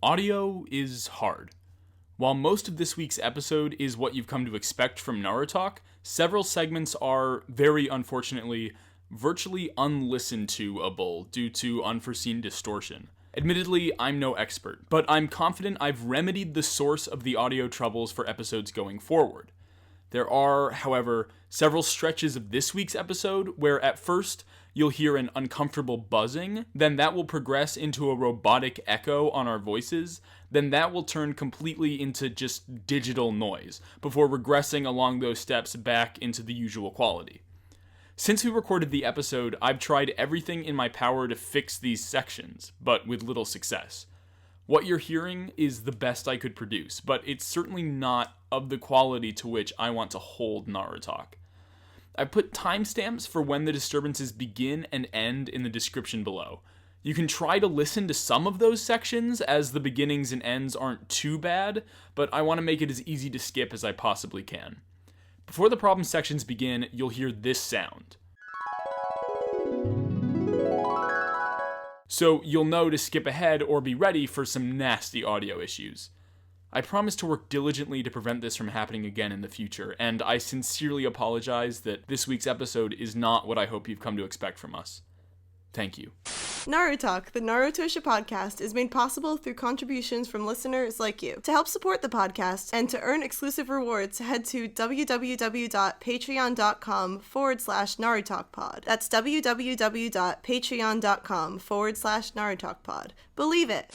Audio is hard. While most of this week's episode is what you've come to expect from Naruto, several segments are, very unfortunately, virtually unlistened to-able due to unforeseen distortion. Admittedly, I'm no expert, but I'm confident I've remedied the source of the audio troubles for episodes going forward. There are, however, several stretches of this week's episode where at first you'll hear an uncomfortable buzzing, then that will progress into a robotic echo on our voices, then that will turn completely into just digital noise, before regressing along those steps back into the usual quality. Since we recorded the episode, I've tried everything in my power to fix these sections, but with little success. What you're hearing is the best I could produce, but it's certainly not of the quality to which I want to hold Naruto. I put timestamps for when the disturbances begin and end in the description below. You can try to listen to some of those sections, as the beginnings and ends aren't too bad, but I want to make it as easy to skip as I possibly can. Before the problem sections begin, you'll hear this sound. So you'll know to skip ahead or be ready for some nasty audio issues. I promise to work diligently to prevent this from happening again in the future, and I sincerely apologize that this week's episode is not what I hope you've come to expect from us. Thank you. Naruto, the Naruto podcast, is made possible through contributions from listeners like you. To help support the podcast and to earn exclusive rewards, head to www.patreon.com/NarutoPod. That's www.patreon.com/NarutoPod. Believe it.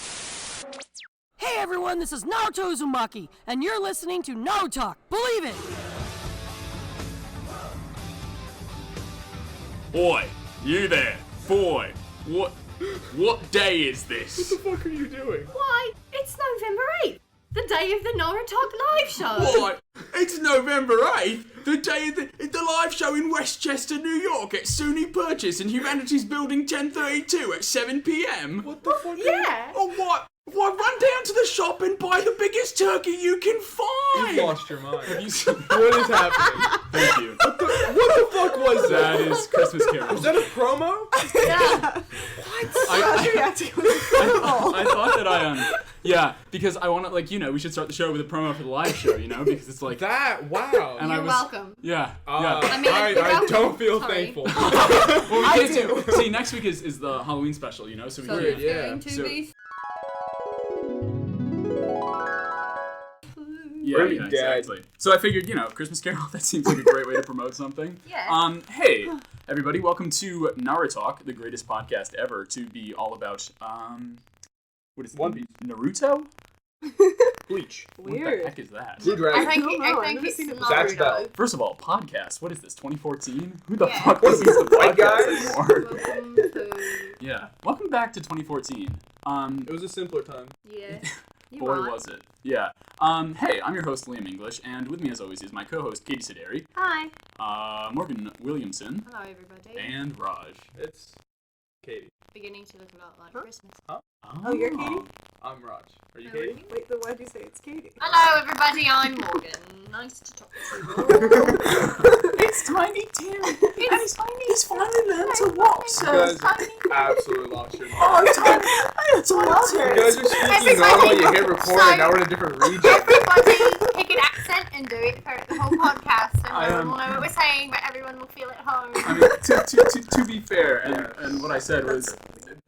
Hey everyone, this is Naruto Uzumaki, and you're listening to Naruto. Believe it! Oi, you there, boy. What day is this? What the fuck are you doing? Why, it's November 8th, the day of the Naruto live show. What? It's November 8th, the day of the live show in Westchester, New York at SUNY Purchase in Humanities Building 1032 at 7 p.m. What the fuck? Yeah. Oh, what? Why, run down to the shop and buy the biggest turkey you can find! You've lost your mind. Have you seen... What is happening? Thank you. What the fuck was That that? is Christmas Carol. Is that a promo? Yeah. I thought that yeah, because I want to, we should start the show with a promo for the live show, because it's like... That? Wow. And You're welcome. Yeah, I mean, I don't feel Sorry. thankful. Well, I do. See, next week is the Halloween special, so we So can... you're yeah. going to So- be... Yeah, We're yeah, dead. exactly. So I figured, Christmas Carol, that seems like a great way to promote something. Yeah. Hey, everybody, welcome to Naruto, the greatest podcast ever to be all about, what is it? One Piece. Naruto? Bleach. What the Weird. heck is that? Blue I Dragon. think, don't know, I I've think never it's seen it. Zach Naruto. Bell. First of all, podcast. What is this, 2014? Who the Yeah. fuck listens to White podcasts guys? anymore? Welcome to... Yeah. Welcome back to 2014. It was a simpler time. Yeah. You Boy, are. was it. Yeah. Hey, I'm your host, Liam English, and with me, as always, is my co-host, Katie Sederi, Hi. Morgan Williamson, Hello, everybody. and Raj. It's Katie. Beginning to look a lot like Christmas. Oh, you're Katie? I'm Raj. Are you Hello. Katie? Wait, then why'd you say it's Katie? Hello, everybody. I'm Morgan. Nice to talk to you. It's Tiny Tim! It's Tiny. He's finally learned to walk, You guys absolutely lost your mind. Oh, Tiny! You guys are speaking Everybody- normal, you hit record, So- and now we're in a different region. Everybody pick an accent and do it for the whole podcast, and I no am- one will know what we're saying, but everyone will feel at home. I mean, to be fair, and what I said was,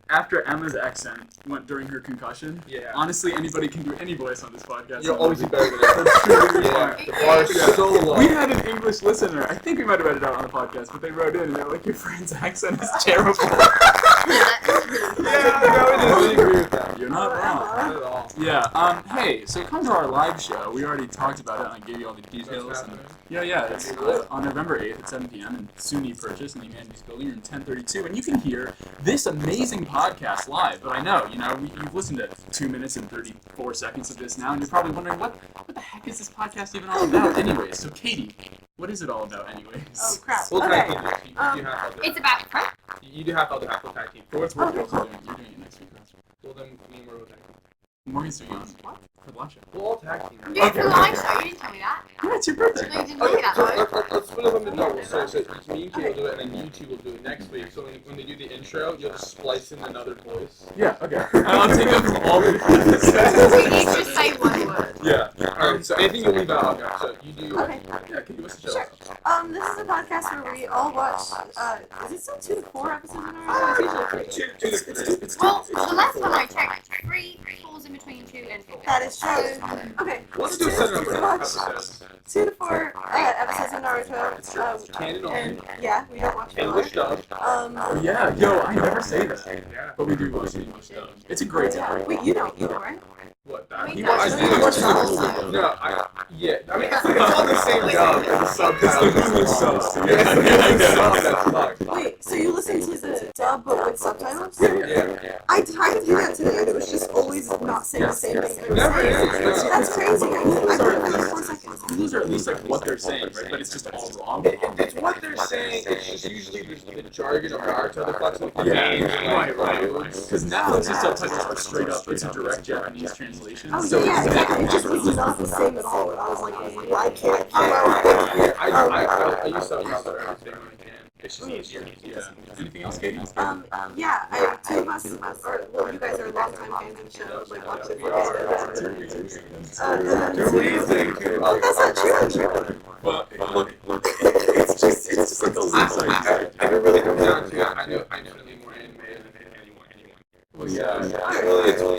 after Emma's accent went during her concussion, Yeah. honestly, anybody can do any voice on this podcast. You'll always be better than us. That's true. Yeah, the bar is so low. We had an English listener, I think we might have read it out on the podcast, but they wrote in and they're like, your friend's accent is terrible. Yeah, no, I totally agree with that. You're not wrong. Not at all. Yeah, hey, so come to our live show. We already talked about it and I gave you all the details. That's And, happening. yeah, it's on November 8th at 7 p.m. in SUNY Purchase in the Humanities Building room 1032. And you can hear this amazing podcast live. But I know, you've listened to 2 minutes and 34 seconds of this now, and you're probably wondering, what the heck is this podcast even all about anyways? So, Katie, what is it all about anyways? Oh, crap. We'll Okay. tag team. You do half, I'll do It's half. about prep. You do half, I'll do half. We'll tag team. For what's worth, you're also doing it next week. Well, then me and Morgan will tag team. Morgan's doing it. For the live show. We'll all tag team. You for the live show, you didn't tell me that. Yeah, it's your birthday. No, you didn't tell me that, though. Let's split them into doubles. So me and Kate will do it, and then you two will do it next week. So when they do the intro, you'll just splice in another voice. Yeah, okay. I'll take up from all the So you just say one word. Yeah. Alright, so anything you leave out. So you do. Okay. Yeah, Kate, what's the show? Sure. This is a podcast where we all watch, is it still 2 to 4 episodes in our It's usually 3. Well, the last one I checked, 3 falls in between 2 and 4. That is true. Okay. Let's do a set number We watch episodes. 2 to 4 episodes of Naruto. Canon only. And yeah, we don't watch English filler. dub. Yeah, yo, I never say that. But we do watch English stuff. It's a great time. Wait, you don't either, right? What? He I watches do the watch English the dub. No, yeah. I mean, it's all the same dub. The subtitles. Wait, so you listen to the dub but with subtitles? Yeah. I tried to do that today and it was just always not saying the same thing. They were Never saying. is. That's crazy. I heard it for 4 seconds. Those are at least like what they're saying, right? But it's just all wrong. It's what they're saying. It's just usually the jargon of Naruto, the flexible names, Right. Because Netflix's subtitles are straight up. It's a direct Japanese translation. Oh, So yeah, it's exactly. It just was not the same at all. And I was like, why can't I? I used to everything when I can. It's just easier. Yeah. anything else, Katie? Yeah, two of us, well, you guys are longtime fans of the show, like watch it for us. Oh, that's not true. Well, look, it's just like a I don't really come down to it. I know more anime than anyone. Well, yeah.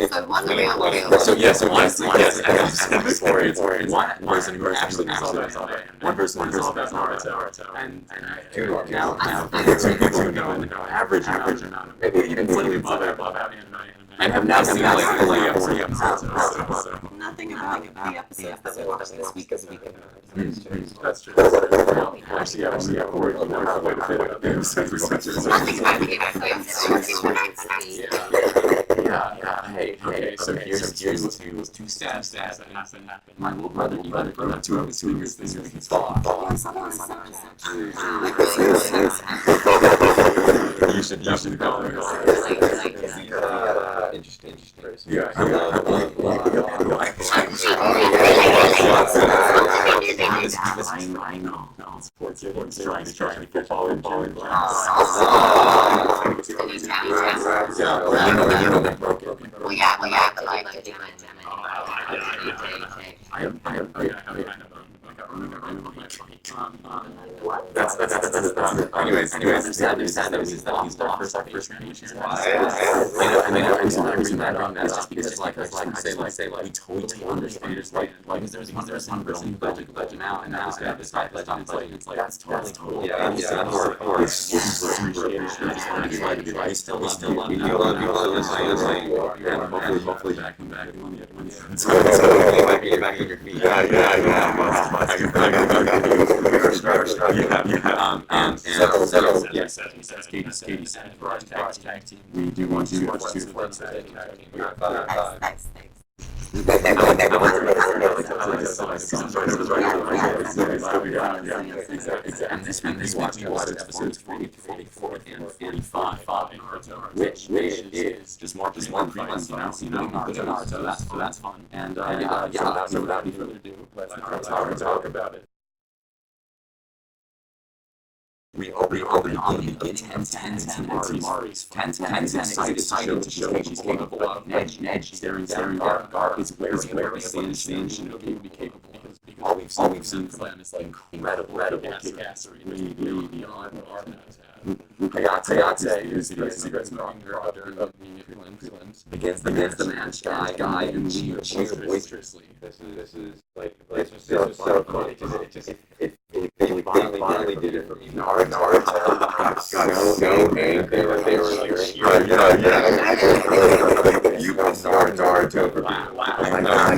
So one real. So yes, yes, I've said before, it's one person who actually knows all about Naruto. One person knows all about Naruto, and two now average amount, maybe even slightly above anime. And have now seen like 40 episodes. Nothing about the episodes that we watched this week is week. That's true. Actually, yeah, Corey, you know quite a bit about the episodes. Nothing about the episodes. Yeah. Hey. So here's two stats that happened. My little brother even wrote 2 episodes this week. It's fall. You should go. Interesting. Yeah. I know. Sports trying to catch all in. Well, yeah, but like, That's anyways, the sad news is that he's our first champion. I know, I'm reason that is just because like we totally understand it's like there's one person who legend now and now this guy legend, it's like that's totally Yeah, it's super appreciated. I still love you. And hopefully back in the So might be back on your feet. Yeah. As Katie said, for our tag team, we do want to watch 2 flips tag team. Thanks. And this week we watched episodes 44 and 45, which is just one fun, Naruto, so that's fun. And so without any further ado, let's talk about it. We open on the beginning of 10's excited to show she's capable of. Ned staring Gar is where we stand Shinobi would be capable because all we've seen from him is like incredible badassery beyond what Arnaud's had. Hayate is the secret's moving her other glimpse against the match guy and cheer boisterously. This is so funny because they finally did it for me. Naruto got so angry. They were cheering. You got Naruto for me. Wow. Oh my God.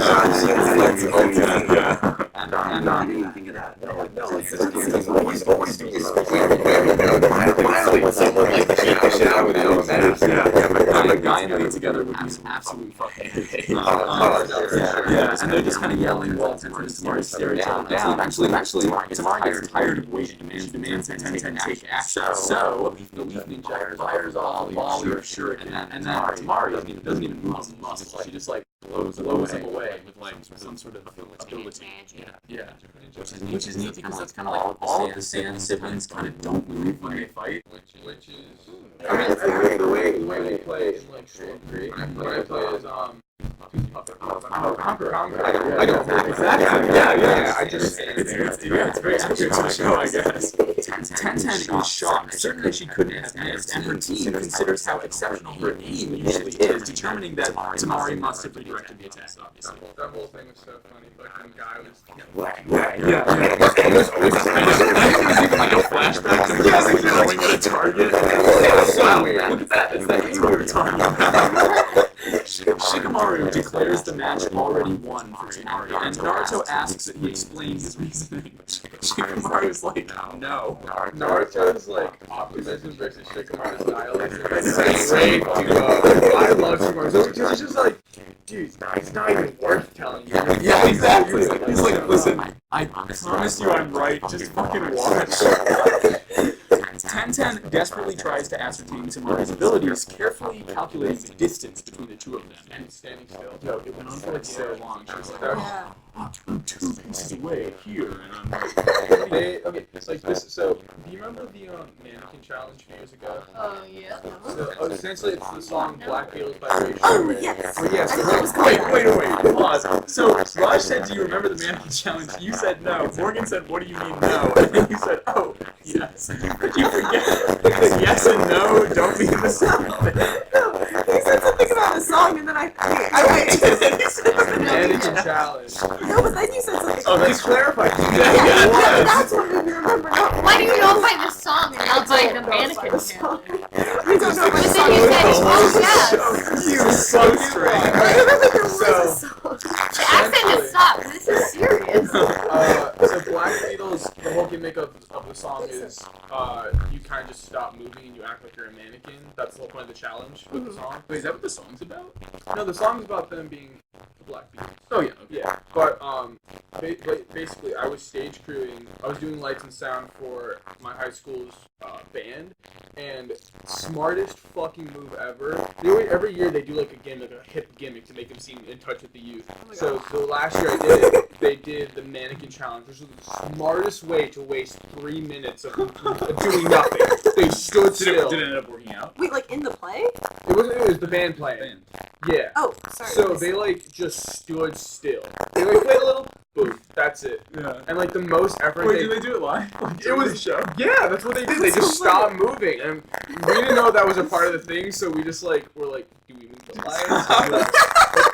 And I didn't think of that. No, he's always the guy and Lee together would be absolutely fucking and they're just kind of yelling molten for stereotype down. Actually, Tamari gets tired of waiting and demands to take action. So the Leaf Ninja fires all your shirt, and then Tamari doesn't even move. She just like blows him away with like some sort of ability. Magic. Yeah. Which is neat because that's kind of like all of the Saiyan siblings kind of don't move when they fight. Which is, I mean, the way they play in like Short Creek, when I play as Conquer. I don't exactly. Yeah. I just It's very accurate to the show, I guess. Ten is shocked. Certainly she couldn't have missed, and her team considers how exceptional her aim usually is, determining that Tamari must have redirected the attack, obviously. that whole thing was so funny. Like when Guy was Like a flashback of just throwing at a target. Wow, look at that. It's that aim we were talking about. Shikamaru declares the match already won for Tamari, and Naruto asks that he explain his reasoning. Shikamaru's like, no. Naruto's like optimism versus Shikamaru's nihilism. It's great, dude. I love Shikamaru. Because he's just like, dude, it's not even worth telling you. Yeah, exactly. He's like, listen, I promise you I'm right, just fucking watch. Ten desperately tries to ascertain Tamari's abilities, carefully calculating the distance between the two of them. And standing still. Yo, it went on for like so long. She was like, I'm 2 paces away here, and I'm like, Okay, it's like this. So, do you remember the mannequin challenge a few years ago? Oh, yeah. So, essentially, it's the song Black Beatles by Ray Oh, yes. Well, yes. wait, pause. So, Raj said, do you remember the mannequin challenge? You said no. Morgan said, what do you mean no? And then you said, oh, yes. Did you forget that yes and no don't mean the same thing? He said something about a song, and then I wait. Mannequin challenge. No, but then you said something. Oh, that's clarified. That's what made me remember. Why do you know by the song and not by the mannequin challenge? You don't know But what then you said, oh, yes. You so strange. I remember there was a song. The accent is stopped. This is serious. So Black Beatles, the whole gimmick of the song is you kind of just stop moving and you act like you're a mannequin. That's the whole point of the challenge with the song. Wait, is that what the song's about? No, the song's about them being the Black Beatles. Oh, yeah. Okay. Yeah, but basically, I was stage crewing. I was doing lights and sound for my high school's band, and smartest fucking move ever. Every year they do like a hip gimmick to make them seem in touch with the youth. So the last year I did it, they did the mannequin challenge, which was the smartest way to waste 3 minutes of doing nothing. They stood still. Did it end up working out? Wait, like in the play? It was the band playing. Yeah. Oh, sorry. So they like just stood still. They like played a little, boom, that's it. Yeah. And like the most effort Wait, did they do it live? Like, it was the show. Yeah, that's what they did. They just stopped moving, and we didn't know that was a part of the thing. So we just like were like, do we move the lights?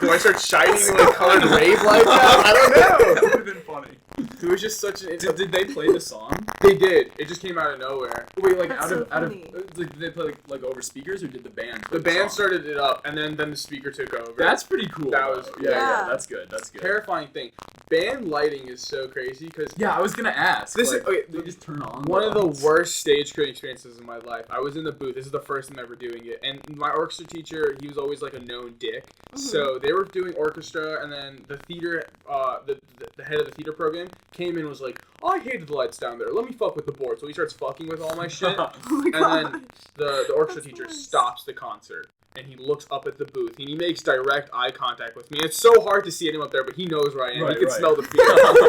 Do I start shining like colored rave lights out? I don't know. That would have been funny. It was just such an. Did they play the song? They did. It just came out of nowhere. Wait, like That's out so of funny. did they play like over speakers or did the band? The play band song? started it up, and then the speaker took over. That's pretty cool. That was- yeah, yeah. That's good. That's good. Terrifying thing. Band lighting is so crazy because Yeah, I was gonna ask. This is- like, okay, they just turn on. one of the lights? worst stage crewing experiences in my life. I was in the booth. This is the first time ever doing it. And my orchestra teacher, he was always like a known dick. So they were doing orchestra, and then the theater, the head of the theater program came in and was like, oh, I hated the lights down there. Let me fuck with the board. So he starts fucking with all my shit. Oh my And god. then the orchestra That's teacher nice. stops the concert. And he looks up at the booth, and he makes direct eye contact with me. It's so hard to see anyone up there, but he knows where I am. Right, he can right. smell the fear.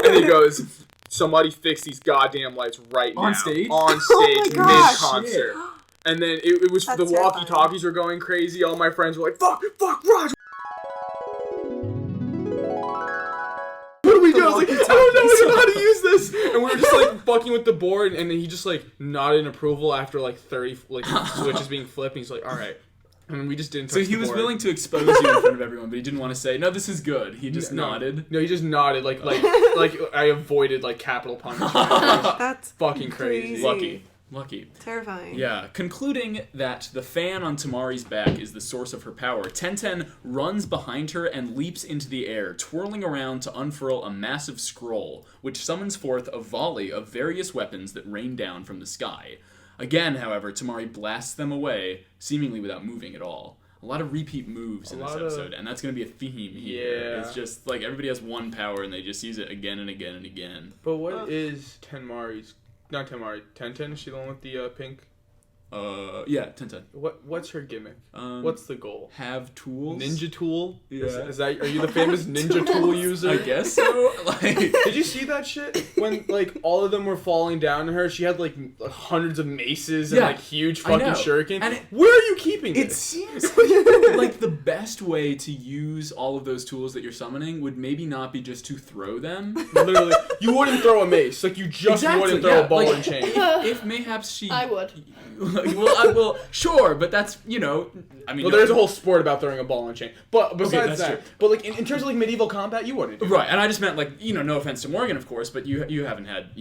And he goes, somebody fix these goddamn lights right now. On stage? On Oh my stage, gosh. mid-concert. And then it was, That's the terrifying. walkie-talkies were going crazy. All my friends were like, fuck, Raj! What do we do? I was like, I don't know how to use this. And we were just like fucking with the board, and then he just like nodded in approval after like 30 like switches being flipped. And he's like, all right. And we just didn't touch So he the was board. willing to expose you in front of everyone, but he didn't want to say, no, this is good. He just nodded. No, he just nodded like I avoided like capital punishment. That's Fucking crazy. Lucky. terrifying. Yeah, concluding that the fan on Tamari's back is the source of her power, Ten runs behind her and leaps into the air, twirling around to unfurl a massive scroll, which summons forth a volley of various weapons that rain down from the sky. Again, however, Tamari blasts them away, seemingly without moving at all. A lot of repeat moves in this episode, and that's going to be a theme here. Yeah. It's just like everybody has one power and they just use it again and again and again. But what is Tenmari's? Not Tenmari. Ten? Is she the one with the pink Yeah, Tenten. What's her gimmick? Um, What's the goal? Have tools. Ninja tool? Yeah. Is that? Are you the famous Ninja Tool user? I guess so. Like, Did you see that shit? When like all of them were falling down on her, she had like hundreds of maces and Yeah, like huge I fucking know. shuriken. And Where are you keeping it this? seems like the best way to use all of those tools that you're summoning would maybe not be just to throw them. Literally, you wouldn't throw a mace. Like you just wouldn't throw a ball like, and chain. If mayhaps she... I would. well, sure, but that's, I mean... Well, there's a whole sport about throwing a ball and chain. But besides that's that, true. but like in terms of like medieval combat, you wouldn't. Right, and I just meant like, no offense to Morgan, of course, but you haven't had,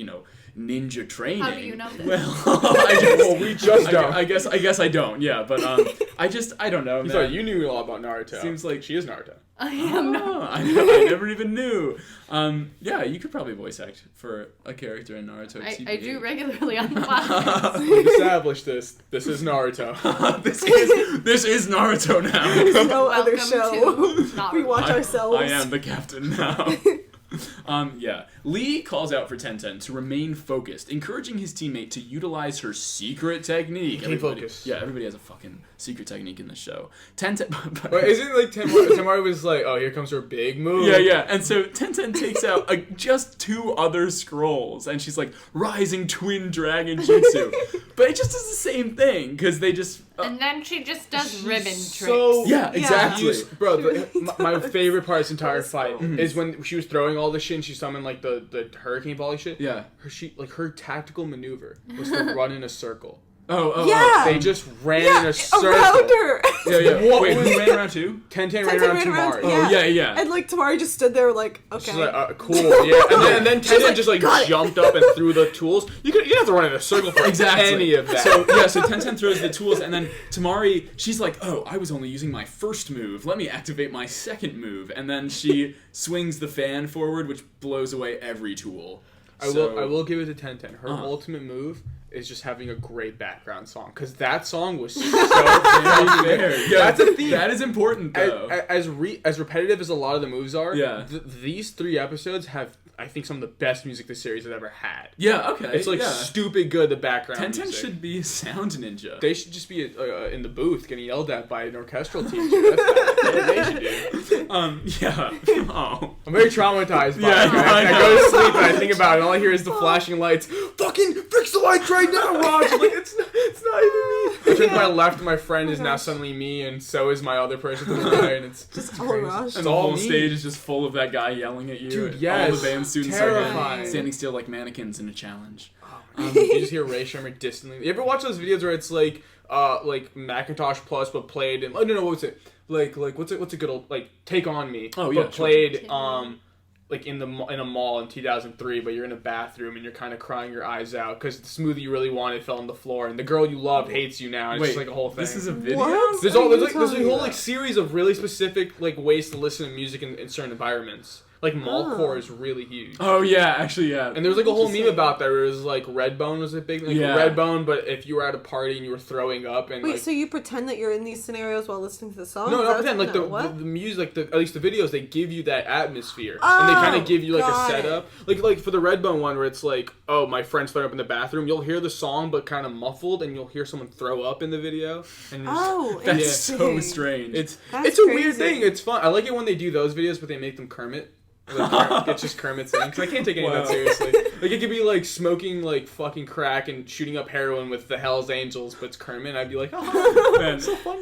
ninja training. How do you know this? Well, We just don't. I guess I don't. Yeah, but I don't know. You Man. thought you knew a lot about Naruto. Seems like she is Naruto. I am not. Oh, I never even knew. Yeah, you could probably voice act for a character in Naruto. I do regularly on the podcast. We've established this. This is Naruto. this is Naruto now. There's no other Welcome show. to Naruto. We watch ourselves. I am the captain now. Yeah. Lee calls out for Tenten to remain focused, encouraging his teammate to utilize her secret technique. Stay focused. Yeah, everybody has a fucking secret technique in the show. Tenten... But isn't it like Tamari was like, oh, here comes her big move. Yeah. And so Tenten takes out just 2 other scrolls, and she's like, Rising Twin Dragon Jutsu. But it just does the same thing, because they just... And then she just does ribbon tricks. So Yeah, exactly. My favorite part of this entire fight Mm-hmm. is when she was throwing all this shit and she summoned like the hurricane volley shit. Yeah. Her tactical maneuver was to run in a circle. Oh. Yeah. They just ran in a circle. around her. Yeah. What Wait, was- who ran around too? Tenten ran around Tamari. Oh, yeah. And like Tamari just stood there like, okay. She's like, cool, yeah. And then Tenten just like jumped up and threw the tools. You didn't have to run in a circle for any of that. So Tenten throws the tools, and then Tamari, she's like, oh, I was only using my first move. Let me activate my second move. And then she swings the fan forward, which blows away every tool. I will give it to Tenten. Her ultimate move is just having a great background song, because that song was so fair. Yeah, That's a theme. That is important, though. As repetitive as a lot of the moves are, Yeah. These 3 episodes have, I think, some of the best music the series has ever had. Yeah, okay. It's like stupid good, the background Tenten music. should be a sound ninja. They should just be in the booth getting yelled at by an orchestral teacher. That's what they should do. Yeah. Oh. I'm very traumatized by Yeah, it. I I go to sleep and I think about it, and all I hear is the flashing lights. Fucking fix the lights right now, Raj! I'm like, it's not even me. I turn to my left, my friend is now suddenly me, and so is my other person to the right, and it's just Oh my gosh. And the all whole me. stage is just full of that guy yelling at you. Dude, and yes. all the band students are Terrifying. standing still like mannequins in a challenge. you just hear Ray Sherman distantly. You ever watch those videos where it's like Macintosh Plus but played in what was it? Like what's a good old like Take On Me? Oh, yeah, but sure. played like in a mall in 2003, but you're in a bathroom and you're kind of crying your eyes out because the smoothie you really wanted fell on the floor, and the girl you loved hates you now. And it's just like a whole thing. This is a video? What? There's are you a talking whole about? like series of really specific like ways to listen to music in certain environments. Like mallcore is really huge. Oh, yeah, actually, yeah. And there was like a whole meme about that where it was like Redbone was a big like Yeah. Redbone, but if you were at a party and you were throwing up and Wait, like so you pretend that you're in these scenarios while listening to the song? no, Is not that pretend. Like what? the music, like at least the videos, they give you that atmosphere, and they kind of give you like a got setup. Like for the Redbone one, where it's like, oh, my friend's throwing up in the bathroom. You'll hear the song, but kind of muffled, and you'll hear someone throw up in the video. And you're just- Oh, That's interesting. so strange. it's That's a weird crazy. thing. It's fun. I like it when they do those videos, but they make them Kermit. Like, it's just Kermit singing, because I can't take any of Wow. that seriously. Like it could be like smoking like fucking crack and shooting up heroin with the Hell's Angels, but it's Kermit. And I'd be like, oh, Man, so funny.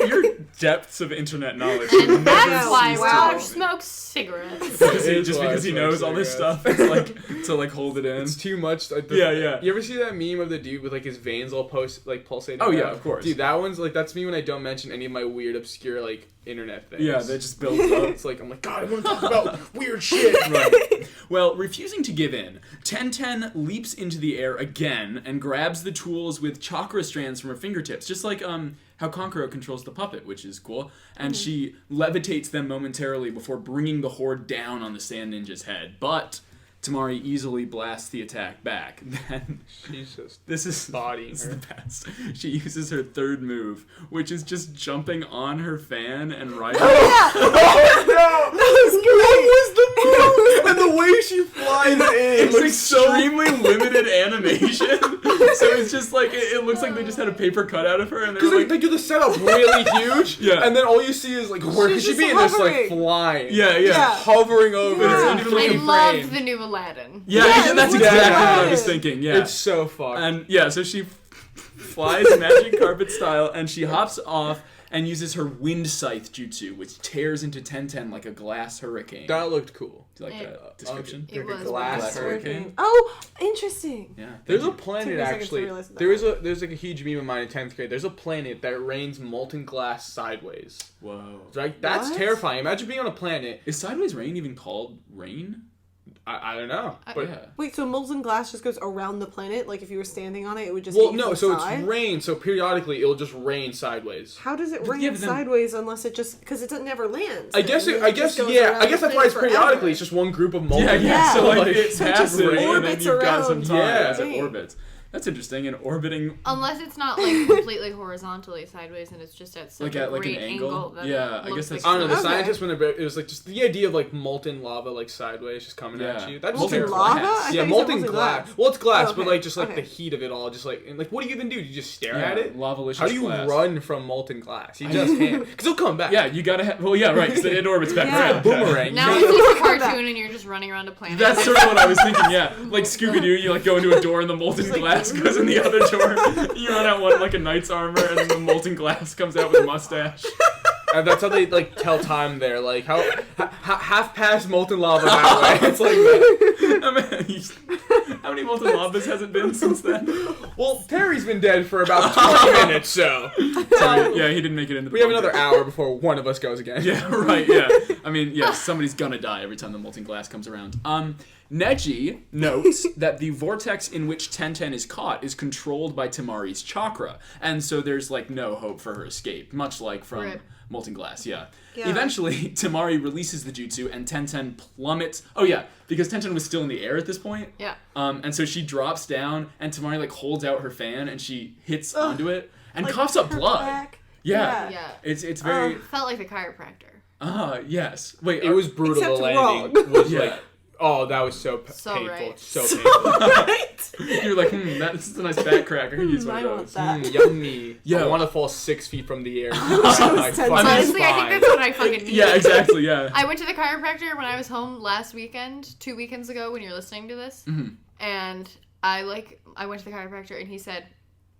your depths of internet knowledge. And that's Wow. why Wow. Raj smokes cigarettes. Just because he knows all this stuff, it's like to like hold it in. It's too much. Yeah. You ever see that meme of the dude with like his veins all pulsating? Oh, yeah, out? of course. Dude, that one's like that's me when I don't mention any of my weird, obscure like internet things. Yeah, that just builds up. It's like I'm like, God, I want to talk about weird shit. Right. Well, refusing to give in, Tenten leaps into the air again and grabs the tools with chakra strands from her fingertips, just like how Kankuro controls the puppet, which is cool. And she levitates them momentarily before bringing the horde down on the Sand Ninja's head. But Tamari easily blasts the attack back. Then She's just this is bodying this her. is the best. She uses her third move, which is just jumping on her fan and riding. Oh no! What was the move? And the way she flies in. It's extremely limited animation, so it's just like it looks like like they just had a paper cut out of her, and Because they do the setup really huge, Yeah. and then all you see is like where could She's she be? just And it's like hovering. flying, yeah. hovering over. Yeah. It's I infinitely loved framed. the new Aladdin. Yeah, Yeah, that's it was exactly what I good. was thinking. Yeah, It's so fucked. and yeah, so she flies magic carpet style, and she hops off and uses her wind scythe jutsu, which tears into Tenten like a glass hurricane. That looked cool. Do you like that description? It Like a was glass Glass hurricane. hurricane. Oh, interesting. Yeah. There's thank a you. planet Took me a second to actually. realize that. There's like a huge meme of mine in 10th grade. There's a planet that rains molten glass sideways. Whoa. Right? That's What? terrifying. Imagine being on a planet. Is sideways rain even called rain? I don't know. But Yeah. Wait, so molten glass just goes around the planet? Like if you were standing on it, it would just well, hit you no. from So the side? it's rain. So periodically it'll just rain sideways. How does it rain yeah, but then- sideways unless it just because it never lands? I guess. It I just guess. goes Yeah. around I guess the that's why it's planet periodically. forever. It's just one group of molten. Yeah, yeah. Yeah. So like Like, it's so it just passing, and then orbits you've got some around. time Yeah. as it Dang. orbits. That's interesting. And orbiting. Unless it's not like completely horizontally sideways and it's just at such Like a at, like, an great angle? that Yeah, it I looks guess that's like I don't know. The Okay. scientists when it was like just the idea of like molten lava like sideways just coming Yeah. at you. That's Molten terrifying. lava? glass. I thought Yeah, you said molten glass. Well, it's glass, Oh, but okay. like just like Okay. the heat of it all, just like and like what do you even do? Do you just stare Yeah, at it? lava-licious How do you glass. run from molten glass? You just can't, because it'll come back. Yeah, you gotta have. Well, yeah, right. Because it orbits back Yeah. around. Boomerang. Now You it's can't- just a Come back. cartoon and you're just running around a planet. That's sort of what I was thinking. Yeah, like Scooby Doo, you like go into a door and the molten glass goes in the other door. You run out one like a knight's armor, and then the molten glass comes out with a mustache. And that's how they like tell time there. Like half past molten lava that way. It's like that. I mean, how many molten lavas has it been since then? Well, Terry's been dead for about 20 minutes, so Sorry, yeah, he didn't make it into the we have bunker. another hour before one of us goes again. Yeah, right, yeah. I mean, yeah, somebody's gonna die every time the molten glass comes around. Neji notes that the vortex in which Tenten is caught is controlled by Tamari's chakra, and so there's like no hope for her escape, much like from Rip. molten glass, yeah. Yeah. Eventually, Tamari releases the jutsu and Tenten plummets. Oh yeah, because Tenten was still in the air at this point. Yeah. And so she drops down, and Tamari like holds out her fan, and she hits onto it and coughs up her blood. back. Yeah. Yeah. It's very Felt like the chiropractor. yes. Wait, It was brutal. Except The landing wrong. was Yeah. like, oh, that was so, So painful. right. So painful. Right? you're like, that's a nice back crack. I could use one I of want those. that. Yummy. Yeah. I want to fall 6 feet from the air. so My sensitive. fucking Honestly, I think spine. that's what I fucking need. Yeah, exactly. Yeah. I went to the chiropractor when I was home last weekend, 2 weekends ago when you're listening to this. Mm-hmm. And I went to the chiropractor and he said,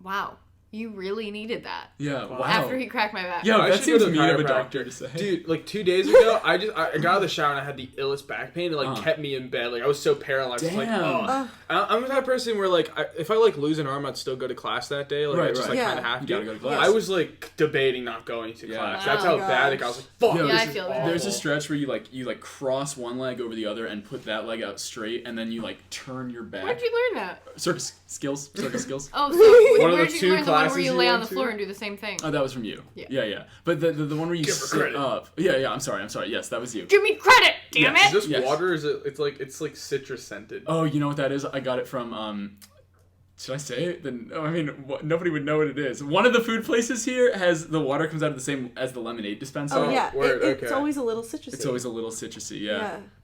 "Wow, you really needed that." Yeah. Wow. After he cracked my back. Yeah, I that should seems go to the mean of a chiropractor. doctor to say. Dude, like 2 days ago, I got out of the shower and I had the illest back pain. It like kept me in bed. Like I was so paralyzed. It's like, Damn. oh. I'm the type of person where like if I like lose an arm, I'd still go to class that day. Like I Right, just right. like Yeah. kind of have You to. gotta go to class. I was like debating not going to Yeah. class. Oh, That's how bad. Like I was like, fuck. Yeah, Yeah, this I is feel that. awful. There's a stretch where you like cross one leg over the other and put that leg out straight, and then you like turn your back. Where'd you learn that? Circus skills. Oh, so One of the where'd you 2 learn the one where classes you you lay on went the to? floor and do the same thing? Oh, that was from you. Yeah. Yeah. But the one where you Give her sit credit. up. Yeah. I'm sorry. Yes, that was you. Give me credit, damn Yes. it! Is this Yes. water? Or is it? It's like citrus scented. Oh, you know what that is? I got it from should I say it? Then I mean, nobody would know what it is. One of the food places here has the water comes out of the same as the lemonade dispenser. Oh yeah, word, it's okay. always a little citrusy. It's always a little citrusy.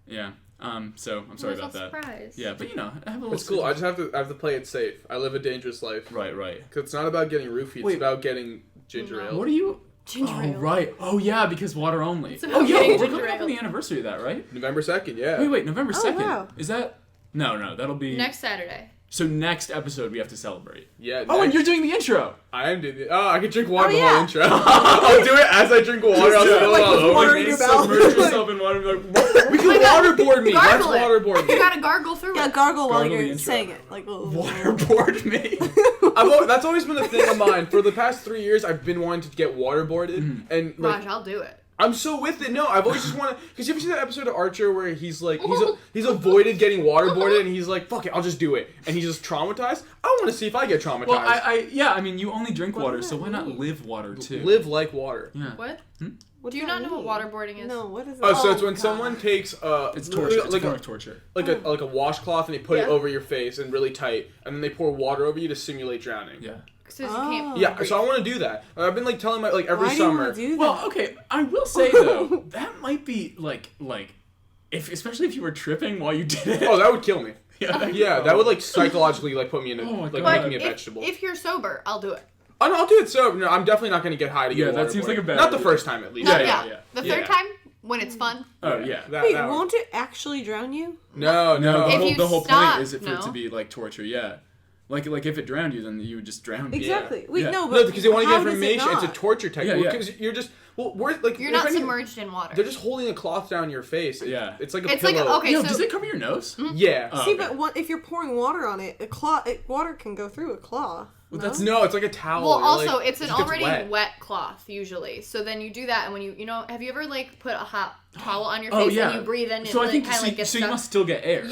Yeah. So I'm sorry about that. Surprise. Yeah, but you know, I have a little. It's cool. I citrus. just have to play it safe. I live a dangerous life. Right. Cause it's not about getting roofied. Wait. It's about getting ginger ale. What are you? Ginger Oh ale. right. Oh yeah, because water only. about Oh yeah, getting we're ginger coming up on ale. the anniversary of that, right? November 2nd, yeah. Wait, November 2nd. wow. Is that? No, that'll be Next Saturday. So next episode we have to celebrate. Yeah. Oh, and next- you're doing the intro. I am doing it. Oh, I can drink water Oh, the yeah. whole intro. I'll do it as I drink water. I'll do it, spill like, it all with over water me. in your mouth. Submerge yourself in water. and be like, We can waterboard me. Let's Gargle it. waterboard You me. gotta gargle through Yeah, it. gargle while Gargle the you're intro. saying it. Like waterboard me. That's always been a thing of mine. For the past 3 years, I've been wanting to get waterboarded, and like Raj, I'll do it. I'm so with it. No, I've always just wanted. Because you ever seen that episode of Archer where he's like he's avoided getting waterboarded, and he's like, fuck it, I'll just do it, and he's just traumatized. I want to see if I get traumatized. Well, I mean, you only drink water, so why not live water too? Live like water. Yeah. What? What Do you not know what waterboarding is? No, what is Oh, that? so it's when God. someone takes It's torture. It's a like form a of torture. like a washcloth, and they put it Yeah. over your face and really tight, and then they pour water over you to simulate drowning. Yeah. So you can't. Yeah, so I want to do that. I've been like telling my like every Why do you summer. want to do that? Well, okay. I will say though, that might be like if especially if you were tripping while you did it. Oh, that would kill me. Yeah, that would like psychologically like put me in a, Oh my like God. making me a vegetable. If you're sober, I'll do it. Oh, no, I'll do it sober. No, I'm definitely not going to get high to get Yeah, that waterboarded. seems like a bad Not the idea. first time, at least. No, Yeah. The Yeah. third time, when it's fun. Oh, yeah. Wait, That one. won't it actually drown you? No. If The whole you stop, point is for it to no. be like torture, yeah. Like if it drowned you, then you would just drown you. Exactly. Wait, Yeah. no, but No, because they want to how get does it information. It's a not? torture technique. Yeah. Because you're just, we're like... You're if not anything, submerged in water. They're just holding a cloth down your face. Yeah. It's like a It's like, pillow. okay, Yo, so... does it cover your nose? Yeah. Oh, See, okay. but if you're pouring water on it, water can go through a claw. Well, no? that's No, it's like a towel. Well, You're also, like, it's an it just gets already wet. cloth, usually. So then you do that, and when you know, have you ever, like, put a hot towel on your face Oh, yeah. and you breathe in and So I it think kind of, like, gets so stuck? you must still get air.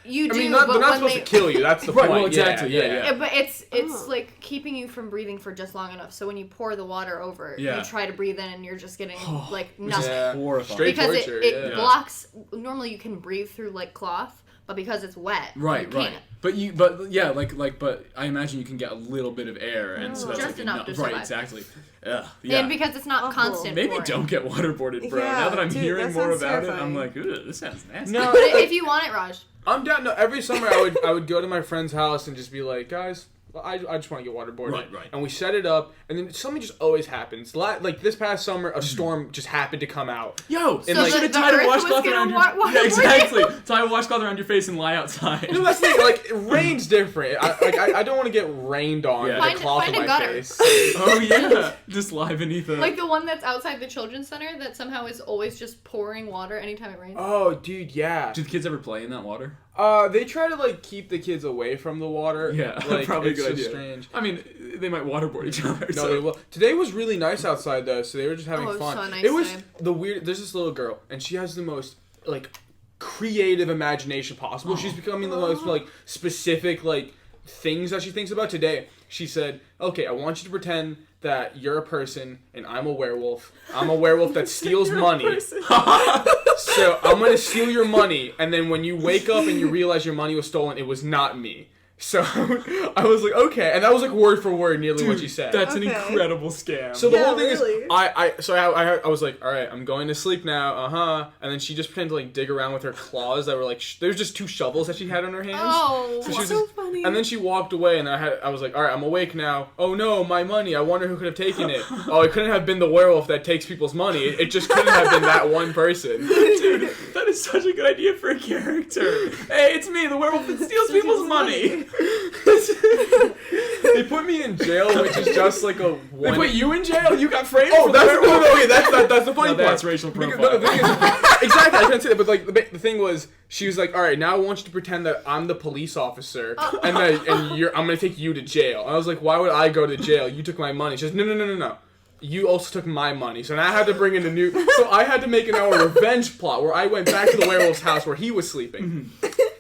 You do, I mean, but they're not when supposed they... to kill you. That's the Right, point. well, exactly, yeah. Yeah, but it's Oh. like keeping you from breathing for just long enough. So when you pour the water over, Yeah. you try to breathe in, and you're just getting like Which is nothing horrifying. Straight because torture, it yeah. blocks. Normally, you can breathe through like cloth, but because it's wet, Right, you right. can't. But I imagine you can get a little bit of air, and so that's Just like enough to Right, survive. exactly. Ugh, yeah. And because it's not Awful. constant. Maybe pouring. don't get waterboarded, bro. Yeah, Now that I'm dude, hearing that more sounds about it, I'm terrifying. like, ugh, this sounds nasty. No, But if you want it, Raj. I'm down. No, every summer I would go to my friend's house and just be like, guys, I just want to get waterboarded. Right. And we set it up, and then something just always happens. Like this past summer, a storm just happened to come out. Yo, And you like- should have the tied a earth was washcloth gonna around your waterboard Yeah, you? exactly. Tie a washcloth around your face and lie outside. No, that's the thing. Like rain's different. I don't want to get rained on Yeah. with a Find- cloth find on a my gutter. face. Oh yeah, just lie beneath it. Like the one that's outside the children's center that somehow is always just pouring water anytime it rains. Oh, dude, yeah. Do the kids ever play in that water? They try to like keep the kids away from the water. Yeah, like, probably it's a good so idea. strange. I mean, they might waterboard each other. No, so. they will. Today was really nice outside though, so they were just having Oh, it was fun. so nice it was today. the weird. There's this little girl, and she has the most like creative imagination possible. She's becoming the most like specific like things that she thinks about. Today, she said, "Okay, I want you to pretend that you're a person and I'm a werewolf. I'm a werewolf that steals money. So I'm gonna steal your money, and then when you wake up and you realize your money was stolen, it was not me." So I was like, okay, and that was like word for word, nearly what she said. That's an Okay. incredible scam. So the Yeah, whole thing really. is, I was like, all right, I'm going to sleep now, and then she just pretended to like dig around with her claws that were like, there's just 2 shovels that she had on her hands. Oh, So she was so just- funny. And then she walked away, and I was like, all right, I'm awake now. Oh no, my money! I wonder who could have taken it. Oh, it couldn't have been the werewolf that takes people's money. It just couldn't have been that one person. Dude, that is such a good idea for a character. Hey, it's me, the werewolf that steals people's money. They put me in jail, which is just like a They one. put you in jail. You got framed. Oh, for that's the no, werewolf. okay. That's the funny No, part. that's racial Because- profile. no, the thing is, exactly. I couldn't say that, but like the thing was, she was like, "All right, now I want you to pretend that I'm the police officer, and I'm gonna take you to jail." And I was like, "Why would I go to jail? You took my money." She says, "No. You also took my money." So now I had to bring in a new. So I had to make an hour revenge plot where I went back to the werewolf's house where he was sleeping,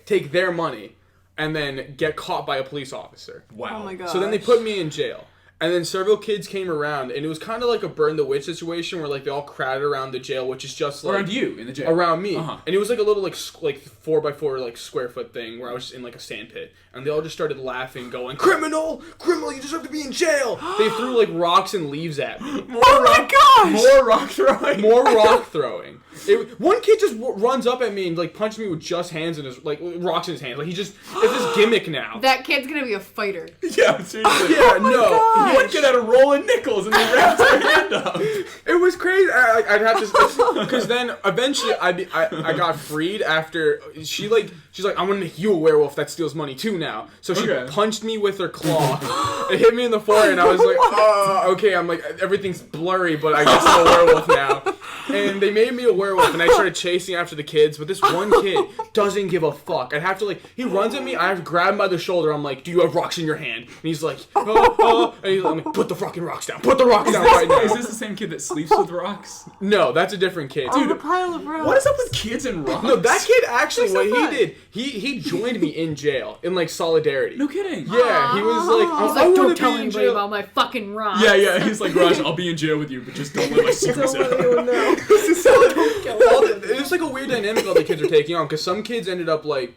take their money, and then get caught by a police officer. Wow. Oh my god. So then they put me in jail. And then several kids came around, and it was kind of like a burn the witch situation where like they all crowded around the jail, which is just like Around you in the jail. around me. Uh-huh. And it was like a little like 4x4 like square foot thing where I was just in like a sand pit, and they all just started laughing, going, "Criminal, you deserve to be in jail." They threw like rocks and leaves at me. Oh my gosh! More rock throwing. More rock throwing. One kid just runs up at me and like punched me with just hands in his like rocks in his hands. Like it's this gimmick now. that kid's gonna be a fighter. Yeah, seriously. Yeah, no. One kid had a rolling nickels and they wrapped her hand up. It was crazy. I'd have to, because then eventually I got freed after she's like, "I'm gonna make you a werewolf that steals money too now." So she Okay. punched me with her claw. It hit me in the forehead, and I was like, "Oh, okay." I'm like, everything's blurry, but I guess I'm a werewolf now. And they made me a werewolf, and I started chasing after the kids. But this one kid doesn't give a fuck. I'd have to like, he runs at me. I have to grab him by the shoulder. I'm like, "Do you have rocks in your hand?" And he's like, "Oh." And I'm like, "Put the fucking rocks down. Put the rocks down right now." Is this the same kid that sleeps with rocks? No, that's a different kid. Oh, the pile of rocks. What is up with kids and rocks? No, that kid actually, They're so what fun. he did, he joined me in jail in like solidarity. No kidding. Yeah, he was like, He's He's I like, want don't to tell be in anybody jail. about my fucking rocks. Yeah. He's like, Raj, I'll be in jail with you, but just don't let my secrets Don't let out. anyone know. It was like a weird dynamic all the kids are taking on, because some kids ended up like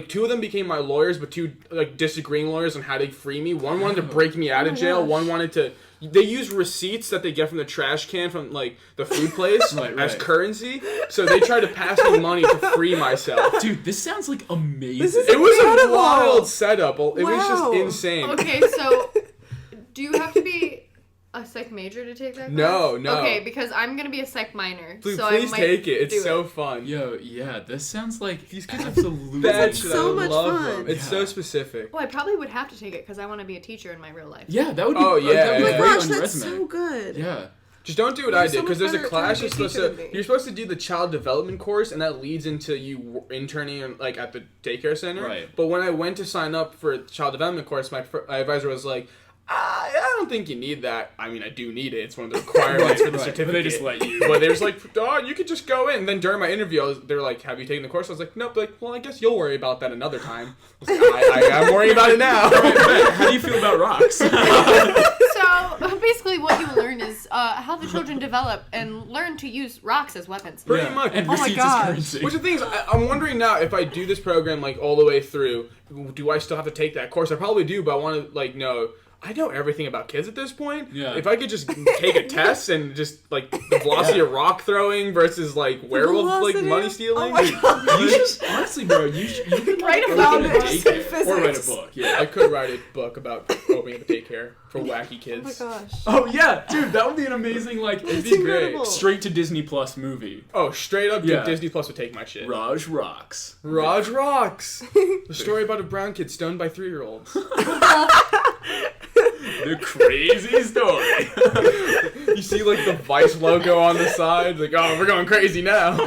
two of them became my lawyers, but two like disagreeing lawyers on how to free me. One wanted to break me out of jail. gosh. One wanted to. They use receipts that they get from the trash can from like the food place as currency. So they tried to pass me money to free myself. Dude, this sounds like amazing. This is It was incredible. a wild setup. It was Wow. just insane. Okay, so do you have to be a psych major to take that class? No. Okay, because I'm gonna be a psych minor. Please, so please I might take it. It's do so fun. Yo, yeah, this sounds like These kids are absolutely Bad so shit. I much love fun. them. It's so specific. Well, I probably would have to take it because I want to be a teacher in my real life. Yeah, that would be. Oh, yeah, that would Oh be my yeah. great gosh, on your that's resume. so good. Yeah. Just don't do what You're I so did, because much there's a better at class trying to be a teacher than me. you're supposed to do the child development course, and that leads into you interning like at the daycare center. Right. But when I went to sign up for the child development course, my advisor was like, I don't think you need that. I mean, I do need it. It's one of the requirements for the Right. certificate. But they just let you. But they was like, oh, you could just go in. And then during my interview, they were like, have you taken the course? I was like, nope. They're like, well, I guess you'll worry about that another time. I was like, I'm worrying about it now. How do you feel about rocks? So basically, what you learn is how the children develop and learn to use rocks as weapons. Pretty much. And Oh my receipts gosh. as currency. Which the thing is, I'm wondering now if I do this program like all the way through, do I still have to take that course? I probably do, but I want to like know. I know everything about kids at this point. Yeah. If I could just take a test and just like the velocity of rock throwing versus like werewolf like velocity? money stealing. Oh my God. You should, honestly, bro, you could Write a like, book. open a daycare. Physics. Or write a book, yeah. I could write a book about opening a daycare for wacky kids. Oh my gosh. Oh, yeah, dude, that would be an amazing, like, It'd It's be great. incredible. straight to Disney Plus movie. Oh, straight up, Yeah. dude, Disney Plus would take my shit. Raj rocks. Raj rocks. The story about a brown kid stoned by 3-year-olds. The crazy story. You see like the Vice logo on the side, like, oh, we're going crazy now.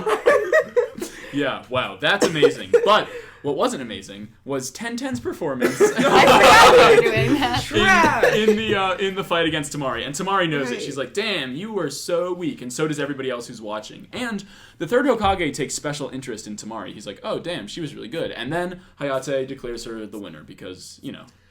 Yeah, wow, that's amazing. But what wasn't amazing was 1010's performance. I forgot we were doing that. in the fight against Tamari, and Tamari knows it. Right. She's like, "Damn, you were so weak," and so does everybody else who's watching. And the third Hokage takes special interest in Tamari. He's like, "Oh, damn, she was really good." And then Hayate declares her the winner because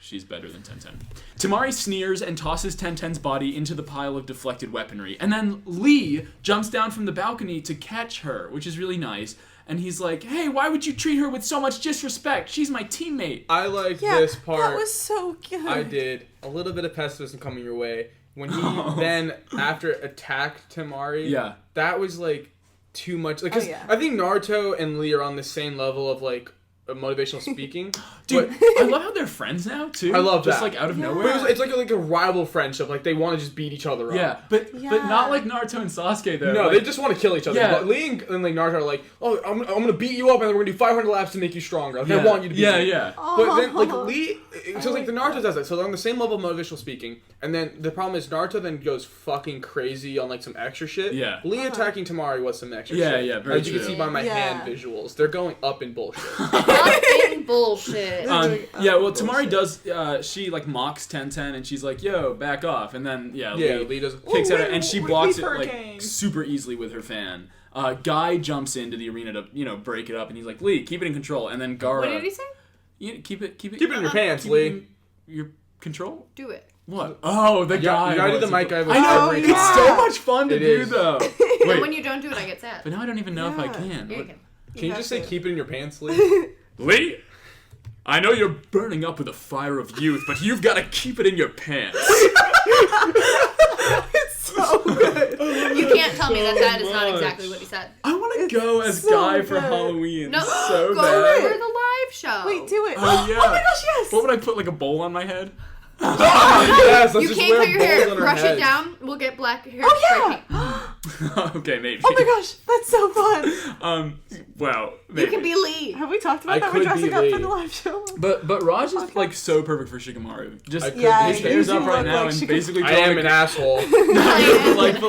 she's better than 1010. Tamari sneers and tosses 1010's body into the pile of deflected weaponry, and then Lee jumps down from the balcony to catch her, which is really nice. And he's like, "Hey, why would you treat her with so much disrespect? She's my teammate." I like Yeah, this part. that was so good. I did. A little bit of pessimism coming your way. When he then, after attacked Tamari, Yeah. that was like too much. Like, 'cause Oh, yeah. I think Naruto and Lee are on the same level of like motivational speaking. Dude, but, I love how they're friends now too. I love just that. like out of Yeah. nowhere. but it's like a rival friendship. Like they want to just beat each other up. Yeah, but Yeah. not like Naruto and Sasuke though. No, like, they just want to kill each other. Yeah. But Lee and like Naruto are like, oh, I'm gonna beat you up, and then we're gonna do 500 laps to make you stronger. Like, I want you to be. Yeah, me. yeah. But then, like, Oh. Lee... So, like, the Naruto does that. So, they're on the same level of motivational speaking. And then the problem is Naruto then goes fucking crazy on, like, some extra shit. Yeah. Lee attacking Tamari was some extra Yeah, shit. yeah, very As you can true. see by my Yeah. hand visuals. They're going up in bullshit. Fucking bullshit. Yeah, well, Tamari Bullshit. does. She like mocks 1010, and she's like, "Yo, back off!" And then yeah, Lee Lee does... kicks at her, and she blocks Leaf it like hurricane. super easily with her fan. Guy jumps into the arena to break it up, and he's like, "Lee, keep it in control." And then Gaara, What did he say? Keep it Keep it in your pants, keep it Lee. in your control. Do it. What? Oh, the guy. You gotta do was- the mic guy. I know. Oh, It's yeah. so much fun to It do is. though. And when Wait, you don't do it, I get sad. but now I don't even know if I Yeah. can. Yeah, you What- can. Can you have just say to. keep it in your pants, Lee? Lee, I know you're burning up with the fire of youth, but you've got to keep it in your pants. It's so good. You can't tell me that is not much. exactly what he said. I want to It's go as so Guy for good. Halloween No, so go bad. for the live show. Wait, do it. Oh, yeah. Oh my gosh, yes. What would I put, like a bowl on my head? Yes, let's You just can't wear cut your bowls hair. on our Brush heads. it down. We'll get black hair. Oh spray yeah. paint. Okay, maybe. Oh my gosh, that's so fun. Well, You maybe. can be Lee. Have we talked about I that? We're could dressing be up for Lee. the live show. But Raj is like so perfect for Shikamaru. Just I could Yeah, be his you hair's do up right look now like and Shikamaru. basically I throw am on an a, asshole.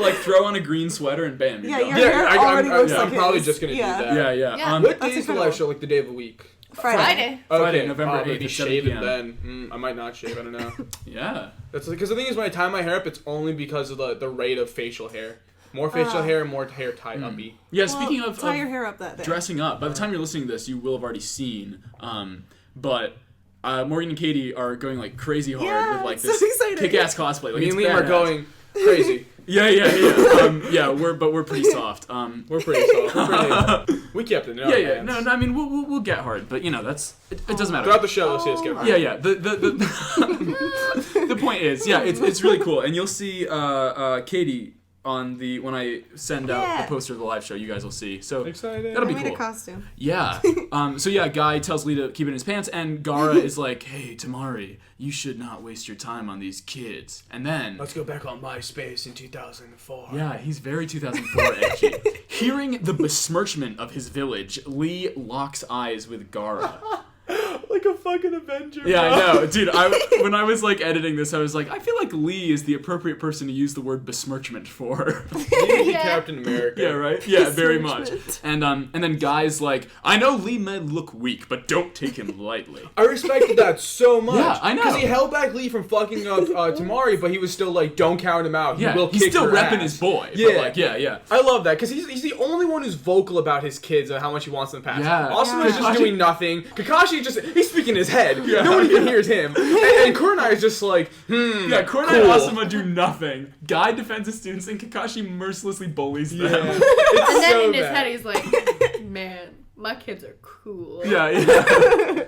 but throw on a green sweater and bam, you're Yeah, done. your Yeah, hair I- already I'm- looks I'm like probably his. just gonna do Yeah. that. Yeah. Yeah. What That's day is the live incredible. show? Like the day of the week? Friday. Friday, November I'll 8th be at 7 shaving p.m. then. I might not shave. I don't know. Yeah. That's because the thing is, when I tie my hair up, it's only because of the rate of facial hair. More facial hair, more hair tied uppy. Yeah, Well, speaking of tie your hair up that day. dressing up, by the time you're listening to this, you will have already seen. But Morgan and Katie are going like crazy hard Yeah, with like it's so this exciting. kick-ass cosplay. Like, Me it's and Liam are badass. going crazy. Yeah. We're pretty soft. We're pretty soft. We kept it in our hands. No, I mean, we'll get hard, but, that's... It doesn't matter. Throughout the show, you'll see us get hard. Yeah. The point is, it's really cool. And you'll see Katie on when I send out the poster of the live show, you guys will see. So Excited. that'll be I made cool. a costume. Yeah. Guy tells Lee to keep it in his pants, and Gara is like, "Hey, Tamari, you should not waste your time on these kids." And then Let's go back on MySpace in 2004. yeah, he's very 2004 edgy. Hearing the besmirchment of his village, Lee locks eyes with Gara. Like a fucking Avenger. Yeah, I know, dude. When I was like editing this, I was like, I feel like Lee is the appropriate person to use the word besmirchment for. Yeah. Captain America. Yeah, right. Yeah, very much. And then Guy's like, I know Lee may look weak, but don't take him lightly. I respected that so much. Yeah, I know. Because he held back Lee from fucking up Tamari, but he was still like, don't count him out. Yeah, He will he's kick still your repping ass. his boy. Yeah. But like, yeah. I love that because he's the only one who's vocal about his kids and how much he wants them to pass. Yeah. Asuma's Yeah. just doing nothing. Kakashi he's speaking in his head. No one even hears him. And Kurenai is just like, Yeah, Kurenai cool. and Asuma do nothing. Guy defends his students, and Kakashi mercilessly bullies them. Yeah. And then so in his bad. head, he's like, man, my kids are cool. Yeah.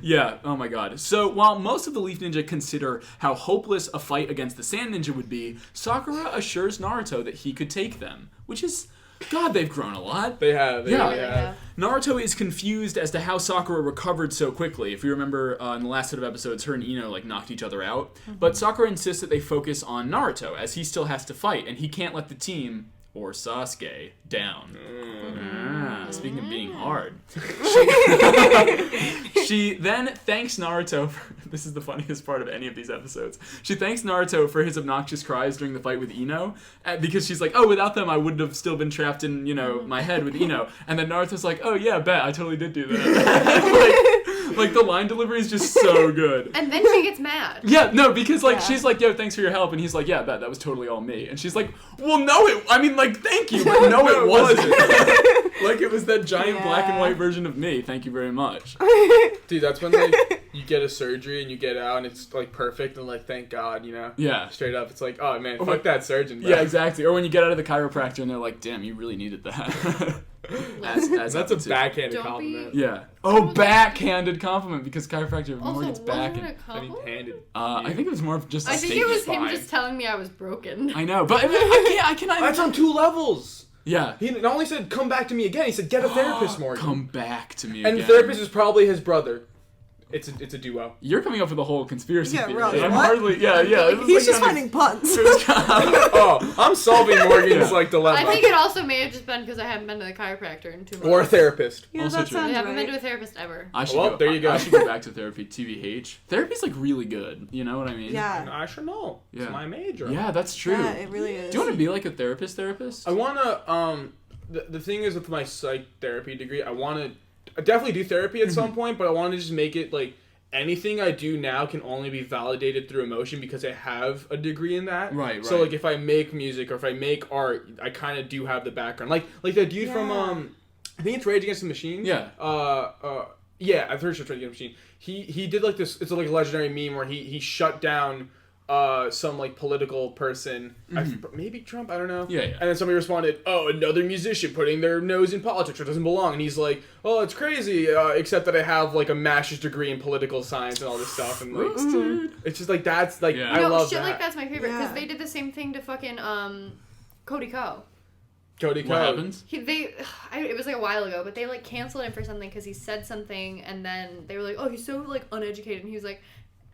Yeah, oh my god. So, while most of the Leaf Ninja consider how hopeless a fight against the Sand Ninja would be, Sakura assures Naruto that he could take them. Which is... God, they've grown a lot. They have. They Yeah. really have. Naruto is confused as to how Sakura recovered so quickly. If you remember in the last set of episodes, her and Ino knocked each other out. But Sakura insists that they focus on Naruto, as he still has to fight, and he can't let the team, or Sasuke, down. Speaking of being hard. She then thanks Naruto for... This is the funniest part of any of these episodes. She thanks Naruto for his obnoxious cries during the fight with Ino, because she's like, oh, without them, I wouldn't have still been trapped in, my head with Ino. And then Naruto's like, oh, yeah, bet, I totally did do that. like, the line delivery is just so good. And then she gets mad. Yeah, no, because, she's like, yo, thanks for your help. And he's like, yeah, bet, that was totally all me. And she's like, well, no, thank you, but no, it wasn't. Like, it was that giant black and white version of me. Thank you very much. Dude, that's when you get a surgery and you get out and it's perfect and thank God, Yeah. Straight up, it's like, oh man, fuck that surgeon, bro. Yeah, exactly. Or when you get out of the chiropractor and they're like, damn, you really needed that. as That's a opposite. backhanded Don't be- compliment. Yeah. Oh, backhanded compliment, because chiropractor more Also, gets wasn't back. it a compliment? Handed. I think it was more of just a I think it was him fine. just telling me I was broken. I know, but I cannot. That's on 2 levels. Yeah. He not only said, come back to me again, he said, get a therapist, Morgan. Come back to me And again. the therapist is probably his brother. It's a duo. You're coming up with a whole conspiracy Yeah, theory. really, I'm what? hardly. Yeah. This is He's just kinda- finding puns. Oh, I'm solving Morgan's dilemma. I think it also may have just been because I haven't been to the chiropractor in 2 months. Or a therapist. Yeah, Also that true. I sounds haven't been right. to a therapist ever. I should Well, go. there you go. I should go back to therapy. TBH. Therapy's really good. You know what I mean? Yeah. I should know. Yeah. It's my major. Yeah, that's true. Yeah, it really is. Do you want to be like a therapist? I want to, the thing is with my psych therapy degree, I want to definitely do therapy at some point, but I want to just make it anything I do now can only be validated through emotion because I have a degree in that. Right. So if I make music or if I make art, I kind of do have the background. Like that dude from I think it's Rage Against the Machine. Yeah. Yeah, I'm pretty sure it's Rage Against the Machine. He did this. It's a legendary meme where he shut down some political person, maybe Trump, I don't know. Yeah. And then somebody responded, "Oh, another musician putting their nose in politics or doesn't belong." And he's like, "Oh, it's crazy, except that I have a master's degree in political science and all this stuff." And it's just that's Yeah. I love shit that. like that's my favorite because Yeah. they did the same thing to fucking Cody Ko. Cody What Ko. happens? It was a while ago, but they canceled him for something because he said something, and then they were like, "Oh, he's so uneducated," and he was like,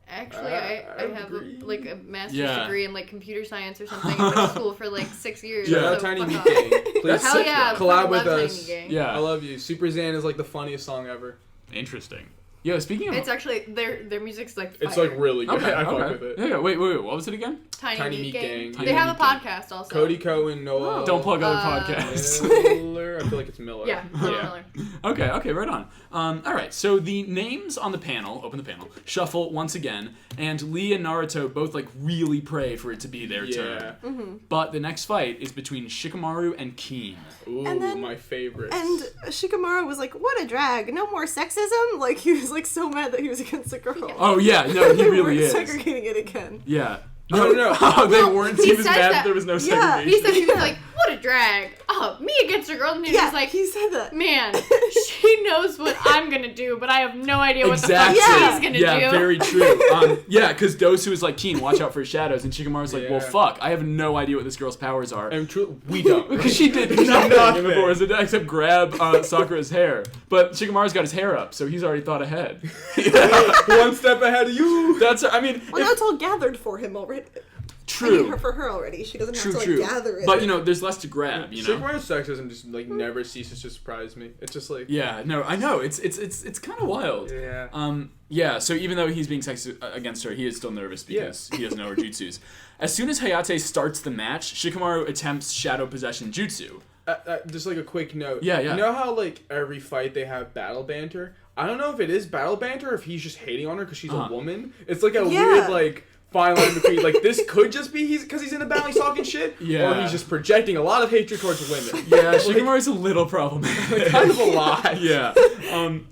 "Actually, I have a master's degree in computer science or something. I went to school for 6 years." Yeah. so Tiny fuck Meat off." Gang. Please Hell yeah! collab fucking with love us. Tiny Gang. Yeah. I love you. Super Zan is the funniest song ever. Interesting. Yo, speaking of... It's actually their music's It's fire. really good. Okay, I fuck okay. with it. Yeah, wait, what was it again? Tiny Meat Gang. Tiny They have a Meat Gang. podcast also. Cody Ko and Noah. Don't plug other podcasts. Miller. I feel like it's Miller. Yeah, Miller. Okay, right on. All right, so the names on the panel, open the panel, shuffle once again, and Lee and Naruto both really pray for it to be their turn. But the next fight is between Shikamaru and Keen. Ooh, And then- my favorite. And Shikamaru was like, what a drag. No more sexism? He was so mad that he was against a girl. Oh yeah, no, he really We're is. segregating it again. Yeah. No. Oh, they weren't. He was said mad that. that there was no Yeah, segregation. He said he was like, what a drag. Oh, me against a girl. And he was like, he said that. man, she knows what I'm going to do, but I have no idea what Exactly. the fuck she's going to do. Yeah, very true. Yeah, because Dosu was like, Keen, watch out for shadows. And Shikamaru's like, well, Yeah. fuck. I have no idea what this girl's powers are. And we don't. Because she did nothing before, except grab Sakura's hair. But Shikamaru's got his hair up, so he's already thought ahead. One step ahead of you. That's, I mean... Well, now it's all gathered for him already. True. I mean, for her already. She doesn't have to, True. gather it. But, there's less to grab, Shikamaru's sexism just, never ceases to surprise me. It's just like... Yeah, no, I know. It's kind of wild. Yeah. Yeah, so even though he's being sexist against her, he is still nervous because he doesn't know her jutsus. As soon as Hayate starts the match, Shikamaru attempts shadow possession jutsu. Just like a quick note. Yeah. You know how every fight they have battle banter? I don't know if it is battle banter or if he's just hating on her because she's a woman. It's like a weird fine line between this could just be because he's in a battle he's talking shit, or he's just projecting a lot of hatred towards women. Yeah, Shikamaru's a little problematic. Kind of a lot. Yeah.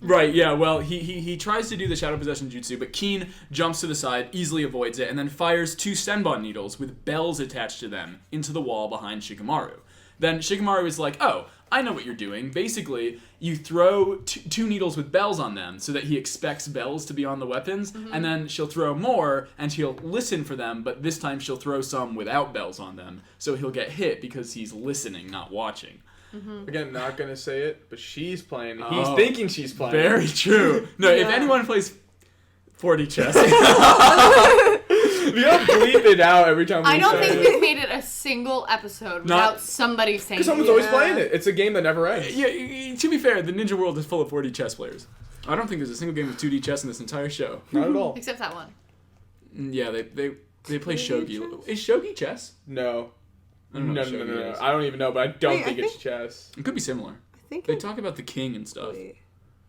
Right. Yeah. Well, he tries to do the shadow possession jutsu, but Keen jumps to the side, easily avoids it, and then fires 2 senbon needles with bells attached to them into the wall behind Shikamaru. Then Shikamaru is like, oh, I know what you're doing. Basically, you throw 2 needles with bells on them so that he expects bells to be on the weapons, and then she'll throw more, and he'll listen for them, but this time she'll throw some without bells on them, so he'll get hit because he's listening, not watching. Again, not gonna say it, but she's playing. He's thinking she's playing. Very true. No, if anyone plays 4D chess... We gotta bleep it out every time we I don't say think it. we've made it a single episode without somebody saying Because someone's always playing it. It's a game that never ends. Yeah, to be fair, the ninja world is full of 4D chess players. I don't think there's a single game of 2D chess in this entire show. Not at all. Except that one. Yeah, they play shogi. Is shogi chess? No. I don't know No. what shogi is. I don't even know, but I don't Wait, think I it's think- chess. It could be similar. I think They talk about the king and stuff. Wait,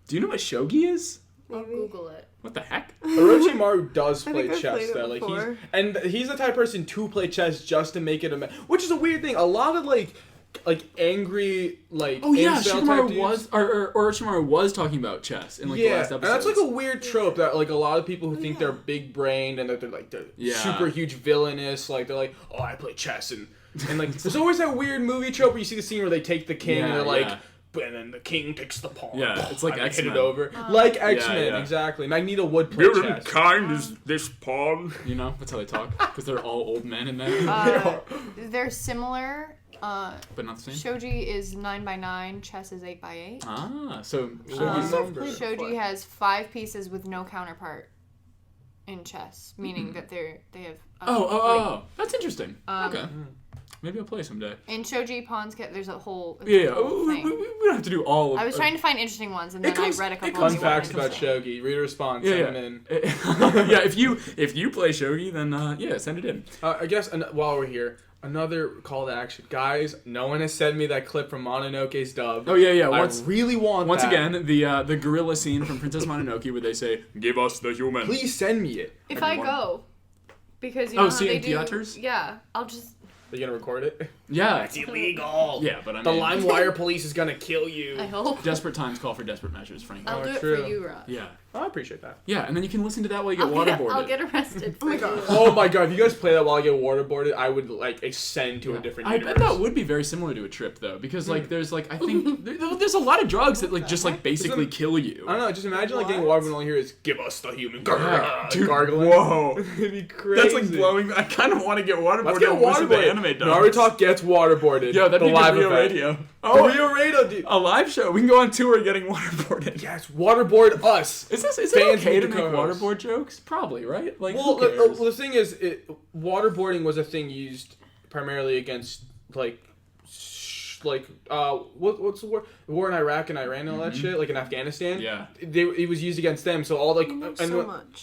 Do you know what shogi is? I'll Google it. What the heck? Orochimaru does I play think I've chess played it though. before. He's the type of person to play chess just to make it which is a weird thing. A lot of angry Oh yeah, incel type Shikamaru dudes- was or Orochimaru was talking about chess in the last episode. and that's a weird trope that a lot of people who think they're big brained and that they're super huge villainous, they're like, oh, I play chess and there's always that weird movie trope where you see the scene where they take the king and they're like, and then the king takes the pawn. Yeah, it's like and they hit X-Men. it over. Like X-Men, yeah. exactly. Magneto would play chess. kind as this pawn. That's how they talk because they're all old men in there. They're similar. But not the same. Shogi is 9x9. Chess is 8x8. Ah, so Shogi has 5 pieces with no counterpart in chess, meaning that they have. Oh, that's interesting. Okay. Maybe I'll play someday. In shogi, pawns get there's a whole Yeah, whole we thing. don't have to do all of I was trying to find interesting ones, and then I read a couple. Fun new facts ones. about shogi. Reader response. Yeah, Send them in. yeah. If you play shogi, then send it in. I guess while we're here, another call to action, guys. No one has sent me that clip from Mononoke's dub. Oh yeah. I really want once that. again the gorilla scene from Princess Mononoke where they say, "Give us the human." Please send me it. If I go, because you know how see it they in do. theaters? Yeah, I'll just. Are you gonna record it? Yeah. It's illegal. Yeah, but I The mean, LimeWire police is gonna kill you. I hope. desperate times call for desperate measures, Frank. I'll do it true. for you, Rob. Yeah. I appreciate that. Yeah, and then you can listen to that while you get I'll waterboarded. get arrested. Oh my god. Oh my god, if you guys play that while I get waterboarded, I would ascend to a different I universe. bet that would be very similar to a trip though, because there's I think there's a lot of drugs that just basically kill you. I don't know, just imagine getting waterboarded and all you hear is, give us the human Dude, gargling. whoa. It'd be crazy. That's like blowing. I kind of want to get waterboarded. Let's get and listen to waterboarded. anime dubs. Naruto gets waterboarded. Yo, that'd the be live Rio event. Radio. Oh, Rio Radio, dude. A live show. We can go on tour getting waterboarded. Yes, waterboard us. Is it Fans okay need to to make co-host. waterboard jokes? Probably, right? Like, Well, who cares? the thing is, waterboarding was a thing used primarily against what's the war? The war in Iraq and Iran and all that shit, like in Afghanistan. Yeah. It was used against them. So all much.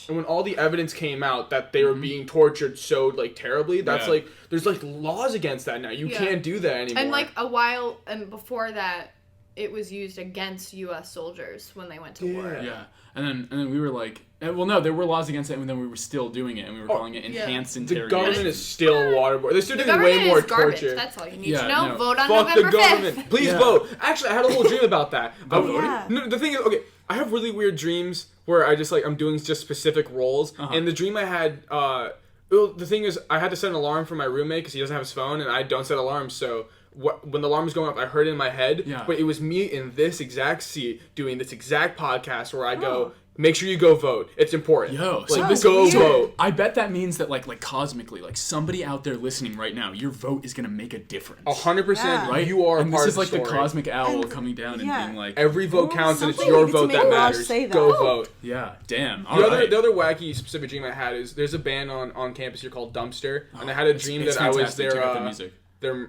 and when all the evidence came out that they were being tortured so terribly, that's Yeah. there's laws against that now. You Yeah. can't do that anymore. And a while and before that, it was used against U.S. soldiers when they went to war. Yeah, and then we were like, well, no, there were laws against it, and then we were still doing it, and we were calling it enhanced the interrogation. government is still waterboard. They're still The doing government way more is garbage. torture. That's all you need Yeah, to know. no. Vote on Fuck November the government. 5th. Please Yeah. vote. Actually, I had a whole dream about that. yeah. No, the thing is, okay, I have really weird dreams where I just I'm doing just specific roles. And the dream I had, Well, the thing is, I had to set an alarm for my roommate because he doesn't have his phone, and I don't set alarms. So when the alarm was going off, I heard it in my head. Yeah. But it was me in this exact seat doing this exact podcast where I go, make sure you go vote. It's important. Yo, like, this go vote. I bet that means that like cosmically, like somebody out there listening right now, your vote is gonna make a difference. 100%. Right? You are and part this is of like the the story. cosmic owl coming down and being like, every vote counts, and it's something your needed to vote make that Raj matters. say that. Go vote. yeah, damn. All The right. other wacky specific dream I had is there's a band on campus here called Dumpster, and I had a dream it's that I was fantastic. their Check out their music.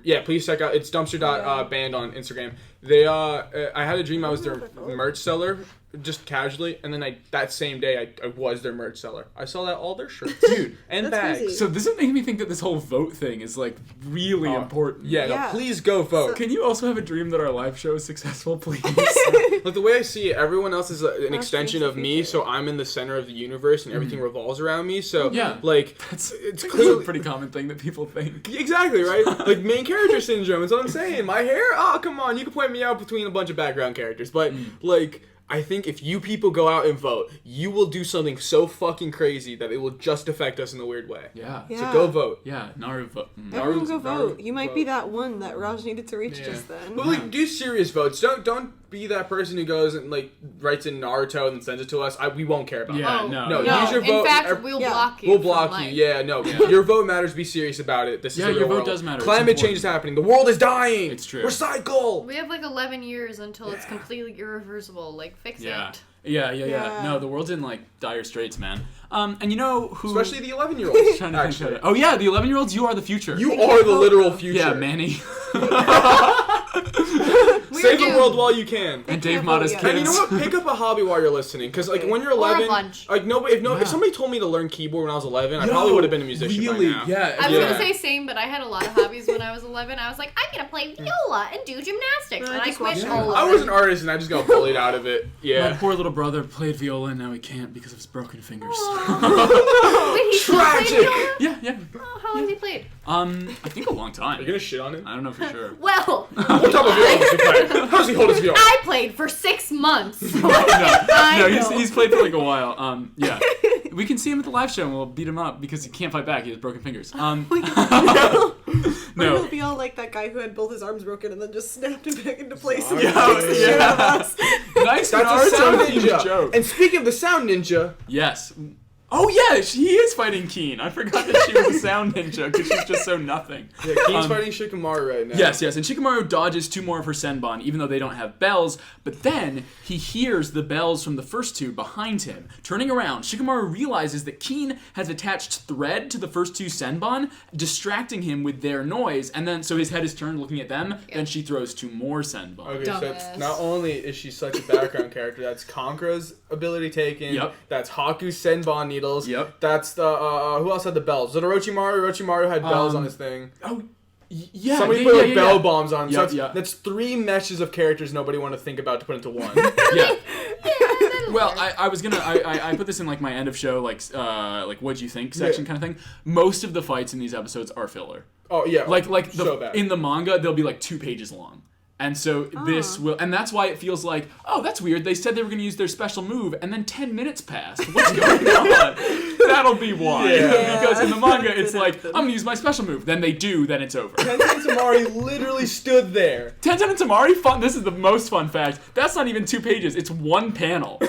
Yeah, please check out. It's dumpster.band on Instagram. They I had a dream I was their merch seller, just casually, and then that same day I was their merch seller. I saw that all their shirts, Dude, and That's bags. crazy. so this is making me think that this whole vote thing is like really important. Yeah, Yeah. no, please go vote. Can you also have a dream that our live show is successful, please? Like the way I see it, everyone else is an extension of me, so I'm in the center of the universe, and everything revolves around me. So Yeah. like That's it's a clearly pretty common thing that people think. exactly right. Like main character syndrome. That's what I'm saying. My hair. Oh come on, you can point me out between a bunch of background characters, but like. I think if you people go out and vote, you will do something so fucking crazy that it will just affect us in a weird way. Yeah. So go vote. Yeah, Naruto. Everyone go Naruto- vote. You might be vote. that one that Raj needed to reach just then. But like, do serious votes. Don't be that person who goes and like writes in Naruto and then sends it to us. We won't care about. Yeah, it. no. No, use your vote. In fact, we'll Yeah. block you. We'll from block you. life. Yeah, no. Your vote matters. Be serious about it. This is Yeah, the real your vote world. does matter. It's Climate important. change is happening. The world is dying. It's true. Recycle. We have like 11 years until it's completely irreversible. Like, fix Yeah. it. Yeah. No, the world's in like dire straits, man. And you know who? Especially the 11-year-olds. Trying to think of it. Oh yeah, the 11-year-olds. You are the future. You are the literal future. Yeah, Manny. Save the world while you can. And Dave can't Mata's vote kids. yet. And you know what? Pick up a hobby while you're listening, because like when you're 11, lunch. like if somebody told me to learn keyboard when I was 11, I probably would have been a musician Really? by now. Yeah. I was Yeah. gonna say same, but I had a lot of hobbies when I was 11. I was like, I'm gonna play viola and do gymnastics, No, and I I just quit watched all of I them. was an artist and I just got bullied out of it. My Yeah. poor little brother played viola and now he can't because of his broken fingers. Wait, he still played Tragic. viola? yeah. Oh, how long has he played? I think a long time. Are you gonna shit on him? I don't know for sure. Well, What type of viola does he play? How does he hold his viola? I played for 6 months. No, he's played for like a while. Yeah. We can see him at the live show and we'll beat him up because he can't fight back. He has broken fingers. Or No. he'll be all like that guy who had both his arms broken and then just snapped him back into place. And Yeah, fixed the shit out of us. Nice That's a sound Naruto themed ninja. joke. And speaking of the sound ninja, Yes. Oh yeah, she is fighting Keen. I forgot that she was a sound ninja because she's just so nothing. yeah, Keen's fighting Shikamaru right now. Yes, and Shikamaru dodges 2 more of her Senbon, even though they don't have bells, but then he hears the bells from the first 2 behind him. Turning around, Shikamaru realizes that Keen has attached thread to the first 2 Senbon, distracting him with their noise, and then so his head is turned looking at them, then she throws 2 more Senbon. Okay, so Dumbass. that's, not only is she such a background character, that's Kankura's ability taken. Yep. That's Haku's Senbon needles. Yep. That's the who else had the bells? Was it Orochimaru? Orochimaru had bells on his thing. Oh, yeah. Somebody yeah, put yeah, like yeah, bell yeah. bombs on. So Yep, that's, yeah. that's 3 meshes of characters nobody want to think about to put into one. Yeah. Well, I was gonna I put this in like my end of show like what'd you think section Yeah. kind of thing. Most of the fights in these episodes are filler. Oh yeah. Like so bad. in the manga they'll be like 2 pages long. And so this will, and that's why it feels like, oh, that's weird. They said they were going to use their special move, and then 10 minutes passed. What's going on? That'll be why. Yeah. Because in the manga, it's like, I'm going to use my special move. Then they do, then it's over. Tenzin Tamari literally stood there. Tenzin and Tamari, fun. This is the most fun fact. That's not even 2 pages. It's 1 panel.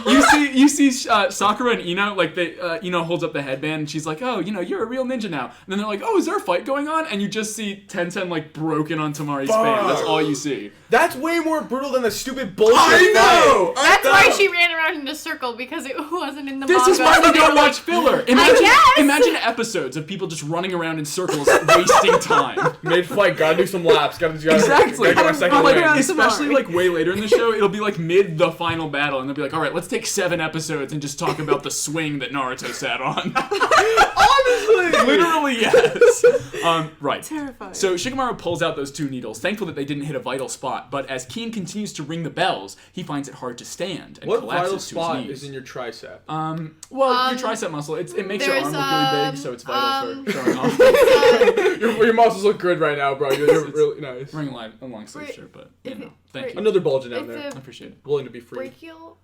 You see Sakura and Ino, like Ino holds up the headband, and she's like, oh, you're a real ninja now. And then they're like, oh, is there a fight going on? And you just see Tenzin like broken on Tamari's fan. That's all you see. That's way more brutal than the stupid bullshit. I know! fight. That's why she ran around in a circle, because it wasn't in the This manga. is why we don't watch filler. Imagine, guess. imagine episodes of people just running around in circles, wasting time. Mid-flight, gotta do some laps. Gotta Exactly. Gotta get my second Run Like, win. around. especially Tamari. like way later in the show, it'll be like mid the final battle, and they'll be like, "All right, let's take 7 episodes and just talk about the swing that Naruto sat on." Honestly. Literally, yes. Right. Terrifying. So Shikamaru pulls out those 2 needles, thankful that they didn't hit a vital spot. But as Keen continues to ring the bells, he finds it hard to stand and What collapses vital to spot his knees. is in your tricep? Well, your tricep muscle, it makes your arm there's, look really big, so it's vital for showing off. Your muscles look good right now, bro. You're really nice. Wearing a long sleeve Wait, shirt, but if you know, it- thank wait. you. Another bulging down If there. I the appreciate it. Willing to be free. brachial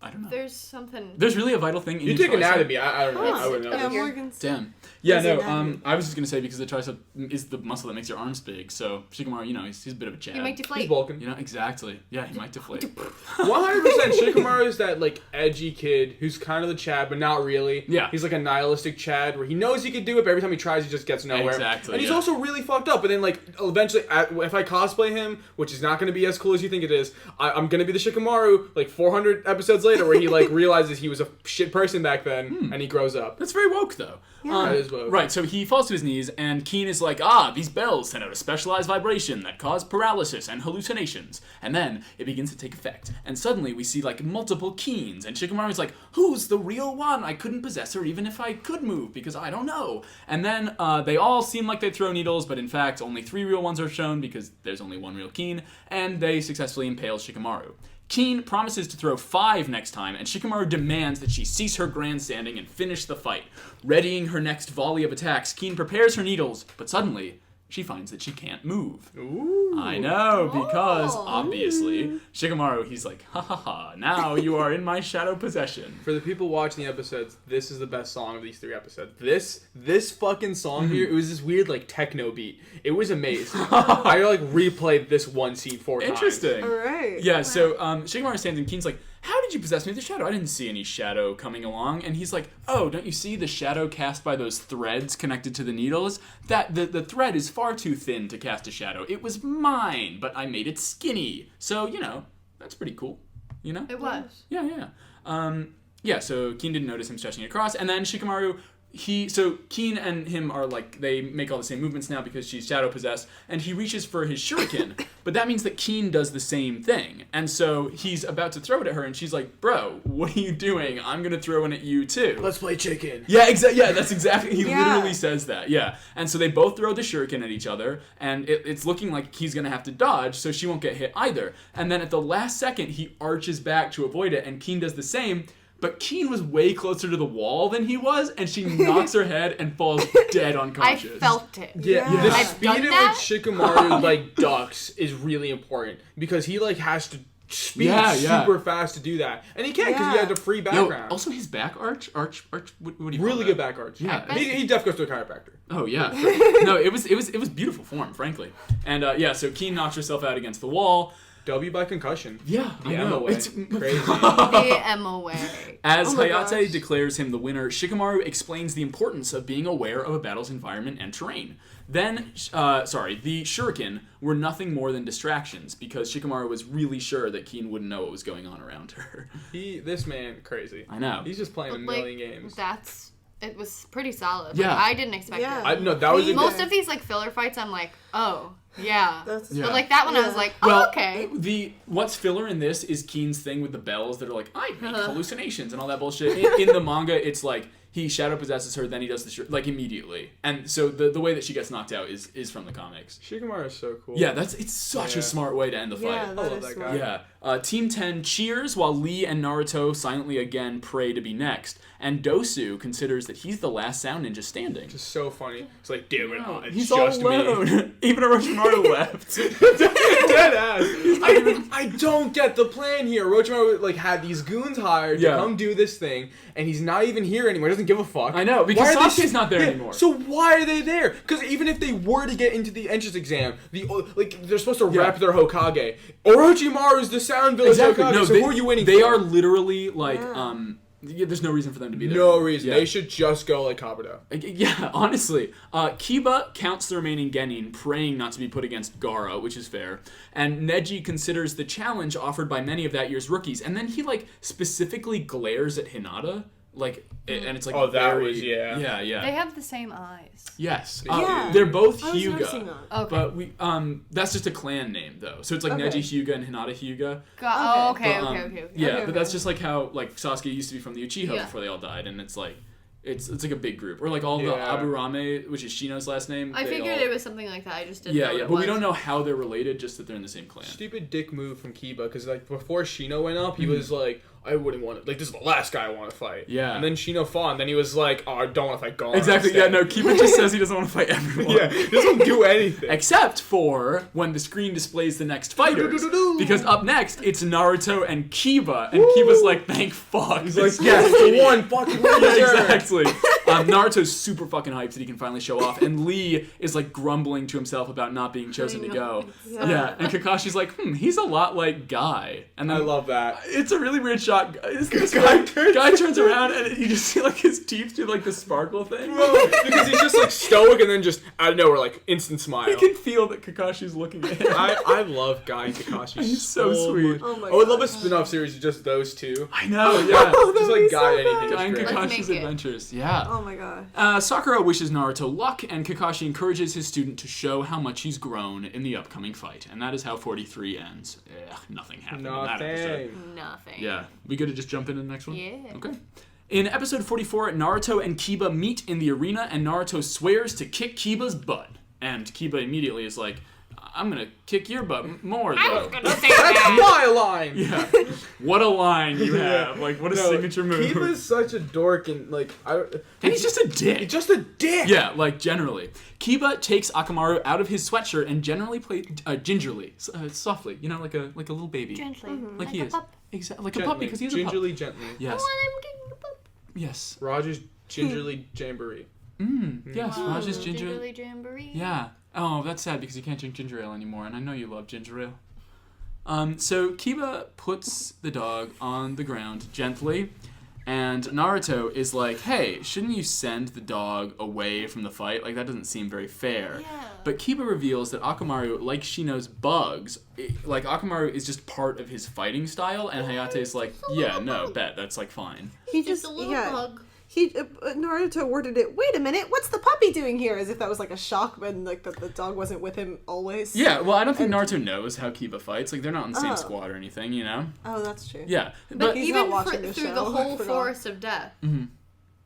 I don't know. There's something. There's really a vital thing in You your take tricep. anatomy. I don't know. Oh, I wouldn't know. Yeah, Here. Morgan's. Damn. Yeah, What's no. anatomy? I was just gonna say because the tricep is the muscle that makes your arms big. So Shikamaru, he's a bit of a Chad. You might deflate. He's Vulcan. Exactly. Yeah, he might deflate. 100%. Shikamaru is that like edgy kid who's kind of the Chad, but not really. Yeah. He's like a nihilistic Chad where he knows he could do it, but every time he tries, he just gets nowhere. Exactly, And he's yeah. also really fucked up. But then like eventually, if I cosplay him, which is not going to be as cool as you think it is, I'm going to be the Shikamaru like 400 episodes later, where he like realizes he was a shit person back then, and he grows up. That's very woke, though. That is woke. Right, so he falls to his knees, and Keen is like, these bells send out a specialized vibration that cause paralysis and hallucinations. And then it begins to take effect. And suddenly we see, like, multiple Keens, and Shikamaru's like, who's the real one? I couldn't possess her even if I could move, because I don't know. And then they all seem like they throw needles, but in fact, only 3 real ones are shown, because there's only 1 real Keen, and they successfully impale Shikamaru. Keen promises to throw 5 next time, and Shikamaru demands that she cease her grandstanding and finish the fight. Readying her next volley of attacks, Keen prepares her needles, but suddenly, she finds that she can't move. Ooh. I know, because, Oh. obviously, Shikamaru, he's like, ha ha ha, now you are in my shadow possession. For the people watching the episodes, this is the best song of these 3 episodes. This fucking song here, it was this weird like techno beat. It was amazing. I like replayed this one scene 4 times. Interesting. All right. Yeah, so Shikamaru stands and Keen's like, how did you possess me with the shadow? I didn't see any shadow coming along. And he's like, oh, don't you see the shadow cast by those threads connected to the needles? That the thread is far too thin to cast a shadow. It was mine, but I made it skinny. So, that's pretty cool. It was. Yeah, so Keen didn't notice him stretching across. And then Shikamaru, Keen and him are like, they make all the same movements now because she's shadow possessed, and he reaches for his shuriken, but that means that Keen does the same thing. And so he's about to throw it at her, and she's like, bro, what are you doing? I'm gonna throw it at you too. Let's play chicken. Yeah, yeah, that's exactly, he Yeah. literally says that, yeah. And so they both throw the shuriken at each other, and it's looking like he's gonna have to dodge, so she won't get hit either. And then at the last second, he arches back to avoid it, and Keen does the same. But Keen was way closer to the wall than he was, and she knocks her head and falls dead I unconscious. felt it. Yeah, the I've speed done at which that? Shikamaru like ducks is really important because he like has to speed Yeah. super fast to do that, and he can't because he Yeah. had a free Yo, background. also his back arch, what do you call really that? good back arch. Yeah. he definitely goes to a chiropractor. Oh yeah. No, it was beautiful form, frankly. And so Keen knocks herself out against the wall. W by concussion. Yeah, The I M know. away. It's Crazy. The M away. As Oh my Hayate gosh. declares him the winner, Shikamaru explains the importance of being aware of a battle's environment and terrain. Then, the shuriken were nothing more than distractions because Shikamaru was really sure that Keen wouldn't know what was going on around her. This man crazy. I know. He's just playing a Like, million games. it was pretty solid. Yeah. Like, I didn't expect Yeah. it. No, that was a Me good. Most of these like filler fights, I'm like, oh yeah. That's Yeah. But like that one, I was Yeah. like, oh Well, okay. What's filler in this is Keen's thing with the bells that are like, I make hallucinations and all that bullshit. In the manga, it's like he shadow possesses her, then he does the like immediately. And so the way that she gets knocked out is from the comics. Shikamaru is so cool. Yeah, it's such Yeah. a smart way to end the fight. Yeah, I that love is that smart. guy. Yeah. Team 10 cheers while Lee and Naruto silently again pray to be next. And Dosu considers that he's the last sound ninja standing. Just so funny. It's like, damn it, it's He's all just me. alone. Even Orochimaru left. Dead ass. I don't get the plan here. Orochimaru like had these goons hired Yeah. to come do this thing, and he's not even here anymore. He doesn't give a fuck. I know, because Why are they Sasuke's not there anymore. So why are they there? Because even if they were to get into the entrance exam, they're supposed to Yeah. rep their Hokage. Orochimaru is the Sound Village Exactly. Hokage. No, so who are you waiting for? They are literally like, Yeah. there's no reason for them to be there. No reason. Yeah. They should just go like Kabuto. Yeah, honestly. Kiba counts the remaining Genin, praying not to be put against Gaara, which is fair. And Neji considers the challenge offered by many of that year's rookies. And then he, specifically glares at Hinata. And it's like, Oh, that very- was- yeah. Yeah, yeah. They have the same eyes. Yes. Yeah. They're both I was noticing Hyuga. that. Okay. But we that's just a clan name, though. So it's like Okay. Neji Hyuga and Hinata Hyuga. Oh, okay, But, okay. Yeah, Okay, but that's okay. just like how Sasuke used to be from the Uchiha Yeah. before they all died, and it's like it's like a big group. Or like all the Yeah. Aburame, which is Shino's last name. I they figured all- it was something like that. I just didn't know Yeah, what yeah, it but was. we don't know how they're related, just that they're in the same clan. Stupid dick move from Kiba, because before Shino went up, he Mm-hmm. was like, I wouldn't want to, like, this is the last guy I want to fight. Yeah. And then Shino fought, and then he was like, oh, I don't want to fight Gon. Exactly, instead. yeah, no, Kiba just says he doesn't want to fight everyone. Yeah, he doesn't do anything. Except for when the screen displays the next fighters. Because up next, it's Naruto and Kiba, and Kiba's like, thank fuck. He's like, yes, the one fucking loser. Yeah, exactly. Naruto's super fucking hyped that he can finally show off, and Lee is like grumbling to himself about not being chosen to go. Yeah, and Kakashi's like, he's a lot like Guy. And then I love that. It's a really weird shot. This guy turns around and you just see like his teeth do like the sparkle thing. Because he's just like stoic and then just out of nowhere, like instant smile. You can feel that Kakashi's looking at him. I love Guy and Kakashi. He's so sweet. Oh my I would love a gosh. spin-off series of just those two. I know, yeah. Just like Guy anything. Guy and is great. Let's Kakashi's make it. adventures. Yeah. Oh my god. Sakura wishes Naruto luck, and Kakashi encourages his student to show how much he's grown in the upcoming fight. And that is how 43 ends. Nothing happened in that episode. Nothing. Yeah. We good to just jump into the next one? Yeah. Okay. In episode 44, Naruto and Kiba meet in the arena, and Naruto swears to kick Kiba's butt. And Kiba immediately is like, I'm gonna kick your butt more, though. I was gonna say That's that. my line! Yeah. What a line you have. Like, what a signature move. Kiba's such a dork and like And he's just a dick. He's just a dick! Yeah, like, generally. Kiba takes Akamaru out of his sweatshirt and generally plays gingerly, softly, you know, like a little baby. Gently. Like he a is. pup. Exactly. Like a Gently. puppy, because he's Gingerly, a pup. gently. Yes. Oh, I'm getting a pup. Yes. Roger's gingerly jamboree. Yes, Raj's ginger. Gingerly jamboree. Yeah. Oh, that's sad because you can't drink ginger ale anymore, and I know you love ginger ale. So Kiba puts the dog on the ground gently, and Naruto is like, hey, shouldn't you send the dog away from the fight? Like, that doesn't seem very fair. Yeah. But Kiba reveals that Akamaru, like Shino's bugs, like, Akamaru is just part of his fighting style, and Hayate is like, yeah, no, bet, that's, like, fine. He Just a little bug. Naruto worded it, wait a minute, what's the puppy doing here? As if that was like a shock when like the dog wasn't with him always. Yeah, well, I don't think Naruto knows how Kiba fights. Like, they're not in the same squad or anything, you know? Oh, that's true. Yeah. But He's even not watching the through show, the I whole forgot. forest of death,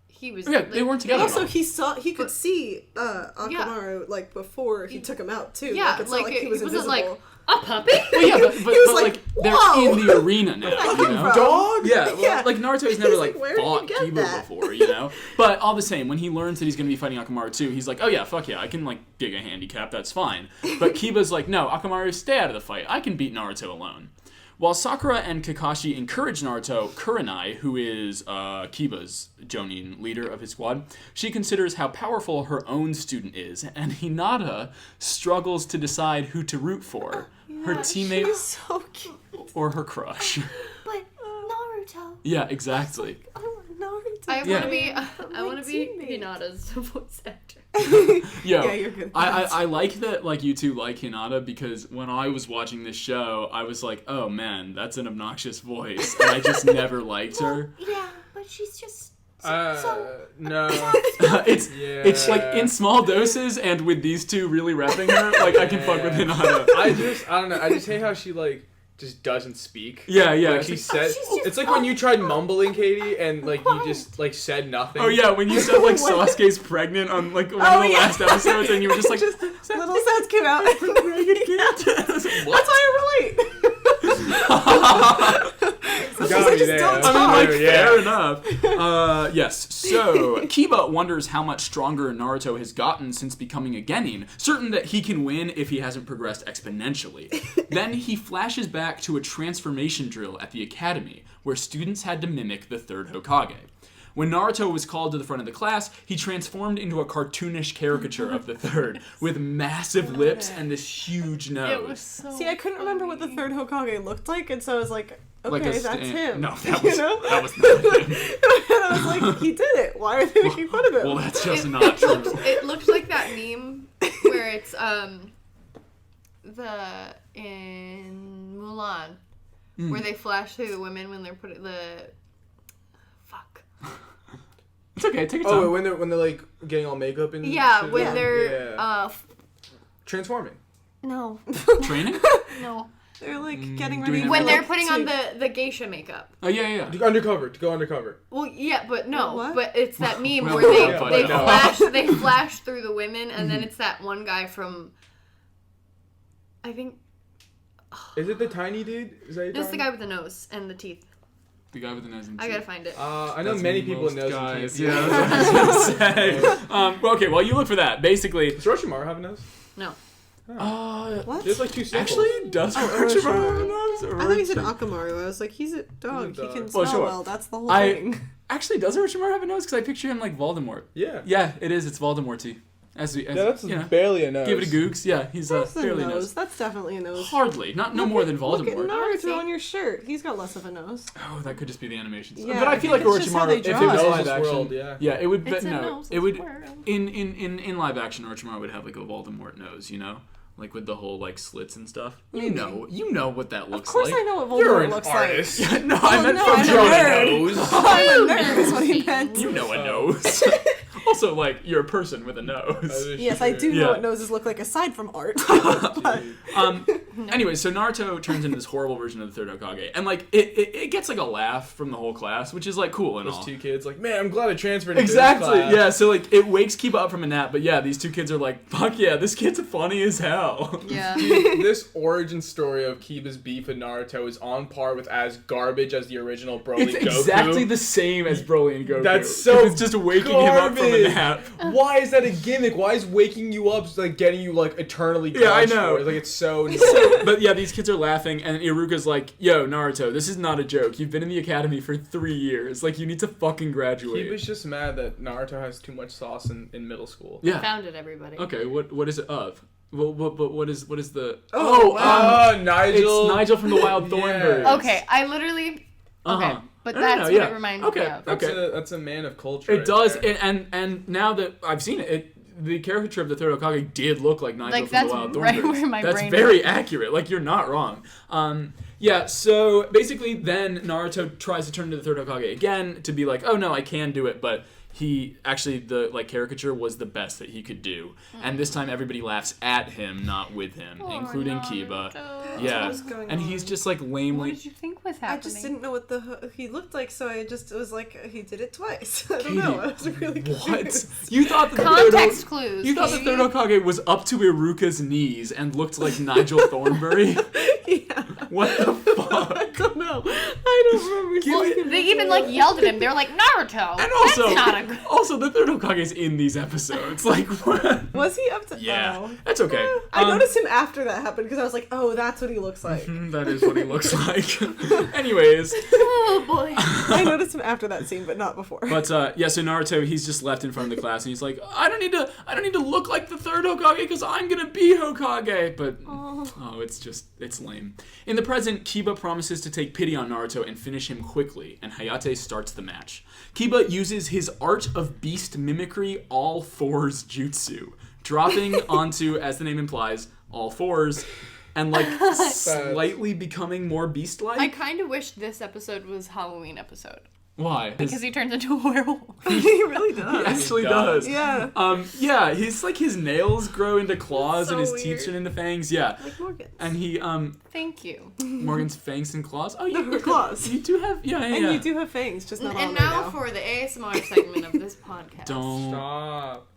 he was. Yeah, they weren't together. Also, he could see Akamaru like before he took him out too. Yeah, like, it's not like he was wasn't invisible. like a puppy. Well, yeah, but He was like, like, they're "Whoa!" in the arena now, you know? Dog? Yeah, well, Yeah. like Naruto's never He's like like, "Where did you fought get Kiba that?" before, you know? But all the same, when he learns that he's gonna be fighting Akamaru too, he's like, oh yeah, fuck yeah, I can like dig a handicap, that's fine. But Kiba's like, no, Akamaru, stay out of the fight. I can beat Naruto alone. While Sakura and Kakashi encourage Naruto, Kurenai, who is Kiba's Jonin leader of his squad, she considers how powerful her own student is, and Hinata struggles to decide who to root for, her teammate He's so cute. or her crush. But Naruto. Yeah, exactly. I want Naruto. I Yeah. want to be. But I my want to be teammate. Hinata's voice actor. Yo, Yeah, you're good. I like that, like, you two like Hinata, because when I was watching this show, I was like, oh man, that's an obnoxious voice, and I just never liked her. Yeah, but she's just. No. It's like in small doses, and with these two really repping her, like, I can fuck with Hinata. I don't know. I just hate how she like just doesn't speak. Yeah. Like she said, it's like when you tried mumbling, Katie, and like you just like said nothing. Oh yeah, when you said like Sasuke's pregnant on like one of the last episodes, and you were just like, little sounds came out. That's why I relate. Got me there. don't I mean, like, Oh, yeah. fair enough. Yes, so Kiba wonders how much stronger Naruto has gotten since becoming a Genin, certain that he can win if he hasn't progressed exponentially. Then he flashes back to a transformation drill at the academy, where students had to mimic the third Hokage. When Naruto was called to the front of the class, he transformed into a cartoonish caricature of the third, with massive lips and this huge It was nose. so. See, I couldn't remember what the third Hokage looked like, and so I was like, okay, Like a that's stand- him. No, that You was, know? that was not him. And I was like, he did it. Why are they making fun of him? Well, that's just It, not it, true. it looked like that meme where it's in Mulan where they flash through the women when they're putting the fuck. It's okay, take your time. Oh, when they're like getting all makeup and Yeah, shit? when they're transforming. no, Training? no. They're like getting doing ready it When for, they're like, putting on to- the geisha makeup. Oh, yeah. To go undercover. Well, yeah, but no, What? but it's that meme Well, where yeah, they but no. they flash through the women, and then it's that one guy from, I think, Is it the tiny dude? Is that just the guy with the nose and the teeth. The guy with the nose and I teeth. gotta find it. I know many people in nose and teeth. Yeah, that's what I was gonna say. Okay, well, you look for that. Basically... Does Orochimaru have a nose? No. What? There's like 2 symbols. Actually, does Orochimaru have a nose? I thought you said Akamaru. I was like, he's a dog. He can smell well. That's the whole thing. Actually, does Orochimaru have a nose? Because I picture him like Voldemort. Yeah. Yeah, it is. It's Voldemort-y. That's barely a nose. Give it a gooks. Yeah, he's barely a nose. That's definitely a nose. Hardly. No more than Voldemort. Look at Naruto on your shirt. He's got less of a nose. Oh, that could just be the animations. Yeah, but I feel like it's just how Orochimaru, they if it draw was it. live action, World, yeah. it would. It's But a no, nose, it would. world. In live action, Orochimaru would have like a Voldemort nose, you know, like with the whole like slits and stuff. You know what that looks like. Of course, I know what You're Voldemort an looks artist. like. No, I meant I'm from a drawing a nerd. nose. I'm a nerd. Is what he meant. You know a nose. Also, like, you're a person with a nose. Yes, I do know what noses look like aside from art. But Anyway, so Naruto turns into this horrible version of the third Hokage, and like it gets like a laugh from the whole class, which is like cool and all. Those 2 kids, like, man, I'm glad I transferred. Exactly. Into this class. Yeah. So like it wakes Kiba up from a nap, but yeah, these 2 kids are like, fuck yeah, this kid's funny as hell. Yeah. This origin story of Kiba's beef with Naruto is on par with as garbage as the original Broly It's Goku. exactly the same as Broly and Goku. That's so It's just waking him up from a nap. Why is that a gimmick? Why is waking you up like getting you like eternally? Yeah, I know. Like it's so. But yeah, these kids are laughing, and Iruka's like, "Yo, Naruto, this is not a joke. You've been in the academy for 3 years. Like, you need to fucking graduate." Kiba's just mad that Naruto has too much sauce in middle school. Yeah. Found it, everybody. Okay. What is it of? Well, what is the? Nigel. It's Nigel from the Wild Thornberrys. Okay, I literally. Okay, Uh-huh. but No, that's yeah. what it reminded me of. That's a man of culture. It right does, there. and now that I've seen it, the caricature of the third Hokage did look like Nigel Like, from that's the Wild right Thornberrys. where my That's brain very was. accurate. Like, you're not wrong. Yeah, so basically then Naruto tries to turn into the third Hokage again to be like, oh no, I can do it, but he actually, the like caricature was the best that he could do. And this time everybody laughs at him, not with him, including Kiba. Yeah. What's going And on? he's just like What lamely... did you think was I happening? just didn't know what he looked like, so I just was like, he did it twice. I don't know. I was really What? confused. You thought that Context clues. You thought the Katie. third Hokage was up to Iruka's knees and looked like Nigel Thornberry? Yeah. What the fuck? I don't know. I don't remember seeing him They even before. like yelled at him. They were like, Naruto. And also, that's not a good. also the third Hokage's in these episodes. Like, what? Was he up to? Yeah, Oh. that's okay. I noticed him after that happened because I was like, oh, that's what he looks like. That is what he looks like. Anyways, Oh boy. I noticed him after that scene, but not before. but yeah, so Naruto, he's just left in front of the class, and he's like, I don't need to look like the third Hokage because I'm gonna be Hokage. But it's lame. In the present, Kiba promises to take pity on Naruto and finish him quickly, and Hayate starts the match. Kiba uses his art of beast mimicry all fours jutsu, dropping onto, as the name implies, all fours, and like slightly becoming more beast-like. I kind of wish this episode was Halloween episode. Why? Because he turns into a werewolf. He really He does. actually does. Yeah. Yeah, he's like his nails grow into claws so and his weird. teeth turn into fangs. Yeah. Like Morgan. And he Thank you. Morgan's fangs and claws. Oh, No, her claws. You do have yeah. And you do have fangs, just not on And right now now. for the ASMR segment of this podcast. Don't. Stop.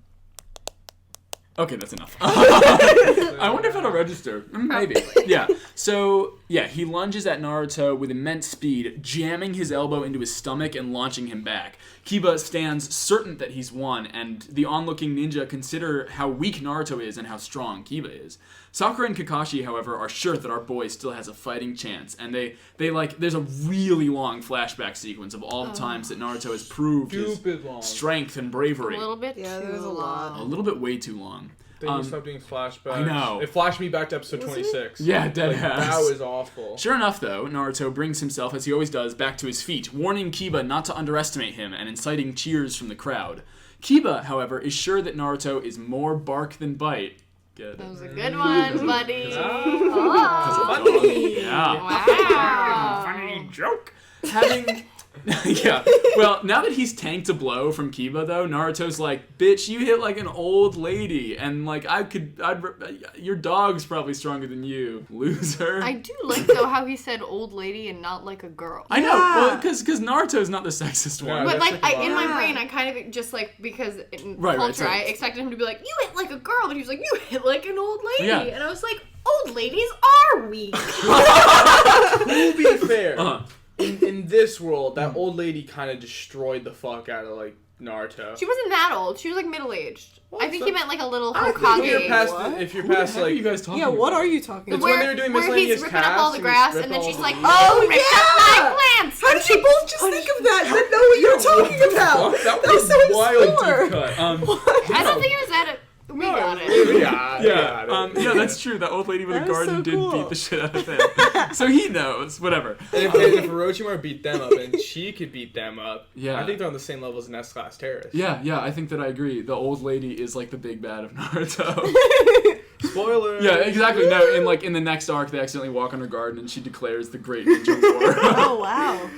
Okay, that's enough. I wonder if it'll register. Maybe. Yeah. So, yeah, he lunges at Naruto with immense speed, jamming his elbow into his stomach and launching him back. Kiba stands certain that he's won, and the onlooking ninja consider how weak Naruto is and how strong Kiba is. Sakura and Kakashi, however, are sure that our boy still has a fighting chance, and they like, there's a really long flashback sequence of all the times that Naruto has proved his strength and bravery. A little bit Yeah, too there was a lot. A little bit way too long. They need to stop doing flashbacks. I know. It flashed me back to episode 26. Yeah, dead Like, ass. that was awful. Sure enough, though, Naruto brings himself, as he always does, back to his feet, warning Kiba not to underestimate him and inciting cheers from the crowd. Kiba, however, is sure that Naruto is more bark than bite. Get it? That was a good one, buddy. Funny. Yeah. Wow. Funny joke. Having... yeah. Well, now that he's tanked a blow from Kiba, though, Naruto's like, bitch, you hit like an old lady, and like, your dog's probably stronger than you, loser. I do like, though, how he said old lady and not like a girl. I know, well, because Naruto's not the sexist one. Yeah, But that's like, like a in my lot. brain, I kind of just like, because in Right, culture, so- I expected him to be like, you hit like a girl, but he was like, you hit like an old lady, Yeah. and I was like, old ladies are weak. To be fair, in this world, that old lady kind of destroyed the fuck out of like Naruto. She wasn't that old. She was like middle-aged. I think he meant like a little If you're Hokage. past, What? if you're past like, you guys talking Yeah, what are you talking It's about? when they were doing where he's miscellaneous ripping up all the cast grass, and and then ripping she's all like, the Oh, "Oh, rip up my yeah! plants." How did you both just think of that and then know what you're talking about? That That was so wild obscure. deep cut. I don't think it was that. We got it. Yeah, that's true. That old lady with That a was garden so did cool. beat the shit out of him. So he knows, whatever. And if Orochimaru beat them up, and she could beat them up, Yeah. I think they're on the same level as an S-class terrorist. Yeah, I think that I agree. The old lady is like the big bad of Naruto. Spoiler. Yeah, exactly. No, in the next arc, they accidentally walk on her garden, and she declares the Great Ninja War. Oh, wow.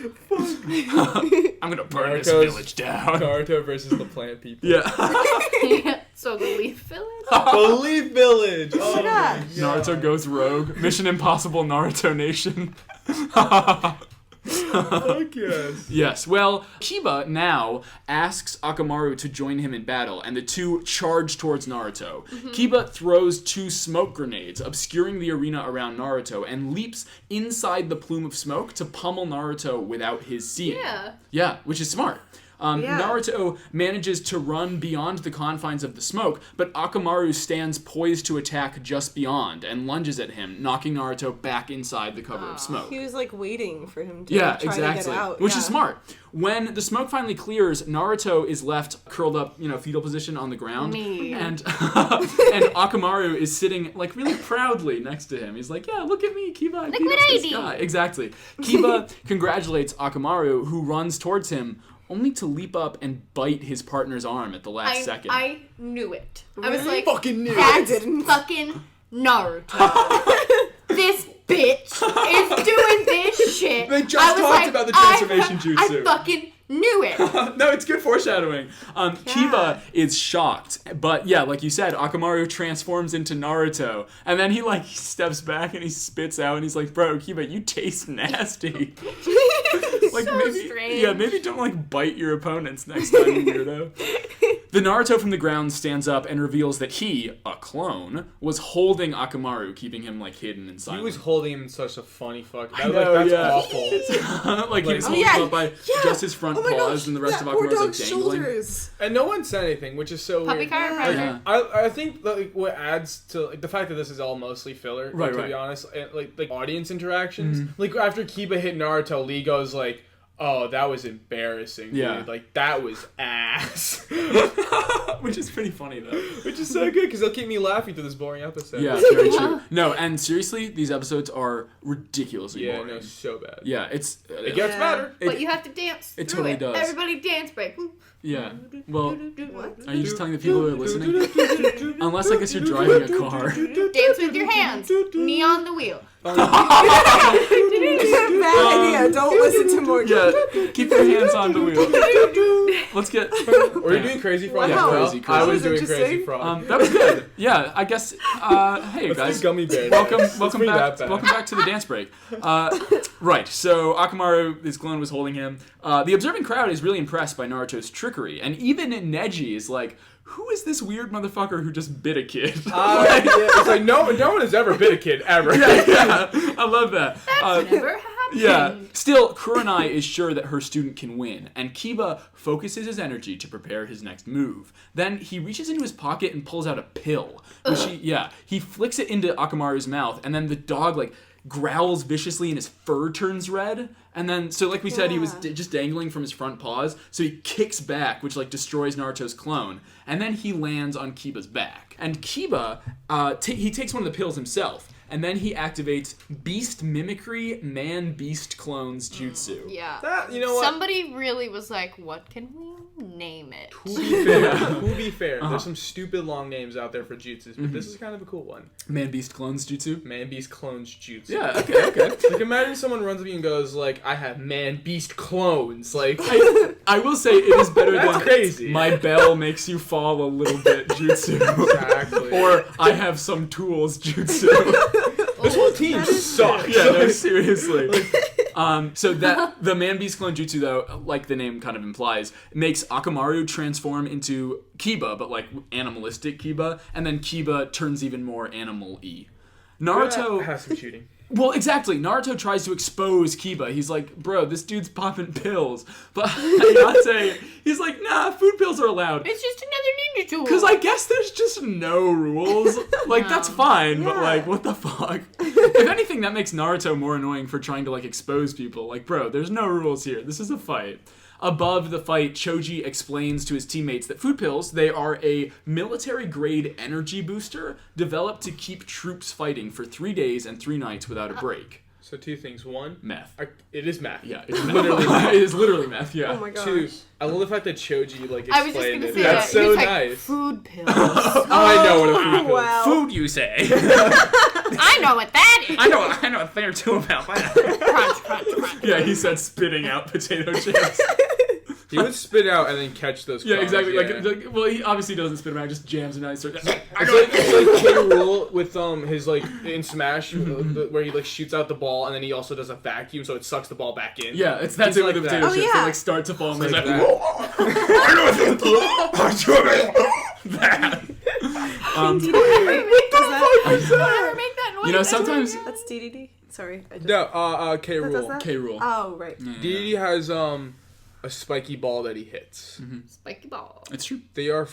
I'm gonna burn this Naruto's- village down. Naruto versus the plant people. Yeah. So the Leaf Village. The Leaf Village. Oh my God. God. Naruto goes rogue. Mission Impossible Naruto Nation. Fuck yes. Yes, well, Kiba now asks Akamaru to join him in battle, and the two charge towards Naruto. Kiba throws 2 smoke grenades, obscuring the arena around Naruto, and leaps inside the plume of smoke to pummel Naruto without his seeing. Yeah, which is smart. Yeah. Naruto manages to run beyond the confines of the smoke, but Akamaru stands poised to attack just beyond and lunges at him, knocking Naruto back inside the cover of smoke. He was like waiting for him to Yeah, try exactly. to get out. Which yeah. is smart. When the smoke finally clears, Naruto is left curled up, fetal position on the ground. Me. And and Akamaru is sitting like really proudly next to him. He's like, "Yeah, look at me, Kiba. I beat up this guy." Exactly. Kiba congratulates Akamaru, who runs towards him, only to leap up and bite his partner's arm at the last second. I knew it. I was like, Fucking knew. that's didn't. fucking Naruto. This bitch is doing this shit. They just I was talked like, about the transformation jutsu. I fucking knew it. No, it's good foreshadowing. Kiba is shocked, but yeah, like you said, Akamaru transforms into Naruto, and then he steps back and he spits out, and he's like, "Bro, Kiba, you taste nasty." Like So maybe, strange. yeah, maybe don't bite your opponents next time, you weirdo. The Naruto from the ground stands up and reveals that he, a clone, was holding Akamaru, keeping him hidden and He silent. was holding him in such a funny fuck. That, know, that's yeah. awful. He was holding yeah, him up by just his front Oh my paws, gosh, and the rest that of poor Akamaru's dog's dangling. shoulders. And no one said anything, which is so Puppy weird. chiropractor. Yeah. I think what adds to the fact that this is all mostly filler, Right, to right. be honest, and, audience interactions. After Kiba hit Naruto, Lee goes like, "Oh, that was embarrassing, dude. Yeah. That was ass." Which is pretty funny, though. Which is so good because they'll keep me laughing through this boring episode. Yeah, very true. No, and seriously, these episodes are ridiculously Yeah, boring. no, so bad. Yeah, it's... It gets Yeah. better. But you have to dance. It through totally it. does. Everybody dance break. Yeah. Well, What? are you just telling the people who are listening? Unless, I guess, you're driving a car. Dance with your hands. Knee on the wheel. Bad idea. Don't listen to Morgan. Yeah, keep your hands on the wheel. Let's get... Were you doing Crazy Frog? Wow. as well? Crazy, I crazy. was doing Interesting. Crazy Frog. That was good. Yeah, I guess... hey, Let's guys. do Gummy Bear. Welcome Let's back. bring that back. Welcome back to the dance break. Right, so Akamaru, his clone, was holding him. The observing crowd is really impressed by Naruto's trickery, and even Neji is like, "Who is this weird motherfucker who just bit a kid?" Yeah, it's like no one has ever been a kid ever. yeah, I love that. Never happened. Yeah. Still, Kurenai is sure that her student can win, and Kiba focuses his energy to prepare his next move. Then he reaches into his pocket and pulls out a pill, which he flicks it into Akamaru's mouth, and then the dog growls viciously and his fur turns red. And then, so like we said, he was just dangling from his front paws, so he kicks back, which destroys Naruto's clone, and then he lands on Kiba's back. And Kiba, he takes one of the pills himself, and then he activates Beast Mimicry Man-Beast Clones Jutsu. Yeah. That, you know what? Somebody really was like, what can we name it? To be fair, there's some stupid long names out there for jutsus, but this is kind of a cool one. Man-Beast Clones Jutsu? Man Beast Clones Jutsu. Yeah, okay. Imagine someone runs up to you and goes I have Man Beast clones. I will say it is better That's than crazy. My bell makes you fall a little bit jutsu. Exactly. Or I have some tools jutsu. This whole team sucks. Yeah, no, seriously. So that the Man Beast Clone Jutsu, though, like the name kind of implies, makes Akamaru transform into Kiba, but animalistic Kiba, and then Kiba turns even more animal-y. That Naruto... has some cheating. Well, exactly. Naruto tries to expose Kiba. He's like, bro, this dude's popping pills. But Hinata, he's like, nah, food pills are allowed. It's just another ninja tool. Because I guess there's just no rules. Like, that's fine, but like, what the fuck? If anything, that makes Naruto more annoying for trying to, like, expose people. Like, bro, there's no rules here. This is a fight. Above the fight, Choji explains to his teammates that food pills, they are a military-grade energy booster developed to keep troops fighting for 3 days and 3 nights without a break. So 2 things. 1, meth. It is meth. Yeah, it's literally meth. It is literally meth, yeah. Oh my gosh. 2, I love the fact that Choji, like, I was just explained gonna it. say That's that. so He was like, nice. food pills. I know what a food pill is. Wow. Food, you say? I know what that is. I know a thing or two about that. Crunch, crunch, crunch. Yeah, he said spitting out potato chips. He would spit out and then catch those Yeah, crumbs, exactly. yeah. Like, well, he obviously doesn't spit them out, just jams them out and starts... It's like K. Rool with his like in Smash where he like shoots out the ball and then he also does a vacuum so it sucks the ball back in. Yeah, that's He's it like with the that. potato Oh, chips. yeah. They like start to fall and Like they're like, that. that. Never make that noise. You know, sometimes... That's DDD. Sorry. I just... No, K. That does Rool. that? K. Rool. Oh, right. DD has a spiky ball that he hits. Spiky ball. It's true. They are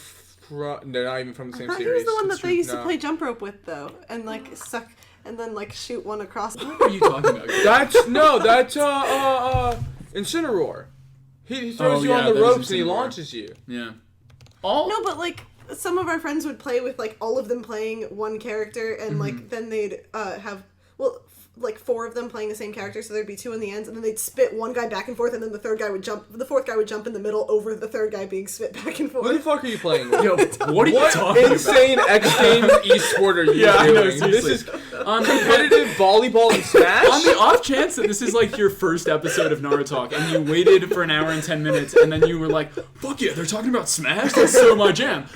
they're not even from the I same thought he series. was the one that It's they true. used to No. play jump rope with, though, and like suck, and then like shoot one across. What are you talking about? That's Incineroar. He throws Oh, you on yeah, the that is ropes and he Incineroar. launches you. Yeah. No, but like some of our friends would play with like all of them playing one character, and like then they'd have like 4 of them playing the same character, so there'd be 2 in the ends, and then they'd spit one guy back and forth, and then the fourth guy would jump in the middle over the third guy being spit back and What the forth. fuck are you playing with? Yo, what are you talking insane X Games esport are you Yeah, I know, doing? seriously. This is competitive volleyball and Smash? On the off chance that this is like your first episode of Naruto and you waited for an hour and 10 minutes and then you were like, fuck yeah, they're talking about Smash? That's so my jam.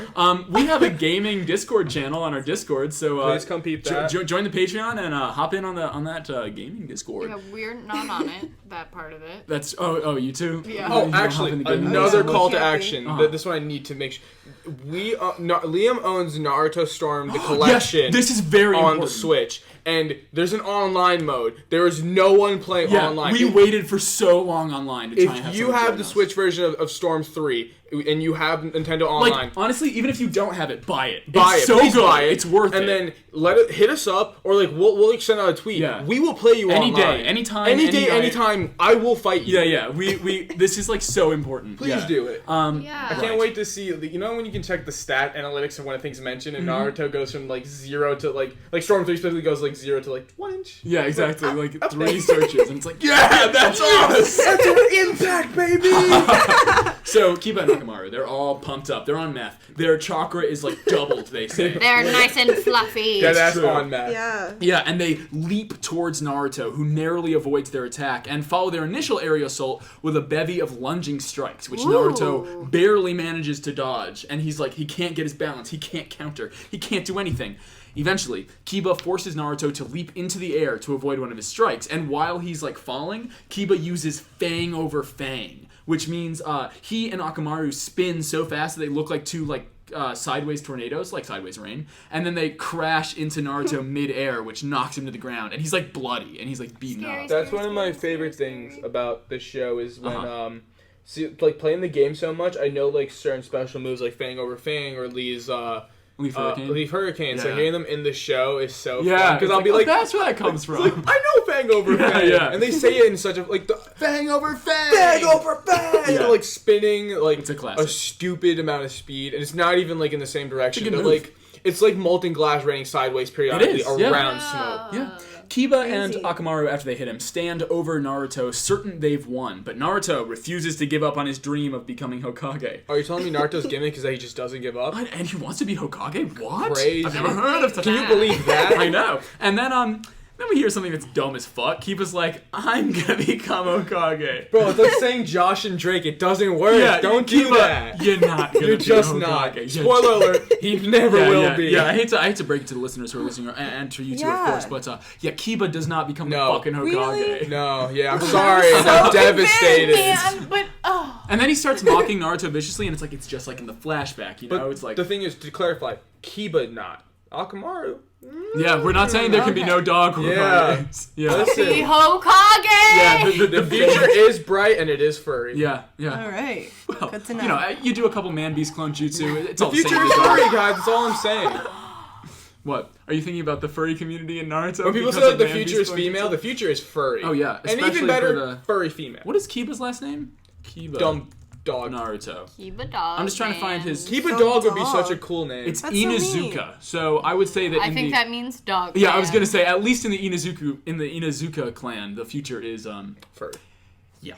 We have a gaming Discord channel on our Discord, so Please come peep that. join the Patreon and hop in on that gaming Discord. Yeah, we're not on it. That part of it. That's you too. Yeah. Oh, You hop actually, in the gaming another Discord? call to Camping. action. Uh-huh. This one I need to make sure. Liam owns Naruto Storm, the collection. Yes, this is very on important. the Switch, and there's an online mode. There is no one playing Yeah, online. we waited for so long online to try and have If you someone have join the us. Switch version of Storm 3 and you have Nintendo Online, Like, honestly, even if you don't have it, buy it. buy It's it. so Please good. buy it. It's worth it. And then hit us up, or like we'll send out a tweet. Yeah. We will play you Any online. day, anytime, any any day, night. anytime. I will fight you. Yeah. We this is like so important. Please Yeah. do it. Yeah. I can't wait to see. You know when you can check the stat analytics of when a thing's mentioned, and Naruto goes from like 0 to like Storm 3 specifically goes like 0 to like 1 inch. Yeah, exactly. Like 3 searches, and it's like, yeah, that's us. That's our impact, baby. So Kiba and Nakamaru, they're all pumped up. They're on meth. Their chakra is like doubled. They say. They're nice and fluffy. Yeah, that's true. on Matt. Yeah. Yeah, and they leap towards Naruto, who narrowly avoids their attack, and follow their initial area assault with a bevy of lunging strikes, which Naruto barely manages to dodge. And he's like, he can't get his balance, he can't counter, he can't do anything. Eventually, Kiba forces Naruto to leap into the air to avoid one of his strikes, and while he's like falling, Kiba uses Fang over Fang, which means he and Akamaru spin so fast that they look like 2 like sideways tornadoes, like sideways rain, and then they crash into Naruto mid-air, which knocks him to the ground, and he's like bloody, and he's like beaten Scary. up. That's one of my favorite things about this show is when see, like playing the game so much, I know like certain special moves like Fang over Fang or Lee's Leaf Hurricane. Leaf Hurricane. So Yeah. hearing them in the show is so Yeah, fun because I'll be like, that's where that comes from. like, I know Fang over Fang, yeah. and they say it in such a like the Fang over Fang! Fang over Fang, Yeah. like spinning like It's a classic. stupid amount of speed, and it's not even like in the same direction, It's a but good move. like it's like molten glass raining sideways periodically It is, yeah. around smoke. Yeah. Kiba and Crazy. Akamaru, after they hit him, stand over Naruto, certain they've won. But Naruto refuses to give up on his dream of becoming Hokage. Are you telling me Naruto's gimmick is that he just doesn't give up? What? And he wants to be Hokage? What? Crazy. I've never heard of such Can you believe that? I know. And then we hear something that's dumb as fuck. Kiba's like, I'm gonna become Hokage. Bro, it's like saying Josh and Drake. It doesn't work. Don't do Kiba, that. You're not gonna You're be just Hokage. not. You're Spoiler alert. He never will be. Yeah, I hate to break it to the listeners who are listening, and to you too, Yeah. of course. But Kiba does not become No. the fucking Hokage. Really? No, yeah, I'm sorry. I'm devastated. Man, but And then he starts mocking Naruto viciously, and it's just like in the flashback, you know? But It's like, the thing is, to clarify, Kiba not. Akamaru. Yeah, we're not saying there can be no dog. Yeah. Yeah. Listen. Hokage! Yeah, The future is bright and it is furry. Yeah. All right. Well, Good to know. you know, you do a couple man beast clone jutsu. It's The all the future same is as furry, guys. That's all I'm saying. What? Are you thinking about the furry community in Naruto? When people because say of the man future beast is clone female, jutsu? the future is furry. Oh yeah, And especially even better, for the furry female. What is Kiba's last name? Kiba. Dumb dog. Naruto. Kiba dog. I'm just trying to find his. Kiba So dog would be dog. such a cool name. It's That's so mean. Inuzuka. So I would say that. I think that means dog. Yeah, I was man. gonna say at least in the Inuzuka clan, the future is furry. Yeah.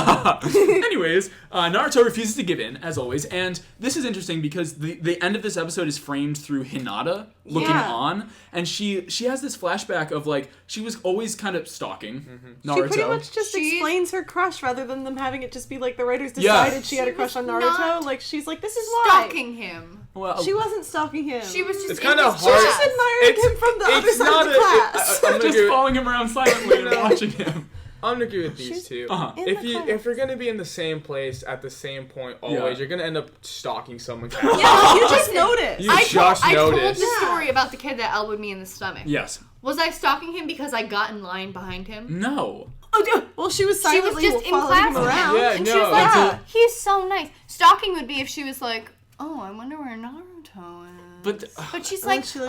Anyways, Naruto refuses to give in, as always, and this is interesting because the end of this episode is framed through Hinata looking Yeah. on, and she has this flashback of like she was always kind of stalking Naruto. She pretty much just She- explains her crush rather than them having it just be like the writers Yeah. decided she had a crush on was Naruto. not Like she's like, this is why. Stalking him. Well, She wasn't stalking him. She was just It's in kinda his hard- She class. just admired him from the other it's side not of the class. I'm gonna just agree- following him around silently and watching him. I'm gonna agree with these She's two. Uh-huh. in If the you class. if you're gonna be in the same place at the same point always, you're gonna end up stalking someone. Yeah, you just noticed. You I just told noticed. the story about the kid that elbowed me in the stomach. Yes. Was I stalking him because I got in line behind him? No. Oh, yeah. Well, she was She was silently just in following class him with him. around. Yeah, and she no, was like, yeah. he's so nice. Stalking would be if she was like, oh, I wonder where Naruto is. But she's And like, she, like-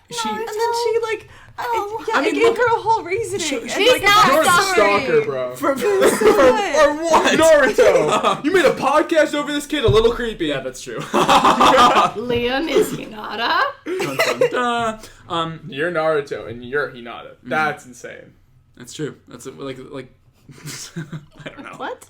She- Naruto. And then she like, Oh. yeah, I mean, it gave look- her a whole reasoning. She's and, not You're a stalking. stalker, bro. For Or what? Naruto! You made a podcast over this kid? A little creepy. yeah, that's true. Liam is Hinata. Dun, dun, dun. You're Naruto and you're Hinata. That's insane. That's true. That's like I don't know. what?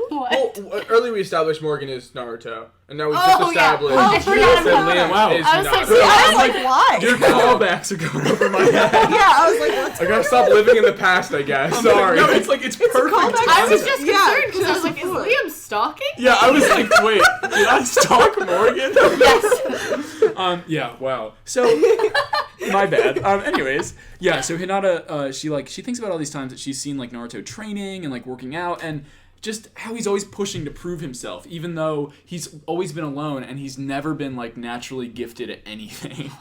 What? Well, earlier we established Morgan is Naruto, and now we Oh, just yeah. established Oh, I forgot that about Liam that. Wow. is I was like, Hinata. see, I was like, why? Your callbacks are going over my head. Yeah, I was like, what's I gotta stop living in the past, I guess. Sorry. No, it's like it's perfect. callback. I was just Yeah, concerned because I was like, is before. Liam stalking? Yeah, I was like, wait, did I stalk Morgan? Yes. Yeah, wow. So, my bad. Anyways, yeah. So Hinata, she thinks about all these times that she's seen like Naruto training and like working out, and just how he's always pushing to prove himself, even though he's always been alone and he's never been like naturally gifted at anything.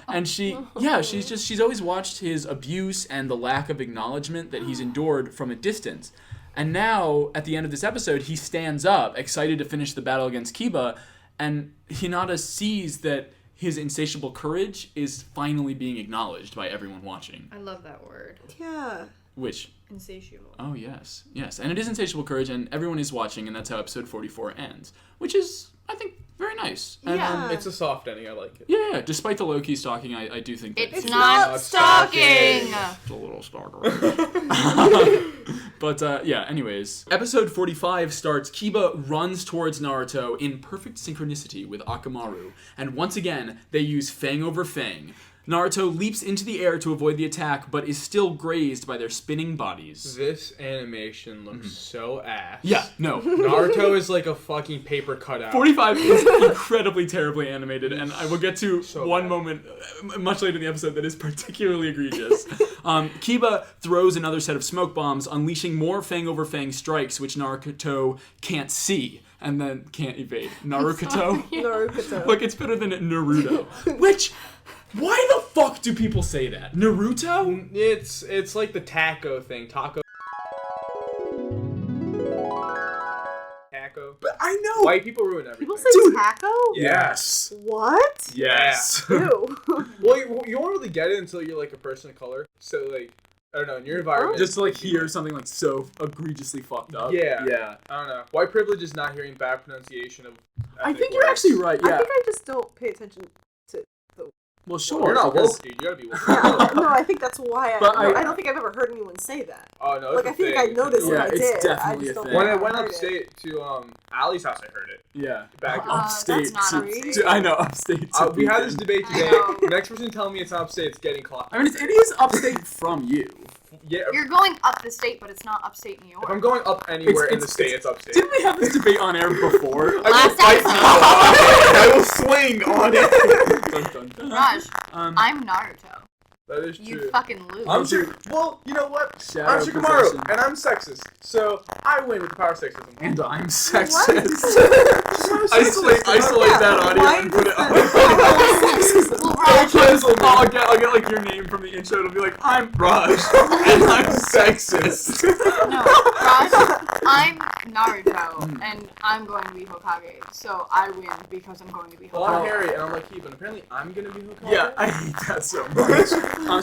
And she's always watched his abuse and the lack of acknowledgement that he's endured from a distance. And now, at the end of this episode, he stands up, excited to finish the battle against Kiba, and Hinata sees that his insatiable courage is finally being acknowledged by everyone watching. I love that word. Yeah. Which, Insatiable. oh yes, and it is insatiable courage, and everyone is watching, and that's how episode 44 ends, which is, I think, very nice. And, Yeah. It's a soft ending, I like it. yeah, despite the low-key stalking, I do think that It's he's not not stalking. a little stalker. But, yeah, anyways. Episode 45 starts, Kiba runs towards Naruto in perfect synchronicity with Akamaru, and once again, they use Fang over Fang. Naruto leaps into the air to avoid the attack, but is still grazed by their spinning bodies. This animation looks so ass. Yeah, no. Naruto is like a fucking paper cutout. 45 is incredibly terribly animated, and I will get to So one bad. moment much later in the episode that is particularly egregious. Kiba throws another set of smoke bombs, unleashing more Fang over Fang strikes, which Naruto can't see and then can't evade. Naruto? Naruto. Look, it's better than Naruto. Which, why the fuck do people say that? Naruto? It's like the taco thing. Taco. But I know. White people ruin everything. People say taco? Yes. What? Yes. Ew. Well, you won't really get it until you're like a person of color. So like, I don't know, in your environment. Just to like hear something like so egregiously fucked up. Yeah. Yeah. I don't know. White privilege is not hearing bad pronunciation of. I ethnic think you're words. actually right, I yeah. think I just don't pay attention to the. Well, sure. You're not because- woke, dude. You gotta be woke. Yeah, no, I think that's why But I don't think I've ever heard anyone say that. Oh no, Like, it's I a feel like thing. I noticed Yeah, when I it's did. definitely I a just don't thing. When I think went heard it. upstate to Allie's house, I heard it. Yeah. Back Upstate. that's not to- upstate. to- I know, upstate. to we had this Beacon. debate I today. know. The next person telling me it's not upstate, it's getting clocked. I mean, it is upstate from you. Yeah. You're going up the state, but it's not upstate New York. If I'm going up anywhere in the It's- state, it's upstate. Didn't we have this debate on air before? Last I will swing on it. Dun, dun, dun. Raj, Um, I'm Naruto. That is You true. fucking lose. Well, you know what? Shout I'm out Shikamaru, profession. and I'm sexist, so I win with the power sexism. And I'm sexist. Isolate that audio why and put it does up. I'll get like your name from the intro. It'll be like, I'm Raj, and I'm sexist. No, Raj, I'm Naruto, and I'm going to be Hokage, so I win because I'm going to be Well, I'm Hokage. Harry, and I'm like Kiba, and apparently I'm gonna be Hokage. Yeah, I hate that so much.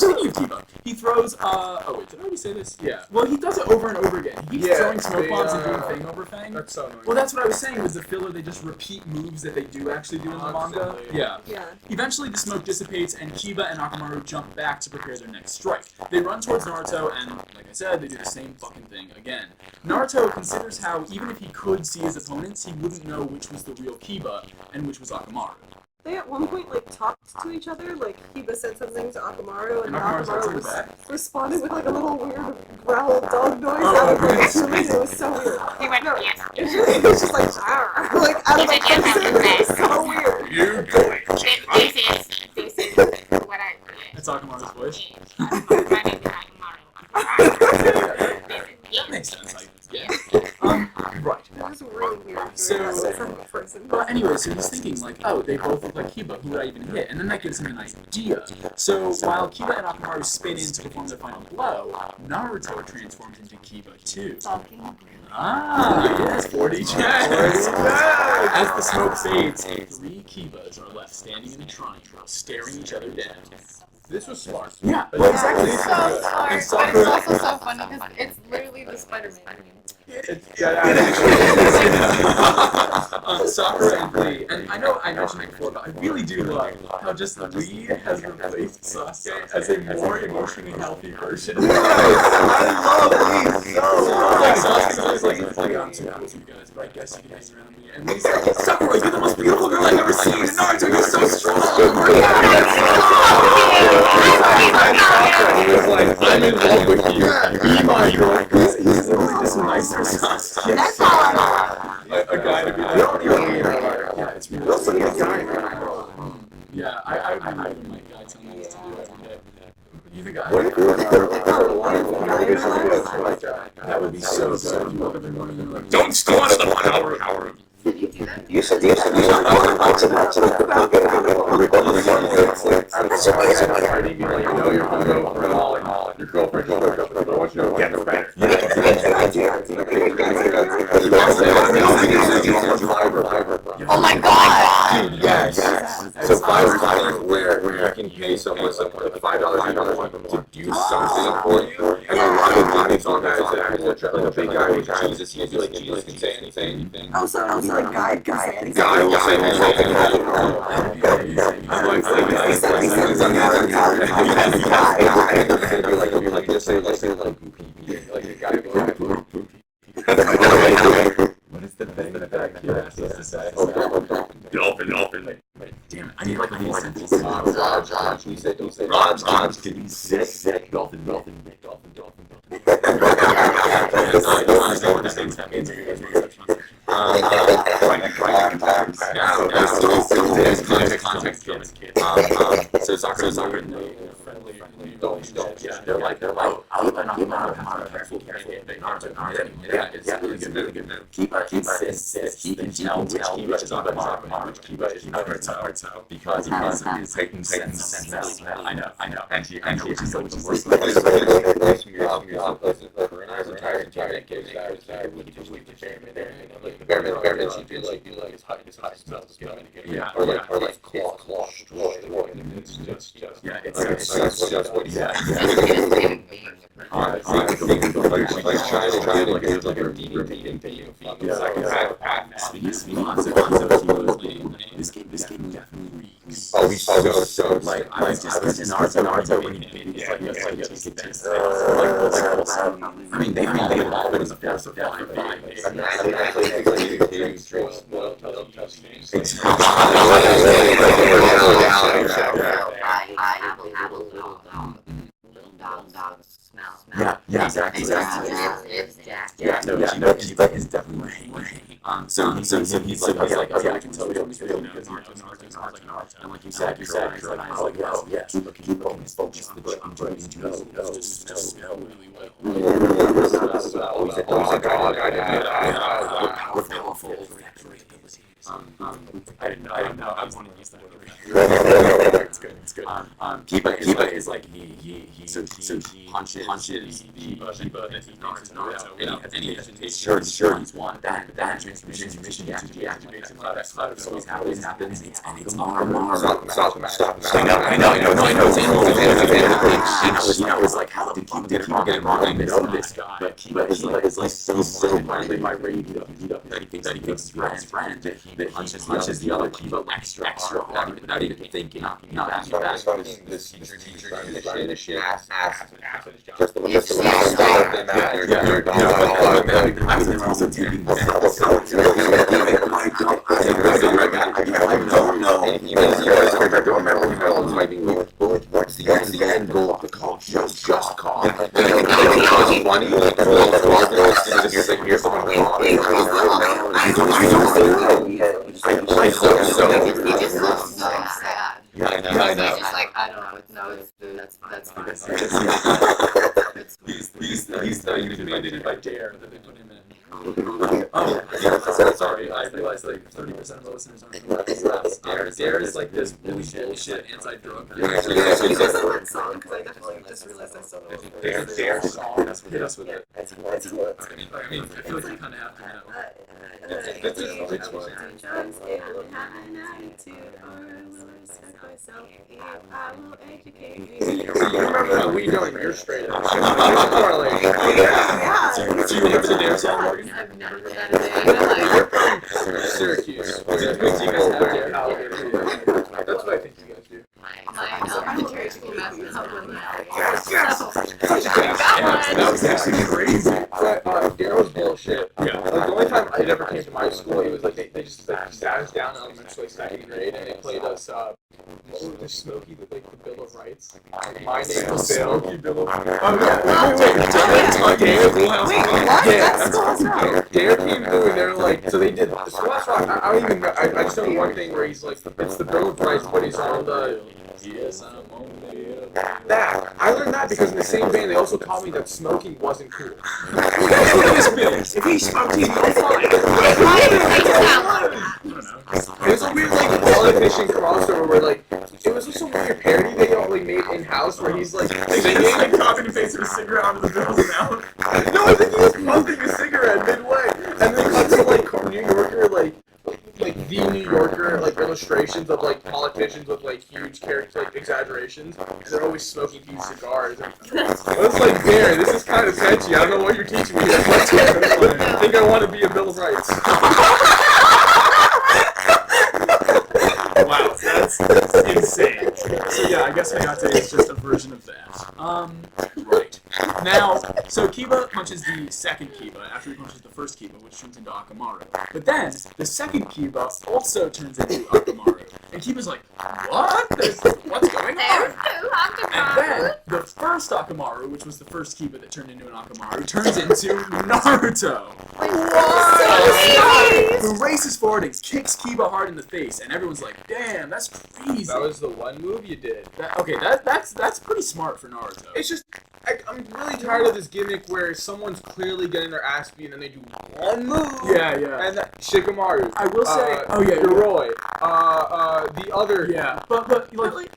Speaking of Kiba, he throws, oh wait, did I already say this? Yeah. Well, he does it over and over again. He keeps throwing smoke bombs and doing thing over thing. That's so annoying. Well, that's what I was saying, was the filler, they just repeat moves that they do actually do in the manga. Constantly. Yeah. Yeah. Eventually, the smoke dissipates, and Kiba and Akamaru jump back to prepare their next strike. They run towards Naruto, and, like I said, they do the same fucking thing again. Naruto considers how, even if he could see his opponents, he wouldn't know which was the real Kiba and which was Akamaru. They at one point like talked to each other. Like Kiba said something to Akamaru, and Akamaru said Akamaru something back? responded with like a little weird growl dog noise Oh, out of right. his room. It was so weird. He went, No, yes. it was just like like out of my face. It was so weird. You do it. This is what I That's Akamaru's voice. My name is Akamaru. That makes sense, I guess. Yeah. Right. It was really weird. So- Person. But anyway, so he's thinking like, oh, they both look like Kiba, who would I even hit? And then that gives him an idea. So while Kiba and Akamaru spin in to perform their final blow, Naruto transforms into Kiba too. Ah, yes, 40 checks. As the smoke fades, 3 Kibas are left standing in a triangle, staring each other down. This was smart. Yeah, Well, exactly. It's so smart, but it's also so funny because it's literally the Spider-Man. Sakura and Lee, and I know I mentioned it before, but I really do love how just Lee has replaced Sasuke as a more emotionally healthy version. I love Lee so much. Like Sasuke's always like, I'm too cool to you guys, but I guess you can hang around me. And Lee's like, Sakura, you're the most beautiful girl I've ever seen. And Naruto, you're so strong. He was like, I'm in love with you. Be my girl. He's literally just nicer Sasuke. That's all I know. A guy to be like, yeah, it's really yeah, I would really like my guy telling me what to do every day. You think that would be so good. You woke up every morning and you're like, don't start the power. You said I'm sorry, you know you're hungover for all your girlfriend, I want you to get better. Oh my god! Yes. So $5 where you can pay someone like $5 to do something for you. And a lot of times on that is like a big guy with Jesus. He'll be like, Jesus can say anything. Also, like guy God will say anything. Like just say like a guy. What is the thing that kid asked us to say? Dolphin. damn it, I need like a whole sentence. Raj, you said, Raj, can you sick, dolphin. So soccer, friendly, yeah, they're like, oh, careful, yeah, it's really good move. Kiba insists he can tell which Kiba is Akamaru, which Kiba is Naruto, because he has heightened sense. I know, and he is like the worst. Yeah, or like claw destroy. It's just what he said. This game definitely reeks. Oh, he's so like I was just in Naruto when he's like I mean they all been in the force of 5 days. Yeah, exactly. Yeah, no, Kiba is definitely my hate. So he's like, okay, I can tell you because Naruto's like Naruto. And like you said, he's like, oh yeah, Kiba is focused the we're powerful. I didn't know. I was wanting to use that word. It's good. Kiba is like he punches the Kiba that he Naruto. And he sure he's won. That transformation deactivates him. That's always happens. And it's Stop. I know. It's like how did Kiba get it wrong? I know this guy. But Kiba is like so blinded by rage that he thinks it's his friend that he punches the other Kiba extra hard, not even thinking. Not this teacher the shit. Just the what's the end goal of the call? Just call. Funny. Here's someone I hope so. He just looks so sad. Yeah, I know. He's just like, I don't know what no, it's food. That's fine. He's mandated by Dare that they put him in. Sorry, I realized like 30% of the listeners aren't from Dare is like this bullshit anti-drug. Because that song, because I definitely just realized I still know. Dare song. That's what it is. I mean, I feel like you kind of have to know. Remember we doing your straight up. Do you remember the Dare song, Morgan? I've never heard that in a day. Like, Syracuse. Do you guys have Dare? That's what I think you guys do. My elementary school mascot was That was actually crazy. But Dare was bullshit. Yeah. Like, the only time it ever came to my school, it was like they just like sat us down in elementary, like 2nd grade, and they played us the Smokey, the Bill of Rights. My name is Smokey Bill of Rights. Oh yeah. Dare came through and they were like, so they did Schoolhouse Rock. I don't even know. I just know one thing where he's like, it's the Bill of Rights, but he's on the. Yes, I'm only That. I learned that because in the same band they also taught me that smoking wasn't cool. If he smoked, he's fine. It was a weird like politician crossover where like it was just some weird parody they all like made in house where he's like They like copy and pasted a cigarette onto the Bill's mouth. no, I think he was pumping a cigarette midway, and then cut to like New Yorker like the New Yorker like illustrations of like politicians with like huge character like exaggerations, and they're always smoking huge cigars. It was like, there, this is kind of sketchy. I don't know what you're teaching me. I think I want to be a Bill of Rights. Wow, that's insane. So yeah, I guess Hinata is just a version of that. Right. Now, so Kiba punches the second Kiba after he punches the first Kiba, which turns into Akamaru. But then, the second Kiba also turns into Akamaru. And Kiba's like, what? What's going on? And then, the first Akamaru, which was the first Kiba that turned into an Akamaru, turns into Naruto. Who races forward and kicks Kiba hard in the face, and everyone's like, damn, that's crazy. That was the one move you did. That's pretty smart for Naruto. It's just, I'm really tired of this gimmick where someone's clearly getting their ass beat and then they do one move. Yeah. And Shikamaru. I will say, Yoroi. The other. Yeah, but like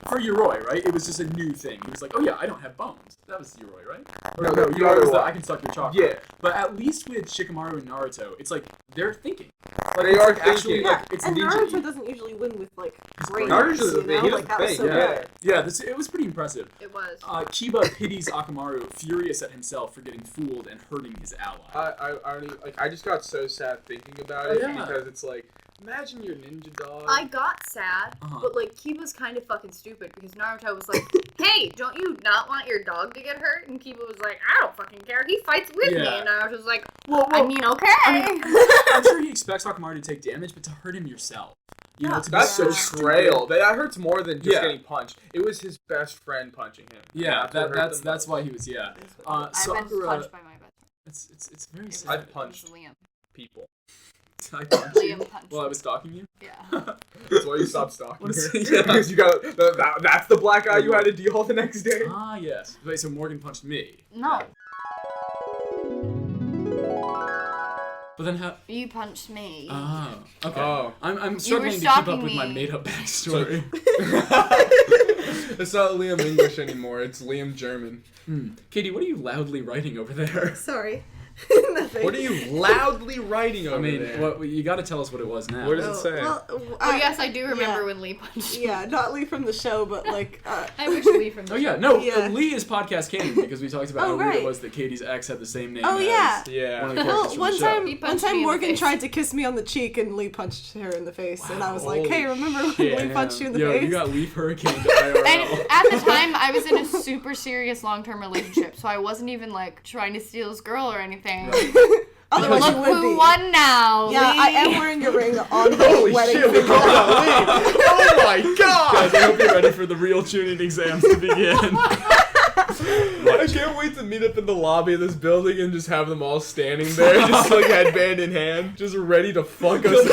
for Yoroi, right? It was just a new thing. He was like, oh yeah, I don't have bones. That was Yoroi, right? No, Yoroi was the I can suck your chocolate. Yeah. But at least with Shikamaru and Naruto, it's like they're thinking. Like, they are actually thinking. like it's And ninja. Naruto doesn't usually win with like brains, Naruto's the you thing. know? He Like, doesn't that was think. so Yeah. good. Yeah, it was pretty impressive. It was. Kiba pities Akamaru, furious at himself for getting fooled and hurting his ally. I just got so sad thinking about it Yeah. because it's like, imagine your ninja dog. I got sad, but like Kiba's kind of fucking stupid because Naruto was like, "Hey, don't you not want your dog to get hurt?" And Kiba was like, "I don't fucking care. He fights with me." And Naruto was like, Well, "I mean, okay." I'm sure he expects Akamaru to take damage, but to hurt him yourself, you know, to be That's so betrayal. That hurts more than just Yeah. getting punched. It was his best friend punching him. Yeah, what hurt them that's most. why he was I've been Sakura. punched by my best friend. It's very sad. I've punched Liam. people. I punched you Liam punched while I was stalking you. Yeah. That's why you stopped stalking her. Yeah. Because you got that's the black eye you had to deal the next day. Ah, yes. Wait, so Morgan punched me. No. But then how? You punched me. Oh, okay. Oh. I'm struggling to keep stalking up with my me. made-up backstory. It's not Liam English anymore. It's Liam German. Katie, what are you loudly writing over there? Sorry. Nothing. What are you loudly writing over I mean, there? what you got to tell us what it was now. What does it say? Well, Oh yes, I do remember when Lee punched me. Yeah, not Lee from the show, but like. I wish Lee from the Oh yeah, no, Yeah. Lee is podcast canon because we talked about how weird it was that Katie's ex had the same name Oh, as yeah. Yeah. one of the Well, characters from one the show. time, He one punched me time in the Morgan face. tried to kiss me on the cheek, and Lee punched her in the face, and I was like, "Hey, Holy remember when shit. Lee punched you in the Yo, face?" you got Leaf Hurricane to IRL. And at the time, I was in a super serious long-term relationship, so I wasn't even like trying to steal this girl or anything. Otherwise, Look you would who be. won now. Yeah, Lee. I am wearing a ring on the Holy wedding shit, we finger. called out Lee! Oh my god! Guys, I hope you're ready for the real tuning exams to begin. I can't wait to meet up in the lobby of this building and just have them all standing there, just like headband in hand, just ready to fuck us.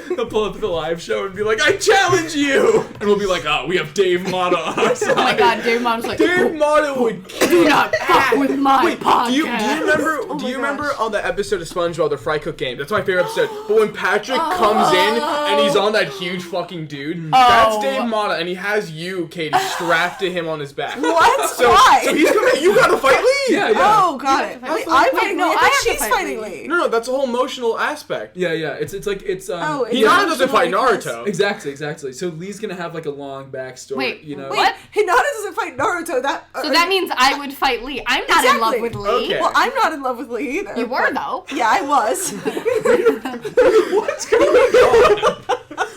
They'll pull up to the live show and be like, I challenge you! And we'll be like, oh, we have Dave Mata on our side. Oh my god, Dave Mom's like, Dave Martin would do not fuck with my podcast. Do you remember? Oh do you my remember gosh. on the episode of SpongeBob, the Fry Cook game? That's my favorite episode. But when Patrick comes in and he's on that huge fucking dude, that's Dave Mata, and he has you, Katie, strapped to him on his back. What? So, Why? so he's coming. You gotta fight Lee. Yeah. Oh, got it. fight Wait, Lee. I'm Wait, fighting no, Lee. I I have thought to she's fight fighting Lee. Lee. No, that's a whole emotional aspect. Yeah. It's like it's Oh, He it's not doesn't fight emotional, I guess. Naruto. exactly. So Lee's gonna have like a long backstory. Wait, you know. Wait, What? Hinata doesn't fight Naruto. So that means I would fight Lee. I'm not in love Exactly. with Lee. Okay. Well, I'm not in love with Lee either. You were though. Yeah, I was. What's going on?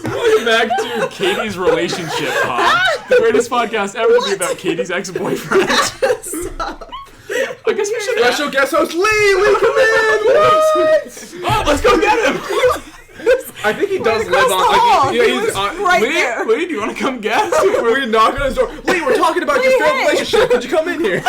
Welcome back to Katie's relationship pod, the greatest podcast ever to be about Katie's ex-boyfriend. Stop. I guess we should. Special guest host Lee. Lee, come in. What? Oh, let's go get him. I think he does live Across the hall. on. Like, He was right there. Lee, do you want to come guess? We're knocking on his door. Lee, we're talking about your failed hey. relationship. Could you come in here?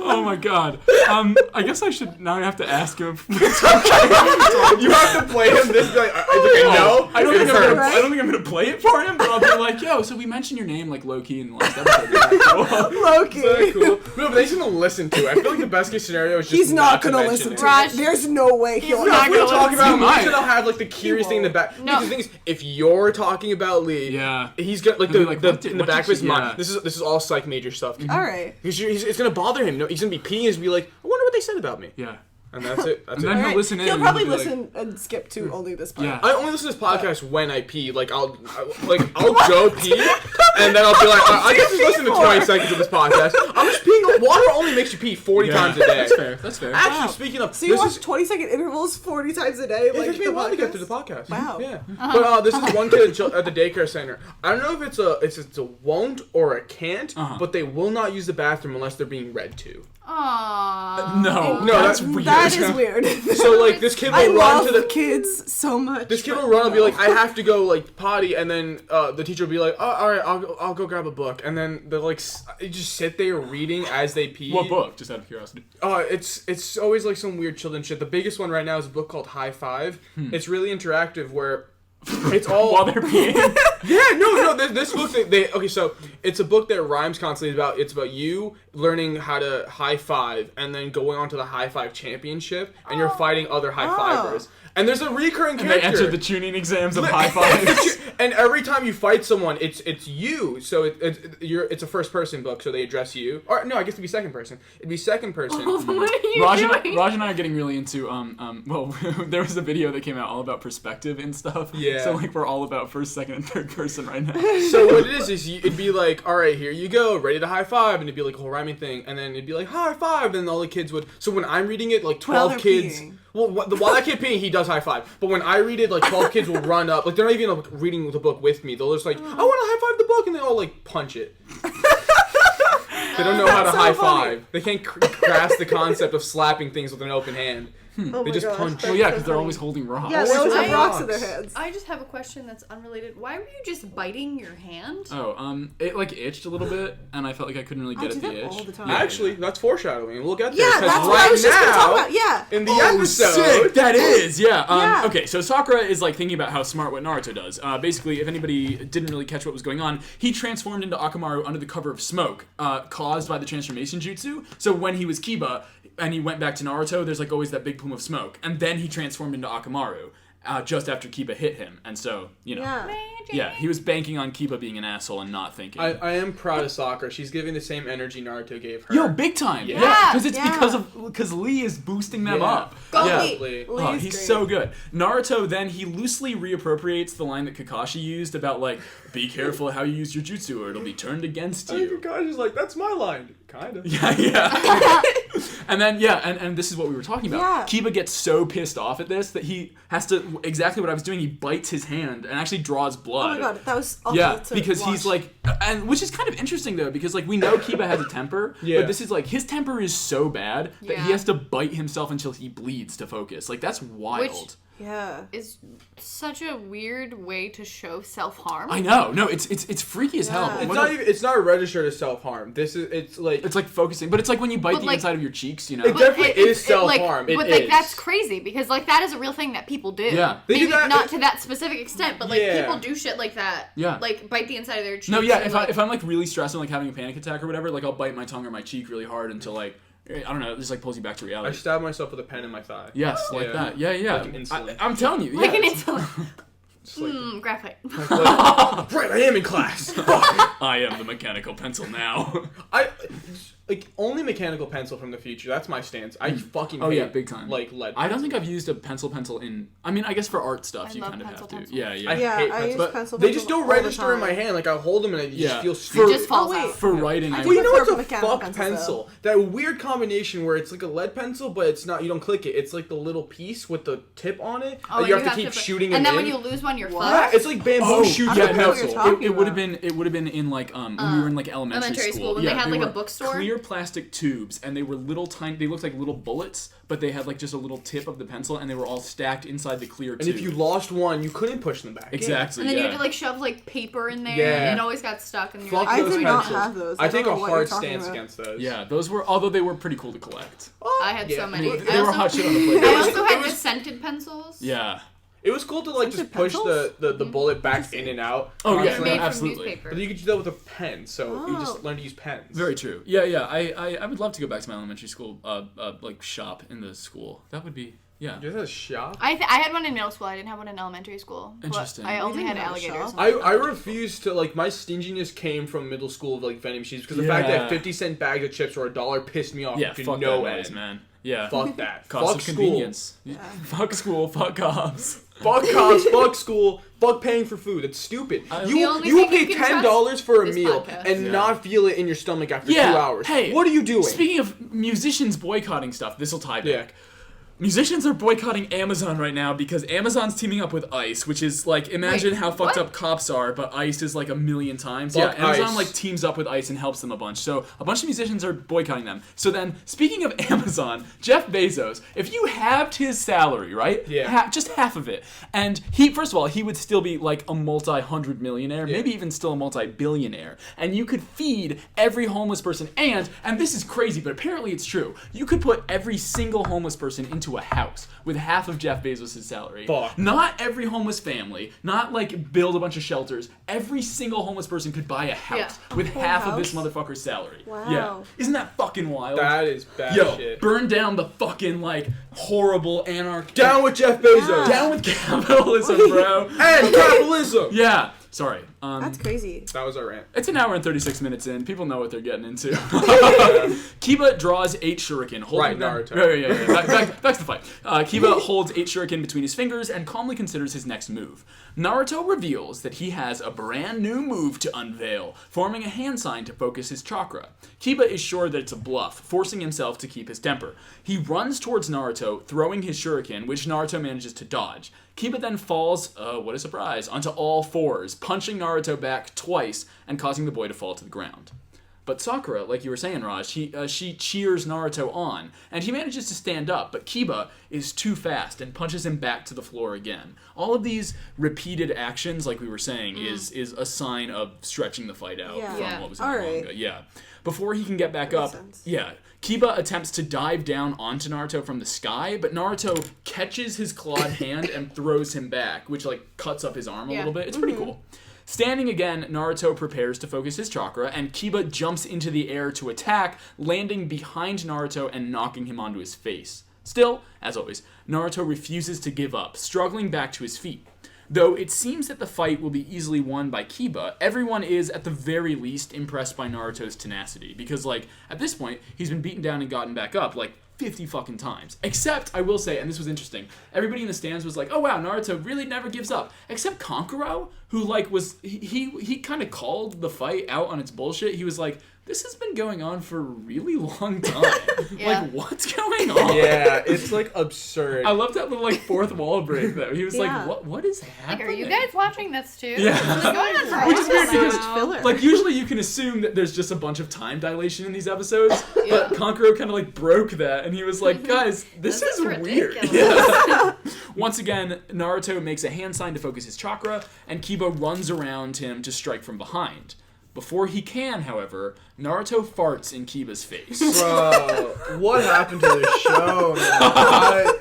Oh my god. I guess I should now. I have to ask him. You have to play him this. Like, no. I don't think It's I'm gonna. her. I don't think I'm gonna play it for him. But I'll be like, yo. So we mentioned your name like low key in the last episode. Is that cool? Loki. Is that cool? No, but he's gonna listen to it. I feel like the best case scenario is just He's not to gonna mention listen it. to Raj- it. There's no way he'll. not If we're gonna talking about He might. Lee, then I'll have like the curious thing in the back. No. Because the thing is, if you're talking about Lee, Yeah. he's got like He'll the, be like, the what did- in the what back did of his she- mind. yeah. This is all psych major stuff. All right. Because it's gonna bother him. No, he's gonna be peeing. He's gonna be like, I wonder what they said about me. Yeah. And that's it. That's And it. then All he'll right. listen in. He'll and probably be like, listen and skip to only this part. Yeah. I only listen to this podcast when I pee. Like I'll go pee, and then I'll be like, I guess just listen to 20 seconds of this podcast. I'm just peeing. Water only makes you pee 40 times a day. That's fair. That's fair. Actually, speaking of, So you this watch is 20-second intervals 40 times a day? it Like takes me a the while to get podcast? through the podcast. Wow. Yeah. But this is one kid at the daycare center. I don't know if it's a won't or a can't, but they will not use the bathroom unless they're being read to. Aww. No, No, that's that- weird. That is weird. So like this kid I will run love to the kids so much. This kid will run and be like, I have to go like potty, and then the teacher will be like, oh, all right, I'll go grab a book, and then they're like, they just sit there reading as they pee. What book? Just out of curiosity. It's always like some weird children shit. The biggest one right now is a book called High Five. It's really interactive where it's all While they're peeing. yeah, no. This book, okay. So it's a book that rhymes constantly. It's about you learning how to high five and then going on to the high five championship, and you're fighting other high fivers. And there's a recurring And they character. entered the tuning exams of high fives. And every time you fight someone, it's you. So it's a first person book, so they address you. Or no, I guess it'd be second person. It'd be second person. What are you Raj doing? and I are getting really into well there was a video that came out all about perspective and stuff. Yeah. So like we're all about first, second, and third person right now. So what it is it'd be like, all right, here you go, ready to high five, and it'd be like a whole rhyming thing, and then it'd be like high five, and all the kids would. So when I'm reading it, like 12 they're kids. peeing. Well, while that kid peeing, he does high five. But when I read it, like 12 kids will run up, like they're not even like, reading the book with me. They'll just like, I want to high five the book, and they all like punch it. They don't know how to so high funny. five. They can't grasp the concept of slapping things with an open hand. Oh They my just gosh, punch. that's Well, yeah, so because they're funny. always holding rocks. Yeah, they always have I- rocks in their hands. I just have a question that's unrelated. Why were you just biting your hand? Oh, it like itched a little bit, and I felt like I couldn't really I get do at the that itch. all the time. Yeah, Actually, that's foreshadowing. We'll get there. Yeah, 'cause that's right what I was just gonna talk now, about. Yeah. in the Oh, episode. sick! That is, yeah. Yeah. Okay, so Sakura is like thinking about how smart what Naruto does. Basically, if anybody didn't really catch what was going on, he transformed into Akamaru under the cover of smoke, caused by the transformation jutsu. So when he was Kiba and he went back to Naruto, there's like always that big plume of smoke, and then he transformed into Akamaru just after Kiba hit him, and so Yeah. yeah, he was banking on Kiba being an asshole and not thinking. I am proud of Sakura. She's giving the same energy Naruto gave her. Yo, big time! Yeah. Yeah, because it's Yeah. because Lee is boosting them Yeah. up. Go yeah. Lee. Lee. Oh, Lee's he's great. so good. Naruto then he loosely reappropriates the line that Kakashi used about like, be careful how you use your jutsu or it'll be turned against I think you. Kakashi's like, that's my line. Kind of. Yeah. And then and this is what we were talking about. Yeah. Kiba gets so pissed off at this that he has to exactly what I was doing. He bites his hand and actually draws Oh blood. my god, that was awful Yeah, to because he's watch. like, and which is kind of interesting though, because like we know Kiba has a temper, Yeah. but this is like his temper is so bad that he Yeah. has to bite himself until he bleeds to focus. Like that's wild. Yeah. Is such a weird way to show self-harm. I know. No, it's freaky as hell. Yeah. It's What not a- even. It's not a register to self-harm. It's like. It's like focusing, but it's like when you bite But, the like- inside of your cheeks, you know. It definitely is like, self-harm. but like that's crazy because like that is a real thing that people do. Yeah. They do Maybe that- not to that specific extent, but like Yeah. people do shit like that. Yeah. Like bite the inside of their cheeks. No, yeah. and, If I'm like really stressed and like having a panic attack or whatever, like I'll bite my tongue or my cheek really hard until like I don't know, it just like pulls you back to I reality. stabbed myself with a pen in my thigh. Yes, like Yeah. that. Yeah. Like an insulin. I'm telling you. like yeah. an insulin. Just like, Graphite. right, I am in class. Fuck. I am the mechanical pencil now. I like only mechanical pencil from the future. That's my stance. I fucking Oh, hate, yeah, big time. Like lead. I don't think I've used a pencil in. I mean, I guess for art stuff I you love kind of have pencil to. pencils. Yeah, yeah. I Yeah, hate I pencil, use but pencil they pencils just don't all the register in my time. hand. Like I hold them and I Yeah. just feel For- stupid. Just falls wait. out. For writing, I I do Well, you know prefer what's a mechanical fuck pencils, pencil? That weird combination where it's like a lead pencil, but it's not. You don't click it. It's like the little piece with the tip on it. Oh, that you have to keep shooting and them then in. when you lose one, you're What? Yeah, fucked. it's like bamboo Oh, shoots yeah, a no, what you're pencil. talking it would have about. been in like when we were in like elementary school. when they had, they like, a were bookstore. Clear plastic tubes, and they were little tiny. They looked like little bullets, but they had like just a little tip of the pencil, and they were all stacked inside the clear tube. And if you lost one, you couldn't push them back. exactly, and then you yeah. had to like shove like paper in there, Yeah. and it always got stuck. And you're Fuck like, I those did not pencils. have those. I I take don't a know what hard you're talking stance about. against those. Yeah, those were although they were pretty cool to collect. I had Yeah. so many. They were hot shit on the I playground. also had the scented pencils. Yeah. It was cool to like just push the bullet back in and out. Oh, yeah, They're constantly. made from absolutely. newspaper. But you could do that with a pen, so you Oh. just learn to use pens. Very true. Yeah. I would love to go back to my elementary school, like shop in the school. That would be yeah. You guys had a shop? I had one in middle school. I didn't have one in elementary school. but Interesting. I only We had didn't have a alligators. shop. I refuse to like my stinginess came from middle school of like vending machines because the fact Yeah. that 50-cent bags of chips or $1 pissed me off Yeah, to fuck no that noise, end. man. Yeah. Fuck that. Cost Fuck of school. convenience. Fuck school. Fuck cops. Fuck cops. Fuck school. Fuck paying for food. It's stupid. The You only will thing pay you can $10 for a is meal podcasts. and Yeah. not feel it in your stomach after 2 Yeah. hours. Hey, what are you doing? Speaking of musicians boycotting stuff, this will tie back. Yeah. Musicians are boycotting Amazon right now because Amazon's teaming up with ICE, which is like imagine Wait, how fucked what? up cops are, but ICE is like a million times. Fuck yeah, Amazon ICE. like teams up with ICE and helps them a bunch. So a bunch of musicians are boycotting them. So then, speaking of Amazon, Jeff Bezos, if you halved his salary, right? Yeah. Just half of it, and he first of all he would still be like a multi-hundred millionaire, Yeah. maybe even still a multi-billionaire, and you could feed every homeless person, and this is crazy, but apparently it's true. You could put every single homeless person into a house with half of Jeff Bezos' salary. Fuck. Not every homeless family, not like build a bunch of shelters. Every single homeless person could buy a house with half of this house? motherfucker's salary. Wow. Yeah. Isn't that fucking wild? That is bad Yo, shit. burn down the fucking like horrible anarchy. Down with Jeff Bezos. Down with capitalism, bro. And capitalism. Yeah. Sorry. That's crazy. That was our rant. It's an hour and 36 minutes in. People know what they're getting into. Kiba draws 8 shuriken. Holding Right, them- Naruto. Yeah. Back to the fight. Kiba holds 8 shuriken between his fingers and calmly considers his next move. Naruto reveals that he has a brand new move to unveil, forming a hand sign to focus his chakra. Kiba is sure that it's a bluff, forcing himself to keep his temper. He runs towards Naruto, throwing his shuriken, which Naruto manages to dodge. Kiba then falls, what a surprise, onto all fours, punching Naruto back twice and causing the boy to fall to the ground. But Sakura, like you were saying, Raj, she cheers Naruto on, and he manages to stand up, but Kiba is too fast and punches him back to the floor again. All of these repeated actions, like we were saying, is a sign of stretching the fight out from what was in the manga. Yeah. Before he can get back up, Kiba attempts to dive down onto Naruto from the sky, but Naruto catches his clawed hand and throws him back, which like cuts up his arm a little bit. It's pretty cool. Standing again, Naruto prepares to focus his chakra, and Kiba jumps into the air to attack, landing behind Naruto and knocking him onto his face. Still, as always, Naruto refuses to give up, struggling back to his feet. Though it seems that the fight will be easily won by Kiba, everyone is, at the very least, impressed by Naruto's tenacity. Because, like, at this point, he's been beaten down and gotten back up, like, 50 fucking times. Except, I will say, and this was interesting, everybody in the stands was like, oh wow, Naruto really never gives up. Except Kankuro, who, like, was, he kind of called the fight out on its bullshit. He was like, this has been going on for a really long time. Like, what's going on? Yeah, it's, like, absurd. I loved that little, like, fourth wall break, though. He was like, what is happening? Like, are you guys watching this, too? Yeah. Which is weird because, filler. like, usually you can assume that there's just a bunch of time dilation in these episodes, but Kankuro kind of, like, broke that, and he was like, guys, this is weird. Yeah. Once again, Naruto makes a hand sign to focus his chakra, and Kiba runs around him to strike from behind. Before he can, however, Naruto farts in Kiba's face. Bro, what happened to the show, man?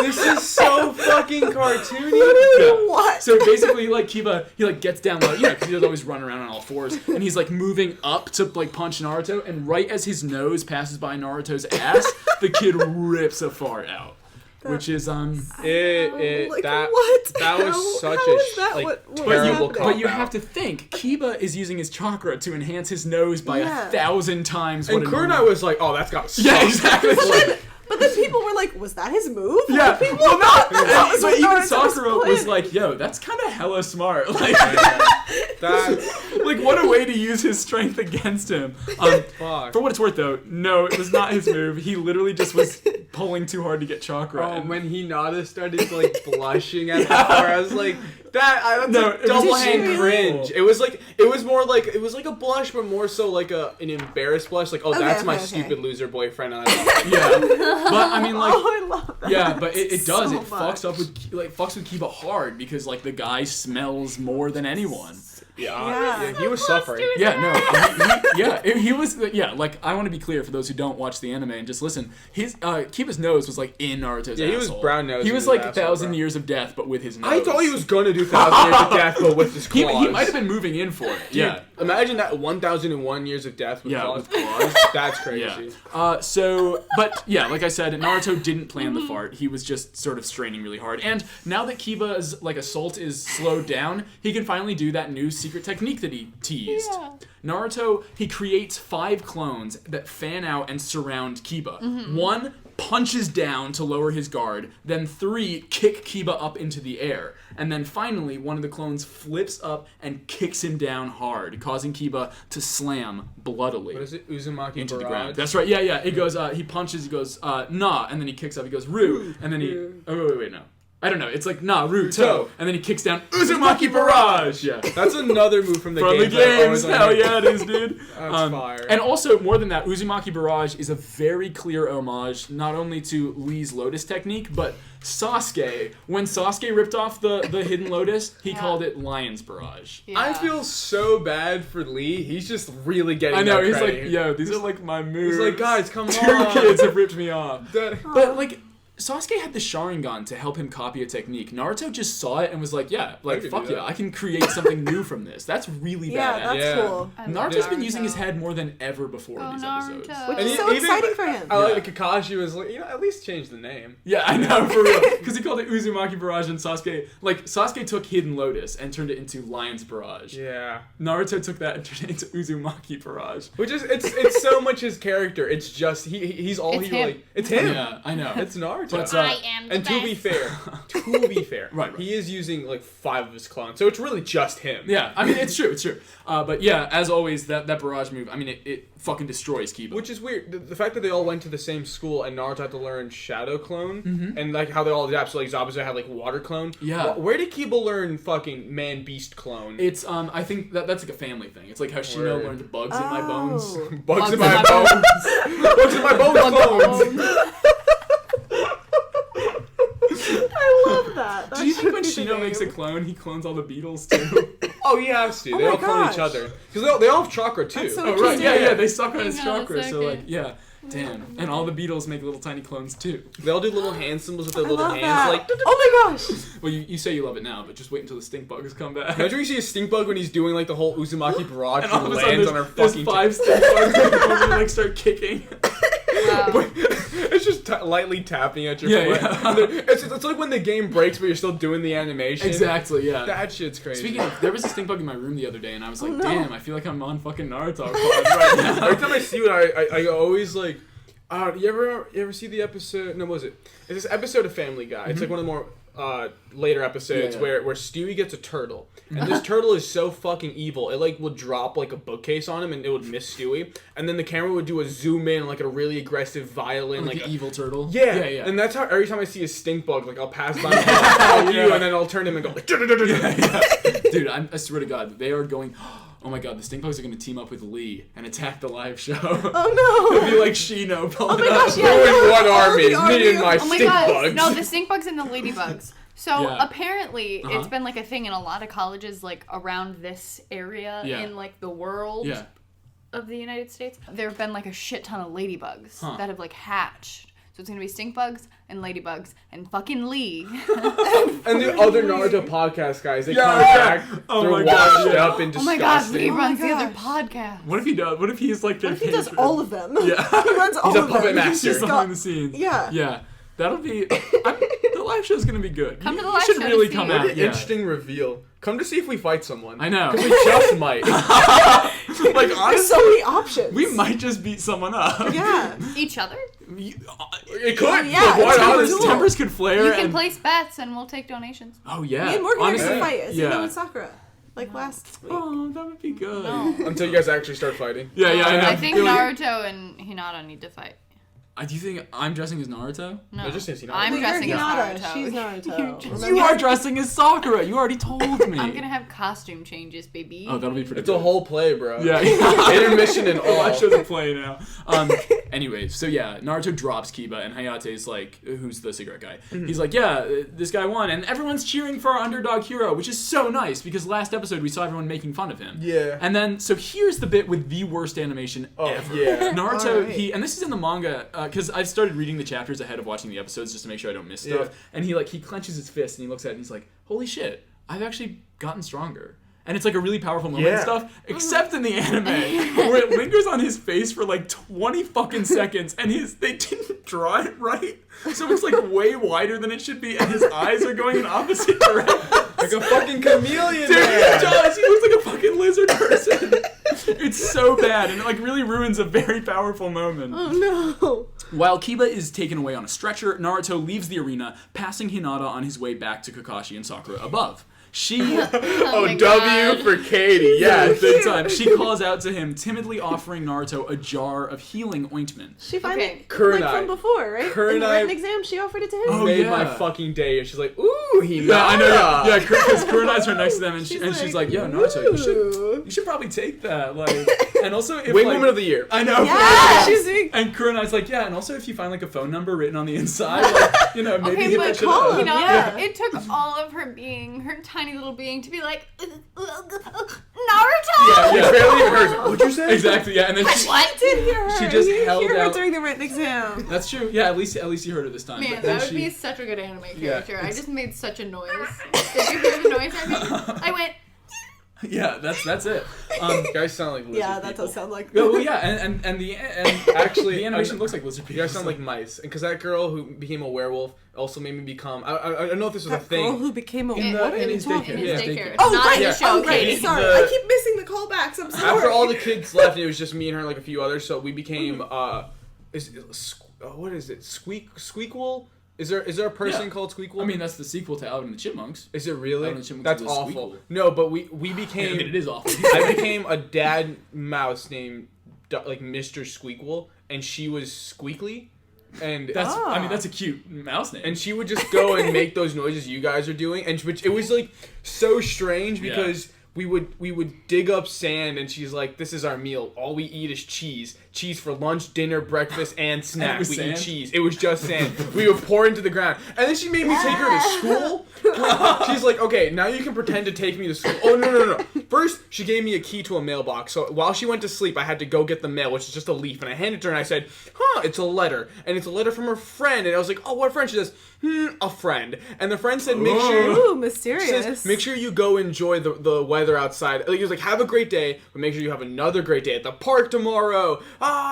This is so fucking cartoony. What? So basically, like, Kiba, he, like, gets down low, because he does always run around on all fours, and he's, like, moving up to, like, punch Naruto, and right as his nose passes by Naruto's ass, the kid rips a fart out. Which is like, that what? that was such how is that? like What terrible was But you have to think, Kiba is using his chakra to enhance his nose by 1,000 times. And Kurunai was like, "Oh, that's gotta suck." Yeah, exactly. But then people were like, was that his move? Yeah, Like, people well, thought that was but what even Naruto was Sakura was planning. like, "Yo, that's kind of hella smart." Like, That's like what a way to use his strength against him. fuck. For what it's worth, though, no, it was not his move. He literally just was pulling too hard to get chakra. Oh, and- when Hinata started like blushing at the car, I was like, that's No, a it was double just hand really cringe. cool. It was more like a blush, but more so like an embarrassed blush. Like, oh, that's my okay. stupid loser boyfriend. And I Yeah, but I mean, like, Oh, I love that. yeah, but it does. So It fucks up with Kiba hard because like the guy smells more than anyone. Yeah. he was suffering. Yeah, no, he was. Yeah, like I want to be clear for those who don't watch the anime and just listen. His Kiba's nose was like in Naruto's. Yeah, he was asshole. brown nose He in was his like asshole, 1,000 bro. years of death, but with his nose. I thought he was gonna do 1,000 years of death, but with his He claws. might have been moving in for it. Dude, Yeah. Imagine that 1,001 years of death with claws. With claws. That's crazy. Yeah. But yeah, like I said, Naruto didn't plan the fart. He was just sort of straining really hard. And now that Kiba's like assault is slowed down, he can finally do that new secret technique that he teased. Naruto, he creates 5 clones that fan out and surround Kiba. 1 punches down to lower his guard, then 3 kick Kiba up into the air. And then finally, one of the clones flips up and kicks him down hard, causing Kiba to slam bloodily. What is it? Uzumaki Into the barrage? ground. That's right. Yeah. It goes. He punches. He goes. Nah. And then he kicks up. He goes. Ru. And then he. Oh wait. No. I don't know. It's like Naruto. And then he kicks down Uzumaki barrage. Yeah. That's another move from the From the games. that games. always on Hell here. yeah, it is, dude. That's fire. And also, more than that, Uzumaki barrage is a very clear homage not only to Lee's Lotus technique, but Sasuke. When Sasuke ripped off the Hidden Lotus, he called it Lion's barrage. Yeah. I feel so bad for Lee. He's just really getting I know. that He's credit. like, yo, these are like my moves. He's like, guys, come 2 on. kids have ripped me off. That- But like Sasuke had the Sharingan to help him copy a technique. Naruto just saw it and was like, yeah, like can fuck do yeah, that. I can create something new from this. That's really Yeah, badass. that's Yeah. cool. I Naruto's love been using his Naruto. head more than ever before in these episodes. Naruto. Which And is so even- exciting for him. I like Yeah. that Kakashi was like, at least change the name. Yeah, I know, for real. Because he called it Uzumaki Barrage and Sasuke, like, Sasuke took Hidden Lotus and turned it into Lion's Barrage. Yeah. Naruto took that and turned it into Uzumaki Barrage. Which is, it's so much his character. It's just, he's all It's he him. like, it's him. Yeah, I know. It's Naruto. Naruto. But, I am the And to be fair, Right. he is using like 5 of his clones, so it's really just him. Yeah, I mean, it's true. But yeah, as always, that barrage move, I mean, it fucking destroys Kiba. Which is weird. The fact that they all went to the same school and Naruto had to learn Shadow Clone, and like how they all adapt. So like Zabuza had like Water Clone. Yeah. Where did Kiba learn fucking Man Beast Clone? It's, I think that's like a family thing. It's like how Shino learned bugs in my bones. Bugs in my bones. Bugs in my bones clones. I love that. Do you think when Shino makes a clone, he clones all the beetles too? Oh, he has to. They my all clone gosh. each other. Because they all have chakra too. That's so Oh, right. Yeah, interesting. they suck on his Hang on a chakra. So, second. like, yeah. Damn. And all the beetles make little tiny clones too. They all do little hand symbols with their I little love hands. that. Like, Oh my gosh. Well, you say you love it now, but just wait until the stink bugs come back. imagine when you see a stink bug when he's doing like the whole Uzumaki barrage And all and of a sudden, lands on her there's fucking 5 stink bugs and like start kicking. Wow. It's just lightly tapping at your Yeah, foot. yeah. And it's like when the game breaks but you're still doing the animation. Exactly, yeah. That shit's crazy. Speaking of, there was a stink bug in my room the other day, and I was like, no. damn, I feel like I'm on fucking Naruto pod right now. Every time I see it, I always like. You ever see the episode? No, what was it? It's this episode of Family Guy. It's like one of the more later episodes Yeah, yeah. where Stewie gets a turtle, and this turtle is so fucking evil. It like would drop like a bookcase on him, and it would miss Stewie, and then the camera would do a zoom in like a really aggressive violin, Like like the evil turtle. yeah, yeah. And that's how every time I see a stink bug, like I'll pass by and I'll you, and then I'll turn him and go. Dude, I swear to God, they are going. Oh my God, the stink bugs are going to team up with Lee and attack the live show. Oh It'll no. be like Shino pulling my it gosh, up. yeah. Ruin one army, army me and my of- Oh my stink god! bugs. No, the stink bugs and the ladybugs. So Yeah. apparently, Uh-huh. it's been like a thing in a lot of colleges, like around this area Yeah. in like the world Yeah. of the United States. There have been like a shit ton of ladybugs Huh. that have like hatched. So it's gonna be stink bugs and ladybugs and fucking Lee. And the other Naruto podcast guys, they Yeah, come yeah. back, Oh they're my God, washed yeah. up and Oh my god, disgusting. Lee Oh my runs the other gosh. podcast. What if he does? What if he's like their What if he does patron? all of them? Yeah. He runs all a of puppet them. master. He's Just just behind got, the scenes. yeah. Yeah. That'll be. The live show's gonna be good. Come to the You live should show to really see come it. out. What an Yeah. interesting reveal. Come to see if we fight someone. I know. Because we just might. Like There's honestly, so many options. we might just beat someone up. Yeah. Each other? It could. Yeah, but why it's not? tempers- Tempers, tempers could flare. You can and, place bets and we'll take donations. Oh yeah. Me and Morgan are Honestly, gonna fight as you know yeah. with Sakura. Like last week. Oh, that would be good. Until you guys actually start fighting. Yeah, yeah, I know. I think You're like, Naruto and Hinata need to fight. Do you think I'm dressing as Naruto? No, No, just say Hinata. I'm Well, dressing you're as Hinata. Naruto. She's Naruto. just- You are dressing as Sakura. You already told me. I'm gonna have costume changes, baby. Oh, that'll be pretty. It's a good. whole play, bro. Yeah. Intermission and all. Live show's a play now. Anyways, so yeah, Naruto drops Kiba, and Hayate's like, who's the cigarette guy? He's like, yeah, this guy won, and everyone's cheering for our underdog hero, which is so nice because last episode we saw everyone making fun of him. Yeah. And then, so here's the bit with the worst animation ever. yeah. Naruto, Alright. and this is in the manga, because I've started reading the chapters ahead of watching the episodes just to make sure I don't miss stuff. Yeah. And he clenches his fist and he looks at it and he's like, holy shit, I've actually gotten stronger. And it's like a really powerful moment and Yeah. stuff, except in the anime, where it lingers on his face for like 20 fucking seconds, and they didn't draw it right, so it's like way wider than it should be, and his eyes are going in opposite directions. Like a fucking chameleon. Dude, he man. does. He looks like a fucking lizard person. It's so bad, and it like really ruins a very powerful moment. Oh no. While Kiba is taken away on a stretcher, Naruto leaves the arena, passing Hinata on his way back to Kakashi and Sakura above. She, Oh my W God. for Katie. Yeah. big time, she calls out to him, timidly offering Naruto a jar of healing ointment. She finally Okay. Kurenai. like from before, right? In the Kurenai- written exam, she offered it to him. Oh, Made yeah. my fucking day. And she's like, ooh, he Yeah, I know. Yeah, because Kurenai's right next to them, and she's like, "Yo, Naruto, "Ooh." you should probably take that." Like, and also, if Wing like, Woman of the Year. I know. Yeah, she's doing. And Kurenai's like, yeah, and also if you find like a phone number written on the inside, like, you know, maybe Okay, hit but that shit call up. You know, Yeah. it took all of her being, her tiny little being, to be like, Naruto! Yeah, You barely even heard. What'd you say? Exactly. Yeah, and then she, I did hear her. She just you held hear her out- during the written exam. that's true. Yeah, at least you heard it this time. Man, but then that would she, be such a good anime Yeah, character. I it's- just made such a noise. Did you hear the noise I made? I went, yeah, that's it. You guys sound like lizard Yeah, that people. does sound like. Well, yeah, and Actually, the animation I'm- looks like lizard You people. guys sound like mice. And because that girl who became a werewolf also made me become. I don't know if this was a That girl thing. who became a In what are in you his talking in daycare. his Yeah. daycare. Oh, Not right. in the show, Oh, right. Katie. Sorry. The- I keep missing the callbacks. I'm sorry. After all the kids left, and it was just me and her and like a few others, so we became what is it? Squeakwool? Is there a person called Squeakquel? I mean, that's the sequel to Alvin and the Chipmunks. Is it really? Alvin and the Chipmunks That's was awful. Squeakquel. No, but we became. I mean, it is awful. I became a dad mouse named like Mr. Squeakquel, and she was Squeakly, and that's a cute mouse name. and she would just go and make those noises you guys are doing, and which it was like so strange because. We would dig up sand, and she's like, "This is our meal. All we eat is cheese. Cheese for lunch, dinner, breakfast, and snack. We eat cheese." It was just sand. We would pour into the ground, and then she made me take her to school. She's like, "Okay, now you can pretend to take me to school." Oh no! First, she gave me a key to a mailbox. So while she went to sleep, I had to go get the mail, which is just a leaf, and I handed it to her, and I said, "Huh, it's a letter, and it's a letter from her friend." And I was like, "Oh, what friend?" She says, "A friend." And the friend said, "Make sure." Ooh, mysterious. She says, "Make sure you go enjoy the weather outside." Like, he was like, "Have a great day, but make sure you have another great day at the park tomorrow.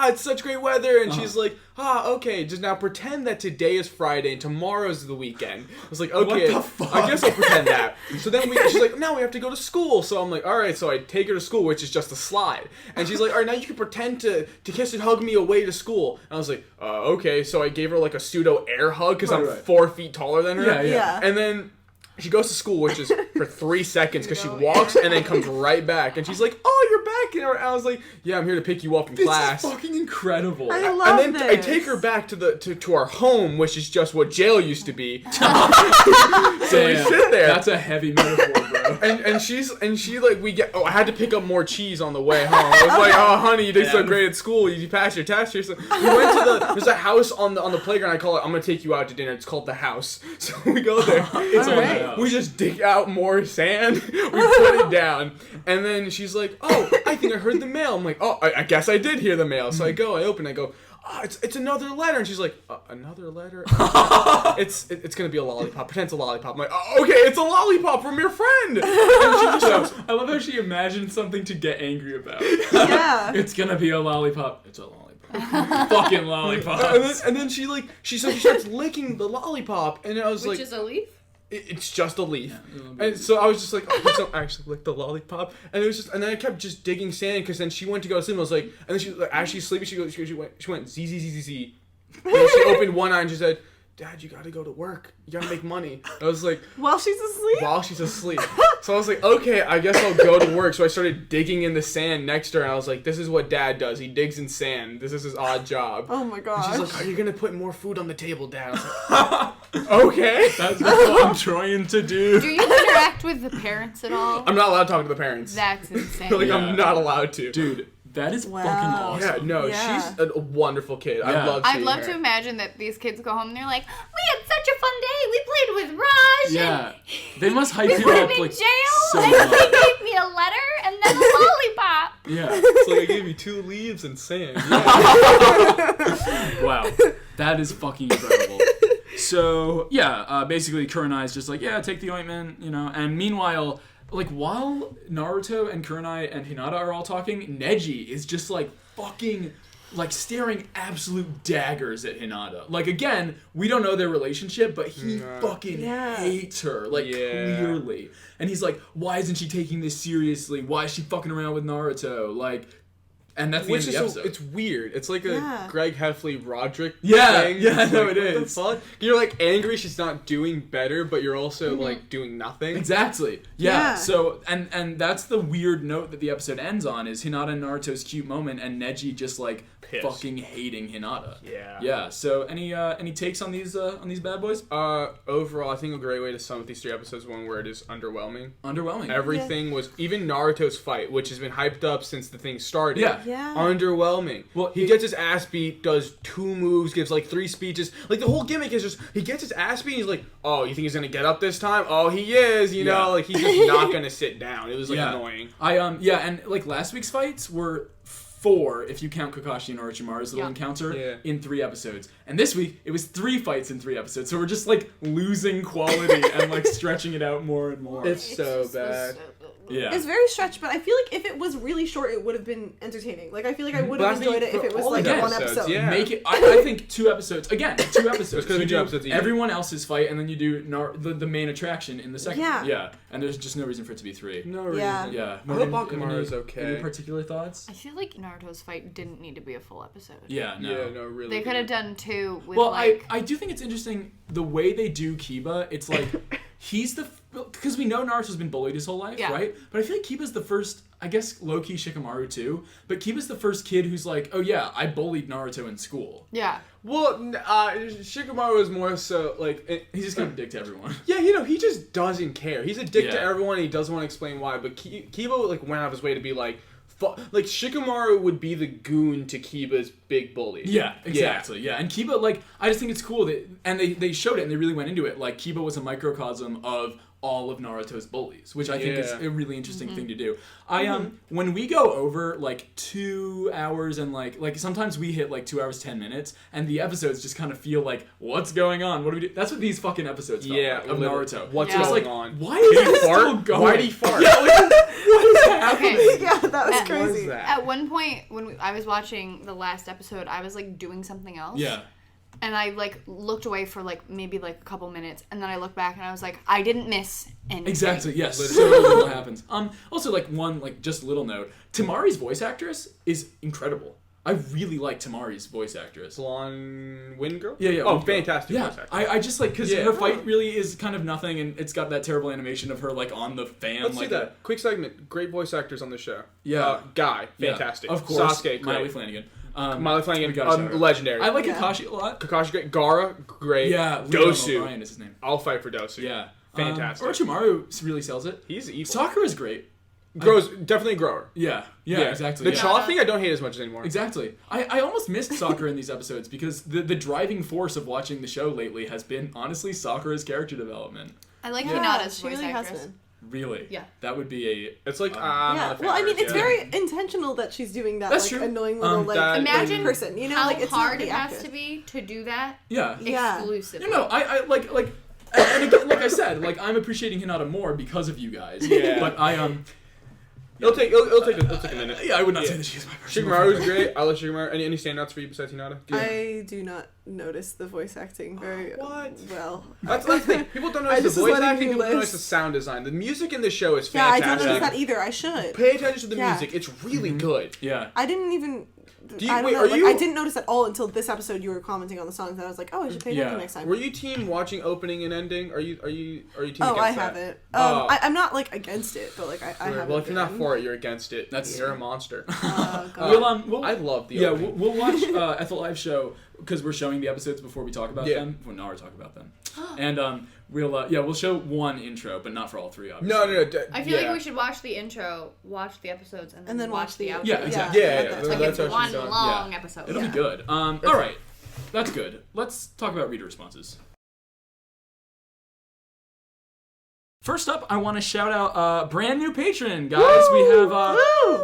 It's such great weather." And she's like, "Okay, just now pretend that today is Friday and tomorrow's the weekend." I was like, "Okay, What the fuck? I guess I'll pretend that." So then she's like, "Now we have to go to school." So I'm like, "All right." So I take her to school, which is just a slide. And she's like, "All right, now you can pretend to kiss and hug me away to school." And I was like, "Okay." So I gave her like a pseudo air hug because I'm 4 feet taller than her. Yeah. And then she goes to school, which is for 3 seconds, because she walks and then comes right back. And she's like, "Oh, you're back." And I was like, "Yeah, I'm here to pick you up in class." This is fucking incredible. I love And then this. I take her back to our home, which is just what jail used to be. So we sit there. That's a heavy metaphor, bro. And she like I had to pick up more cheese on the way home. I was like, "Oh, honey, you did so great at school. You passed your test here." So we went to there's a house on the playground. I call it. "I'm gonna take you out to dinner." It's called the house. So we go there. It's All right. house. We just dig out more sand. We put it down, and then she's like, "Oh, I think I heard the mail." I'm like, "Oh, I guess I did hear the mail." So I open, I go, "Oh, it's another letter." And she's like, "Another letter?" It's gonna be a lollipop. Pretend it's a lollipop. I'm like, "Oh, okay, it's a lollipop from your friend." And she just I love how she imagined something to get angry about. Yeah. It's gonna be a lollipop. It's a lollipop. Fucking lollipop. and then she starts licking the lollipop, and I was Which like, is a leaf? It's just a leaf. And so I was just like, "Please don't actually lick the lollipop." And it was just, and then I kept just digging sand, because then she went to go to sleep, and I was like, and then she, like, as she's sleeping, she went z z z z z. And then she opened one eye and she said, "Dad, you gotta go to work. You gotta make money." I was like, While she's asleep? while she's asleep. So I was like, "Okay, I guess I'll go to work." So I started digging in the sand next to her, and I was like, "This is what Dad does. He digs in sand. This is his odd job." Oh my And gosh. she's like, "Are you gonna put more food on the table, Dad?" I was like, "Okay." That's what I'm trying to do. Do you interact with the parents at all? I'm not allowed to talk to the parents. That's insane. Like, Yeah. I'm not allowed to. Dude, that is Wow. fucking awesome. Yeah, no, Yeah. she's a wonderful kid. Yeah. I'd love to imagine that these kids go home and they're like, "We had such a fun day. We played with Raj. Yeah. And They must hype we you put him up in like jail. so and much. they gave me a letter and then a lollipop." Yeah. It's like I gave you 2 leaves and sand. Wow. That is fucking incredible. So, yeah, basically Kurenai's just like, "Yeah, take the ointment," you know, and meanwhile, like, while Naruto and Kurenai and Hinata are all talking, Neji is just like fucking like staring absolute daggers at Hinata. Like, again, we don't know their relationship, but he fucking hates her, like, clearly. And he's like, "Why isn't she taking this seriously? Why is she fucking around with Naruto?" Like, and that's the end of the episode. It's weird. It's like a Greg Heffley Roderick Yeah, thing. yeah, It's no, like, it what is. the fuck? You're like angry she's not doing better, but you're also like doing nothing. Exactly. Yeah. Yeah. So and that's the weird note that the episode ends on is Hinata and Naruto's cute moment and Neji just like Pissed. fucking hating Hinata. Yeah. Yeah. So any takes on these bad boys? Overall, I think a great way to sum up these 3 episodes, one word, is underwhelming. Underwhelming. Everything was, even Naruto's fight, which has been hyped up since the thing started. Yeah. Yeah. Underwhelming. Well, he gets his ass beat, does 2 moves, gives like 3 speeches. Like, the whole gimmick is just, he gets his ass beat and he's like, "Oh, you think he's gonna get up this time? Oh, he is, you know? Like, he's just not gonna sit down." It was like annoying. And like last week's fights were 4 if you count Kakashi and Orochimaru's little encounter in 3 episodes. And this week it was 3 fights in 3 episodes. So we're just like losing quality and like stretching it out more and more. It's so just bad. Yeah. is very stretched, but I feel like if it was really short, it would have been entertaining. Like, I feel like I would have enjoyed it if it was like the one episodes, episode. yeah. Make it. I think 2 episodes. Again, 2 episodes. Because we You do do episodes each. everyone else's fight, and then you do the main attraction in the second. Yeah. Yeah. And there's just no reason for it to be 3. No reason. Yeah. Yeah. I hope Morgan, Akamaru's okay. Any particular thoughts? I feel like Naruto's fight didn't need to be a full episode. Yeah. No. Yeah, no, really. They could have done 2 with Well, like. I do think it's interesting the way they do Kiba. It's like he's the because we know Naruto's been bullied his whole life, Yeah. right? But I feel like Kiba's the first. I guess low-key Shikamaru too, but Kiba's the first kid who's like, oh yeah, I bullied Naruto in school. Yeah. Well, Shikamaru is more so like He's just kind of a dick to everyone. yeah, you know, he just doesn't care. He's a dick to Yeah. everyone. And he doesn't want to explain why. But Kiba like went out of his way to be like Shikamaru would be the goon to Kiba's big bully. Yeah, exactly. Yeah, and Kiba, like, I just think it's cool that, and they showed it and they really went into it. Like, Kiba was a microcosm of all of Naruto's bullies, which I think is a really interesting thing to do. When we go over like 2 hours and like sometimes we hit like 2 hours 10 minutes, and the episodes just kind of feel like, what's going on? What do we do? That's what these fucking episodes felt like, of Naruto. What's Yeah. going Like, on? why is Did he it still fart? going? Why did he fart? Yeah, like, what is happening? Okay. Yeah, that was At- crazy. What is that? At one point when I was watching the last episode, I was like doing something else. Yeah. And I like looked away for like maybe like a couple minutes, and then I looked back and I was like, I didn't miss anything. Exactly. Yes. So little happens. Also, like one like just little note. Tamari's voice actress is incredible. I really like Tamari's voice actress. Blonde wind girl? Yeah. Oh, Wind Girl. fantastic Yeah. voice actress. I just like because Yeah. her fight really is kind of nothing, and it's got that terrible animation of her like on the fan. Let's like do that. Quick segment. Great voice actors on the show. Yeah. Guy, Yeah. fantastic. Of course. Sasuke, Miley great. Flanagan. Miley we Flanagan, gotta shout her. legendary. I like Yeah. Kakashi a lot. Kakashi, great. Gara, great. Yeah. Leon Dosu. O'Brien is his name. I'll fight for Dosu. Yeah. Fantastic. Orochimaru really sells it. He's evil. Sakura is great. Grows, definitely a grower. Yeah. Yeah. Exactly. The yeah. Chaw thing I don't hate as much anymore. Exactly. I almost missed Sakura in these episodes because the driving force of watching the show lately has been, honestly, Sakura's character development. I like Yeah, Hinata's she voice really has actress. been. Really? Yeah. That would be a... It's like, Yeah. not a fan Well, I of mean, hers, it's yeah. very intentional that she's doing that, That's like, true. annoying little, that- Imagine person. You know, how like, it's hard not it the has actress. to be to do that Yeah. Yeah. exclusively. No, I like... And again, like I said, like, I'm appreciating Hinata more because of you guys. Yeah. But I, It'll take a minute. Yeah, I would not Yeah. say that she's my personal Shikamaru's favorite. great. I like Shikamaru. Any standouts for you besides Hinata? I do not notice the voice acting very What? well. That's the thing. People don't I notice just the was voice letting acting. you People don't notice list. the sound design. The music in the show is Yeah, I fantastic. don't notice that either. I should. Pay attention to the Yeah. music. It's really good. Yeah. I didn't even. Do you- I don't wait, know. are Like, you- I didn't notice at all until this episode. You were commenting on the songs, and I was like, "Oh, I should pay attention Yeah. next time." Were you team watching opening and ending? Are you team Oh, against I that? haven't. Oh. I'm not like against it, but like I haven't. Well, if you're not been. for it, you're against it. That's- You're a monster. Oh, God. We'll I love the Yeah, opening. we'll watch at the live show because we're showing the episodes before we talk about Yeah. them. Well, now we're talking about them. And we'll show one intro, but not for all 3, obviously. No. I feel like we should watch the intro, watch the episodes, and then watch the outro. Yeah, exactly. Yeah, that's Like that's it's what she's one done. long episode. It'll be good. All right. That's good. Let's talk about reader responses. First up, I want to shout out a brand new patron, guys. We have,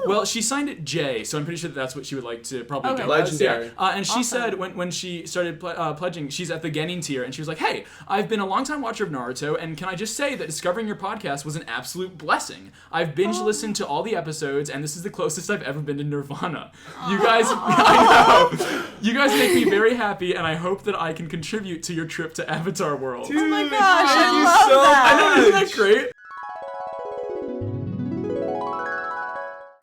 well, she signed it J, so I'm pretty sure that's what she would like to probably Okay. go as. Legendary. Yeah. And she said when she started pledging, she's at the Genin tier, and she was like, hey, I've been a longtime watcher of Naruto, and can I just say that discovering your podcast was an absolute blessing. I've binge listened to all the episodes, and this is the closest I've ever been to Nirvana. You guys, I know. You guys make me very happy, and I hope that I can contribute to your trip to Avatar World. Oh my gosh, I you love so that. I know, isn't that great?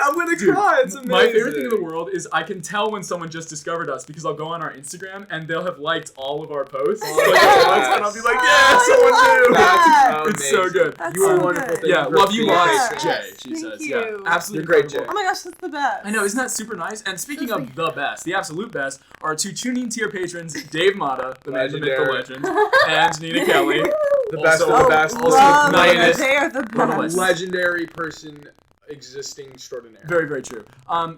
I'm gonna cry. It's amazing. My favorite thing in the world is I can tell when someone just discovered us because I'll go on our Instagram and they'll have liked all of our posts. And I'll be like, yeah, someone new. that. It's so good. That's You are so wonderful. good. Thank Yeah, you for love you being lots, patient. Jay, she Thank says. you. Yeah, absolutely You're great, incredible. Oh my gosh, that's the best. I know, isn't that super nice? And speaking of the best, the absolute best, our 2 tuning tier patrons, Dave Mata, the man, the myth, the legend, and Nina Kelly. The best of Also- the best. also Love Lioness. it. They are the Nonetheless. best. Legendary person existing extraordinaire. Very, very true.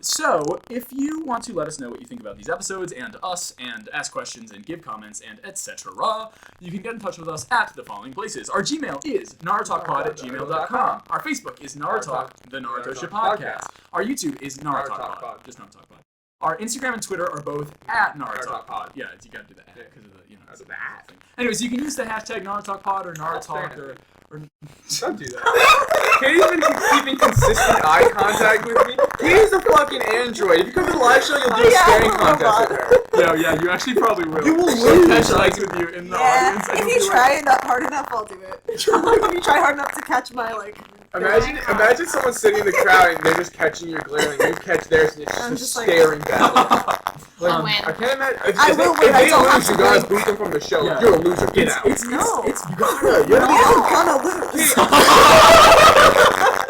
So, if you want to let us know what you think about these episodes and us, and ask questions and give comments and etc., you can get in touch with us at the following places. Our Gmail is narutalkpod@gmail.com. Our Facebook is Narutalk, the Naruto Ship Podcast. Our YouTube is Narutalkpod, just Narutalkpod. Our Instagram and Twitter are both at NarutalkPod. Yeah, you gotta do that because of the, that. thing. Anyways, you can use the hashtag NarutalkPod or Narutalk or Don't do that. Katie's been keeping consistent eye contact with me. Katie's a fucking android. If you come to the live show, you'll do a staring contest with her. No, yeah, you actually probably will. You will She'll lose. catch eyes with you in the audience. And if you'll you be try it not hard enough, I'll do it. If you try hard enough to catch my, like... Imagine someone sitting in the crowd and they're just catching your glare, and you catch theirs, and it's just staring back. I'll win. I can't imagine. If I will win. I they don't lose, have you to gotta win. boot them from the show. Yeah. You're a loser. Get out. It's No. you gotta. You're I'm gonna lose.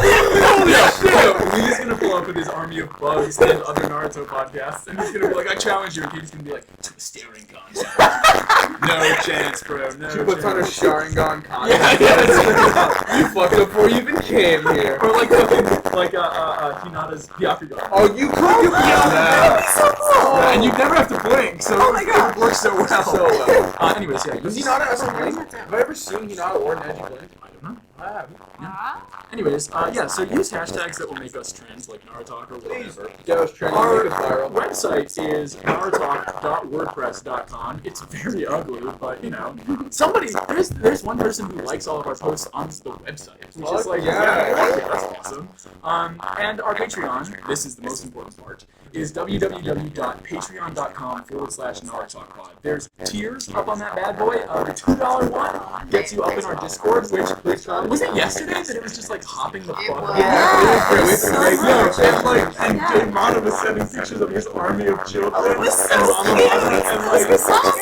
Holy shit! He's gonna pull up with his army of bugs and other Naruto podcasts, and he's gonna be like, "I challenge you," and he's gonna be like, "To a staring contest." No chance, bro. No. She puts on her chance. Sharingan contest. Yeah. You fucked up before you even came here. Or like Hinata's Byakugan. Oh, you could. You Yeah, and you never have to blink, so Oh my gosh. it works so well. So well. Anyways, yeah. Was Hinata as a blink? Have I ever seen Hinata or Neji blink? I don't know. I haven't. Anyways, yeah, so use hashtags that will make us trends, like Narutalk or whatever. Get us trending. Our Make it viral. website is narutalk.wordpress.com. It's very ugly, but, you know, there's one person who likes all of our posts on the website, which is like, Yeah. that's awesome. And our Patreon, this is the most important part, is www.patreon.com/NarutalkPod. There's tiers up on that bad boy. The $2 one gets you up in our Discord, which was it yesterday that it was just like hopping the fuck up? Yeah, it was great. And Dave Mata was sending pictures of his army of children. It was so and Mama cute. Mata, and like, It was so cute.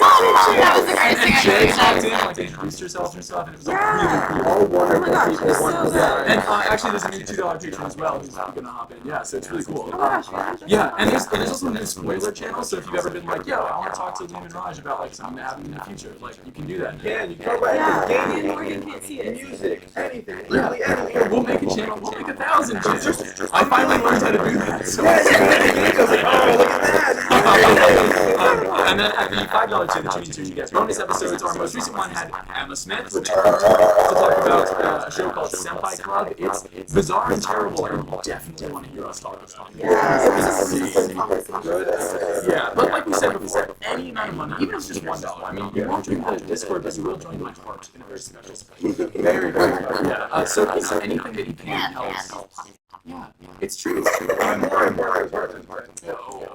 That was the greatest thing and I've Jay ever popped done. in, like introduced herself and stuff, and it was like Yeah. really cool. All wonderful Oh my gosh, people. it's so Wonderful good. guys. And actually, there's a new $2 patron as well who's gonna hop in. Yeah, so it's really cool. Oh my gosh, Yeah, and there's also a new spoiler channel. So if you've ever been like, yo, I want to talk to Liam and Raj about like something happening in the future, like you can do that. Yeah, you come back Yeah, to and gaming, Morgan can't see it. music, anything, Yeah, literally anything. we'll make a channel. We'll make 1,000 channels. I finally learned how to do that. So and then at the $5 tier that you need to, you get bonus episodes. Our most recent one had Emma Smith, which to talk about a show called Senpai Club. It's bizarre and terrible, and you definitely want to hear us talk about it. Yeah, it was a good conversation. Yeah, but like we said before, any amount of money, even if it's just $1, I mean, you won't join the Discord, but you will join my heart in a very special space. Very, very good. Yeah, so you know, anything that you can helps. Yeah, it's true.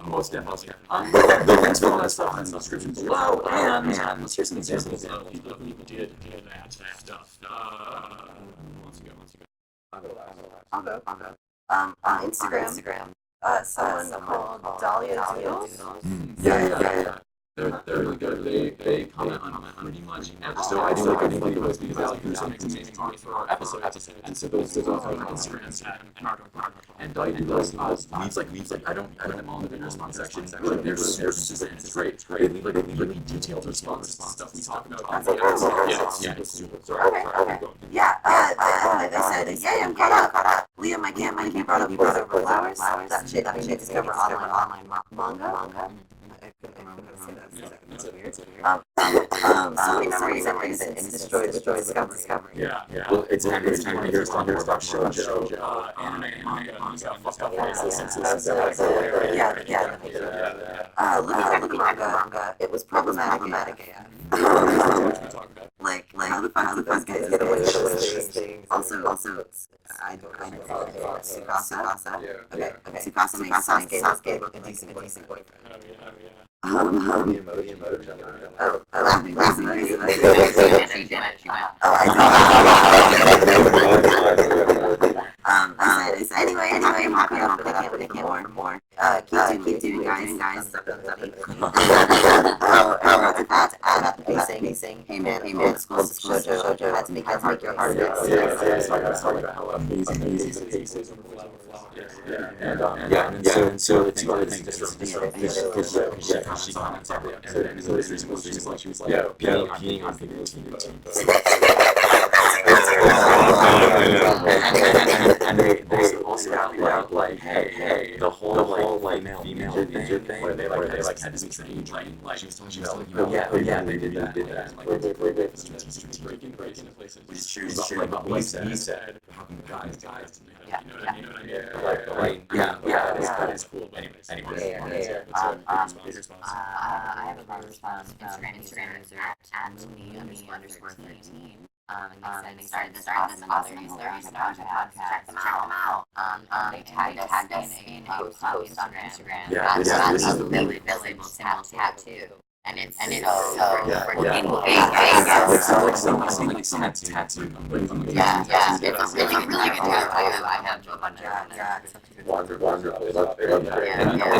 Most definitely. The links for all that stuff in the description below, and here's some examples of people who did that stuff. Once ago. I'll go. On Instagram, someone called Dahlia Deals. Yeah. They're really good. They comment on pretty much every. So I do like reading videos because I like who makes amazing art for our episodes. And so those go on Instagram and Naruto. And Dahlia Deals leaves like I don't put them all in the response section. Like they're super consistent. It's great. They leave like really detailed responses to stuff we talk about on the episode. Yeah, it's super. Okay. Yeah, they said, I'm caught up. Liam, my camp brought up flowers. That shit discover online manga. So many memories and destroy discovery. Yeah. Well, it's time to hear talk more about shoujo, anime, manga, fucked up ways. Looking at manga, it was problematic. Like how the fuck guys get away with those things. Also, I don't know. Tsukasa. Okay. Tsukasa makes Sasuke look a decent boyfriend. Anyway, I'm happy but I can't wait for more. Keep doing guys. About the pacing. Hey man, old school shoujo had to make your heart beat. Talking about how amazing the pace is. And so it's one of the things that she comments on the episode, and so this recent like she was like, peeing on figure and they also got like, hey, the whole like female thing where they like had this strange like she was telling they did that like very strategic break into places. It's true. Like what we said, how come guys you know what I mean? That is cool. But anyways. I have a response. Instagram user @me_13. And they started this awesome series of Naruto podcasts. Check them out. They tagged us in a post on Instagram. This is the Lily Village tattoo. And it's so freaking big. Someone's tattooed. Yeah. It's a really good tattoo. I have a bunch of wonderful. And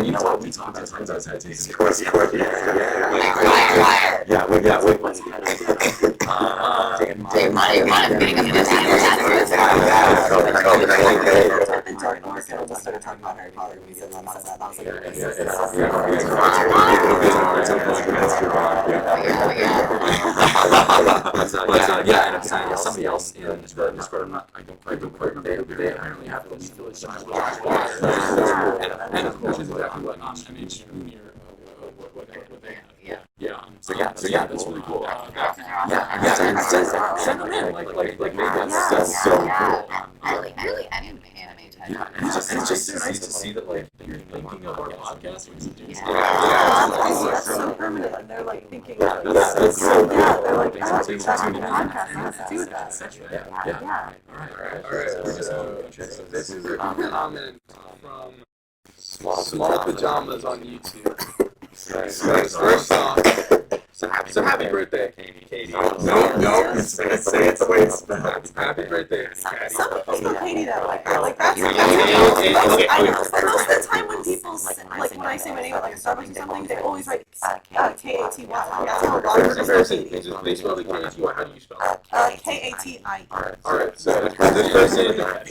you know what? We talk about tattoos. Of course. They might have been up this and I'm saying somebody else in Discord. I don't quite remember. They apparently have to leave village and of course, exactly what MH near what they have. So that's really cool. Send them in. Like that's so cool. Really anime type. It's just so nice to see that like you're thinking of our podcast when you do stuff. That's so permanent. And they're like thinking. That's so cool. They're like, let's do that. All right. So this is a comment from Small Pajamas on YouTube. First off, so happy birthday, Katie. No, say it the way it's spelled. Happy birthday, Katie. Some people spell Katie that way. Like that's most of the time when people like when I say my name at like Starbucks or something, they always write K-A-T-Y. That's how a lot of people They spell the K-A-T-Y. How do you spell it? K-A-T-I. Alright, so this person left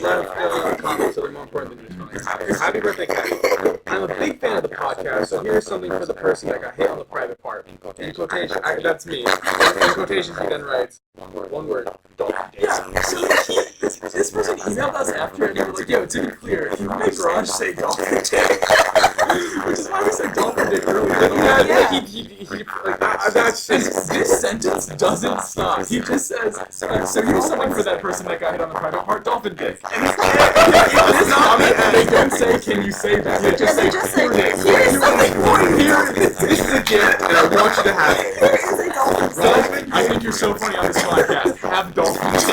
comments that are more important than your spelling. Happy birthday, Katie. I'm a big fan of the podcast, so here's something for the person that got hit on the private part. In quotation, that's me. In quotations, he then writes, one word, dolphin dick. Yeah, so this person emailed us after and they were like, yo, to be clear, if you make Raj say dolphin dick, which is why we said dolphin dick earlier. This sentence doesn't stop. He just says, so here's something for that person that got hit on the private part, dolphin dick. And in this comment, they don't say, can you say that? They just say, here's something for you. This is a gift, and I want you to have it. Here is a dolphin. Raj, I think you're so funny on this podcast. Have dolphin dick.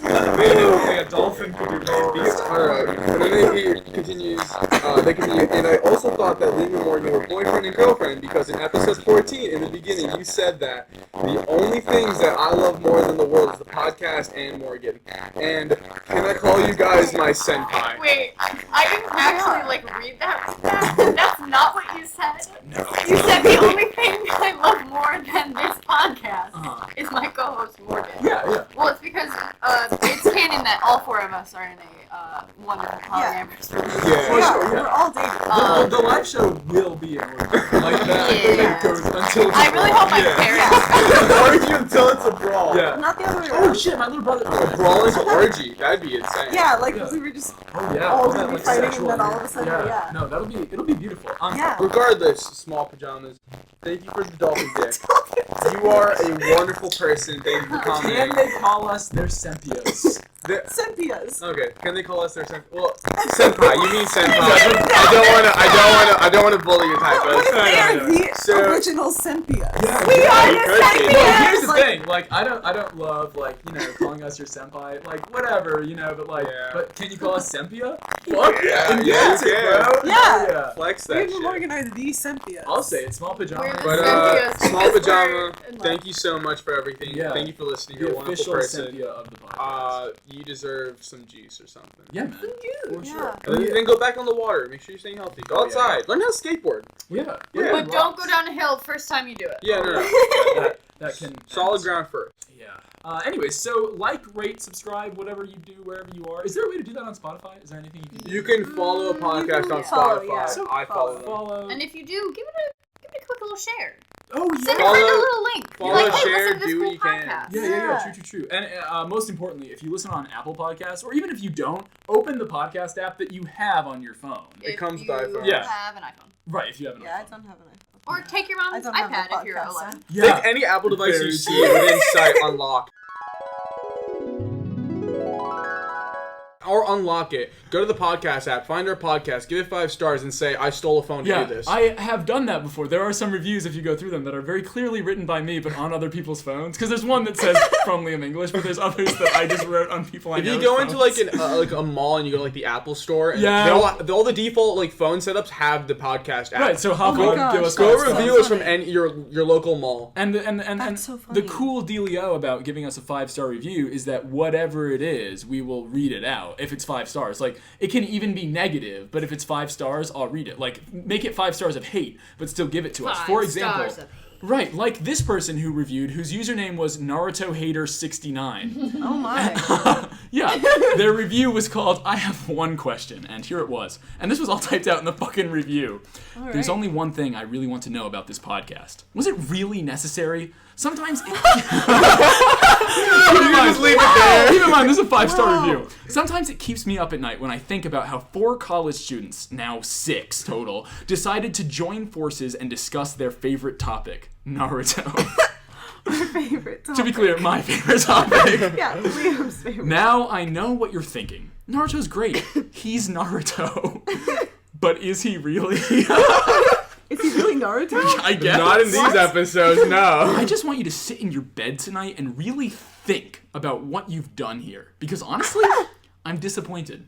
A dolphin could be beast. Alright, and then he continues, and I also thought that Liam and Morgan were boyfriend and girlfriend because in episode 14, in the beginning, you said that the only things that I love more than the world is the podcast and Morgan. And can I call you guys my senpai? Wait, I didn't actually read that. That's not what you said. No. You said the only thing I love more than this podcast is my co-host Morgan. Yeah. Well, it's because it's canon that all four of us are in a wonderful polyamorous relationship. We're all dating. The live show will be in order. Like that. Yeah. It goes until it's I really hope my parents. Orgy until it's a brawl. Yeah. Not the other way around. Oh shit, my little brother. A brawl is an orgy. That'd be insane. Yeah, we were just all gonna be fighting and then all of a sudden, yeah. No, it'll be beautiful. Yeah. Regardless, Small Pajamas, thank you for the dolphin dick. You are a wonderful person. Thank you for commenting. Can they call us their Sempios? Sempias. Okay, can they call us their senpai? Well, senpai. You mean senpai? I don't wanna bully your What typos. if they are the original Sempias? We are the could be. Well, Sempias! here's the thing. I don't love calling us your senpai. Whatever, but but can you call us Sempia? Fuck yeah, and you bro. can. Yeah. Flex that David shit. Morgan are the Sempias. I'll say it. Small pajama. We're But Sempias Small because Pajama, we're- thank you so much for everything. Yeah. Thank you for listening. The You're a wonderful official person. Sempia of the podcast. You deserve some juice or something. Yeah, man. For sure. And then go back on the water. Make sure you're staying healthy. Go outside. Learn how to skateboard. Yeah. But don't go down a hill first time you do it. Yeah, no. That can Solid ground first. Yeah. Anyways, so rate, subscribe, whatever you do, wherever you are. Is there a way to do that on Spotify? Is there anything you can do? You can follow a podcast on follow, Spotify. yeah. So I follow them. follow. And if you do, give it a quick little share. Oh yeah. Send a friend a little link. follow, Like, hey, share, listen to this do cool what you can. podcast. Yeah. True. And most importantly, if you listen on Apple Podcasts, or even if you don't, open the podcast app that you have on your phone. If comes with you iPhone. Yeah. have an iPhone. Right, if you have an Yeah, I iPhone. don't have an iPhone. Or take your mom's I don't have iPad a if you're podcast 11. Yeah. Take any Apple device Very you see within sight, unlock. or unlock it, go to the podcast app, find our podcast, give it 5 stars, and say, I stole a phone to do this. I have done that before. There are some reviews, if you go through them, that are very clearly written by me, but on other people's phones. Because there's one that says from Liam English, but there's others that I just wrote on people I know. If you go into like a mall and you go to like the Apple store, and all the default like phone setups have the podcast app. Right, so hop on, give us go 5 stars. review us from your local mall. And so funny. the cool dealio about giving us a 5-star review is that whatever it is, we will read it out if it's 5 stars. Like, it can even be negative, but if it's 5 stars, I'll read it. Like, make it 5 stars of hate, but still give it to us. For example, right, like this person who reviewed, whose username was NarutoHater69. Oh my. Yeah, their review was called I Have One Question, and here it was. And this was all typed out in the fucking review. All right. There's only one thing I really want to know about this podcast. Was it really necessary? Sometimes it... Just leave it there. Keep in mind, this is a 5-star review. Sometimes it keeps me up at night when I think about how 4 college students, now 6 total, decided to join forces and discuss their favorite topic, Naruto. My favorite topic. To be clear, my favorite topic. Yeah, Liam's favorite. Now I know what you're thinking. Naruto's great. He's Naruto. But is he really? Is he really Naruto? I guess. Not in these episodes, no. I just want you to sit in your bed tonight and really think about what you've done here. Because honestly, I'm disappointed.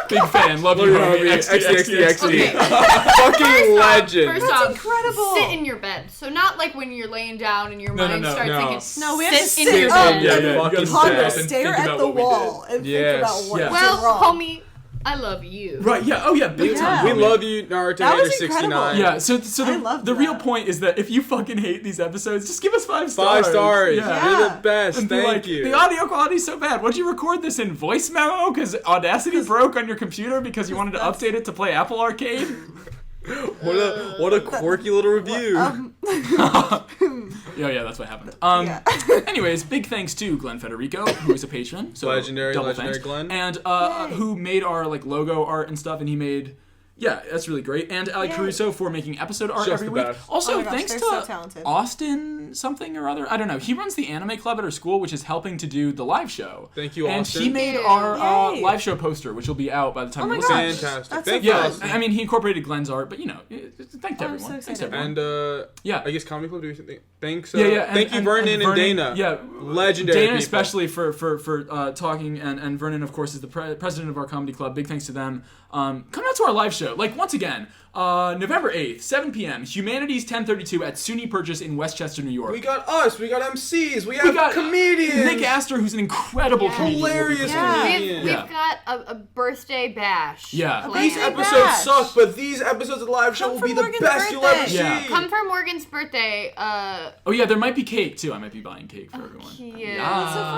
Big fan. Love you, homie. XD. Okay. Fucking legend. First off, incredible. sit in your bed. So not like when you're laying down and your mind starts thinking. No, we have to sit sit in your up bed. Yeah, and you gotta ponder, sit up and stare think at about the what we wall, and Yes. think about what Well, is wrong. homie, I love you. Right, yeah. Oh, yeah, big time. We homie. love you, Naruto That was 69. incredible. Yeah, so I love the real that. point is that if you fucking hate these episodes, just give us 5 stars. 5 stars. Yeah. You're Yeah. the best. And be Thank like, you. the audio quality's so bad. Why'd you record this in voice memo? Because Audacity broke on your computer because you wanted to update it to play Apple Arcade? What a quirky little review. Yeah, that's what happened. Yeah. Anyways, big thanks to Glenn Federico, who is a patron. So Legendary double thanks. Glenn. And who made our like logo art and stuff, and he made... Yeah, that's really great. And Ali Caruso for making episode art Just every the week. best. Also, Oh my gosh, thanks they're to so talented. Austin something or other. I don't know. He runs the anime club at our school, which is helping to do the live show. Thank you, And Austin. he made our Yay. live show poster, which will be out by the time Oh you my listen. gosh. Fantastic. That's Thank so you, Yeah, Austin. I mean, he incorporated Glenn's art, but thanks to I'm everyone. so Thanks to excited. everyone. And Yeah. I guess Comedy Club do something. Thanks. Yeah. Thank you, Vernon and Dana. Yeah, Legendary Dana people. especially for talking, and Vernon, of course, is the president of our comedy club. Big thanks to them. Come out to our live show. Like, once again, November 8th, 7 p.m., Humanities 1032 at SUNY Purchase in Westchester, New York. We got us. We got MCs. We have comedians. Nick Astor, who's an incredible comedian. Hilarious Yeah. comedian. We've got a birthday bash. Yeah. planned. These episodes bash. suck, but these episodes of the live show Come will for be the Morgan's best you'll ever birthday. Yeah. see. Come for Morgan's birthday. Oh, yeah, there might be cake, too. I might be buying cake for everyone. Yeah.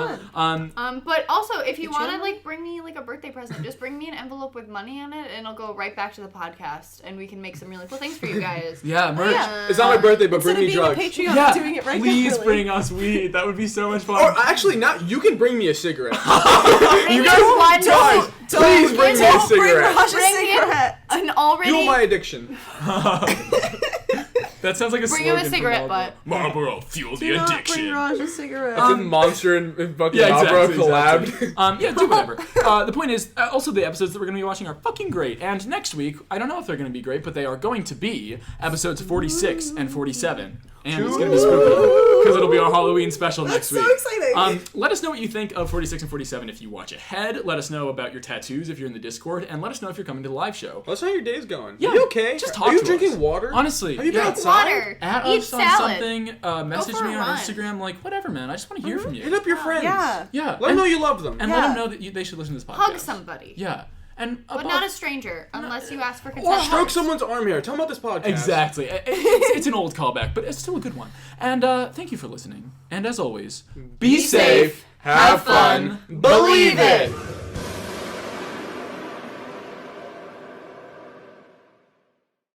That's so fun. But also, if you want to channel? like bring me like a birthday present, just bring me an envelope with money on it, and it'll go right back to the podcast, and we can make some really cool things for you guys. Yeah, merch. It's not my birthday, but Instead bring of me being drugs. a Patreon, Yeah, doing it regularly. please bring us weed. That would be so much fun. Or actually, now you can bring me a cigarette. You guys, Guys, please bring me a Don't bring cigarette. Raj a Bring me cigarette. an already. Fuel my addiction. That sounds like a Bring him a slogan for cigarette Marlboro. butt. Marlboro, fuel the Do not addiction. bring Raj a cigarette. Didn't Monster and fucking Yeah, Marlboro exactly. collabed? Yeah, do whatever. The point is, also the episodes that we're going to be watching are fucking great. And next week, I don't know if they're going to be great, but they are going to be episodes 46 and 47. And it's going to be spooky, because it'll be our Halloween special next so week. exciting. Let us know what you think of 46 and 47 if you watch ahead. Let us know about your tattoos if you're in the Discord. And let us know if you're coming to the live show. Let's know how your day's going. Yeah, Are you okay? just talk Are you to drinking us. water? Honestly, Have you been yeah. outside? Water. At Eat us on salad. something, message for me a on run. Instagram, like, whatever, man. I just want to hear from you. Hit up your friends. Yeah. Yeah. Let them know you love them. And Yeah. let them know that they should listen to this podcast. Hug somebody. Yeah. And But not a stranger, unless you ask for Or consent. stroke someone's arm here. Tell them about this podcast. Exactly. It's an old callback, but it's still a good one. And thank you for listening. And as always, be safe, Have fun. Believe it.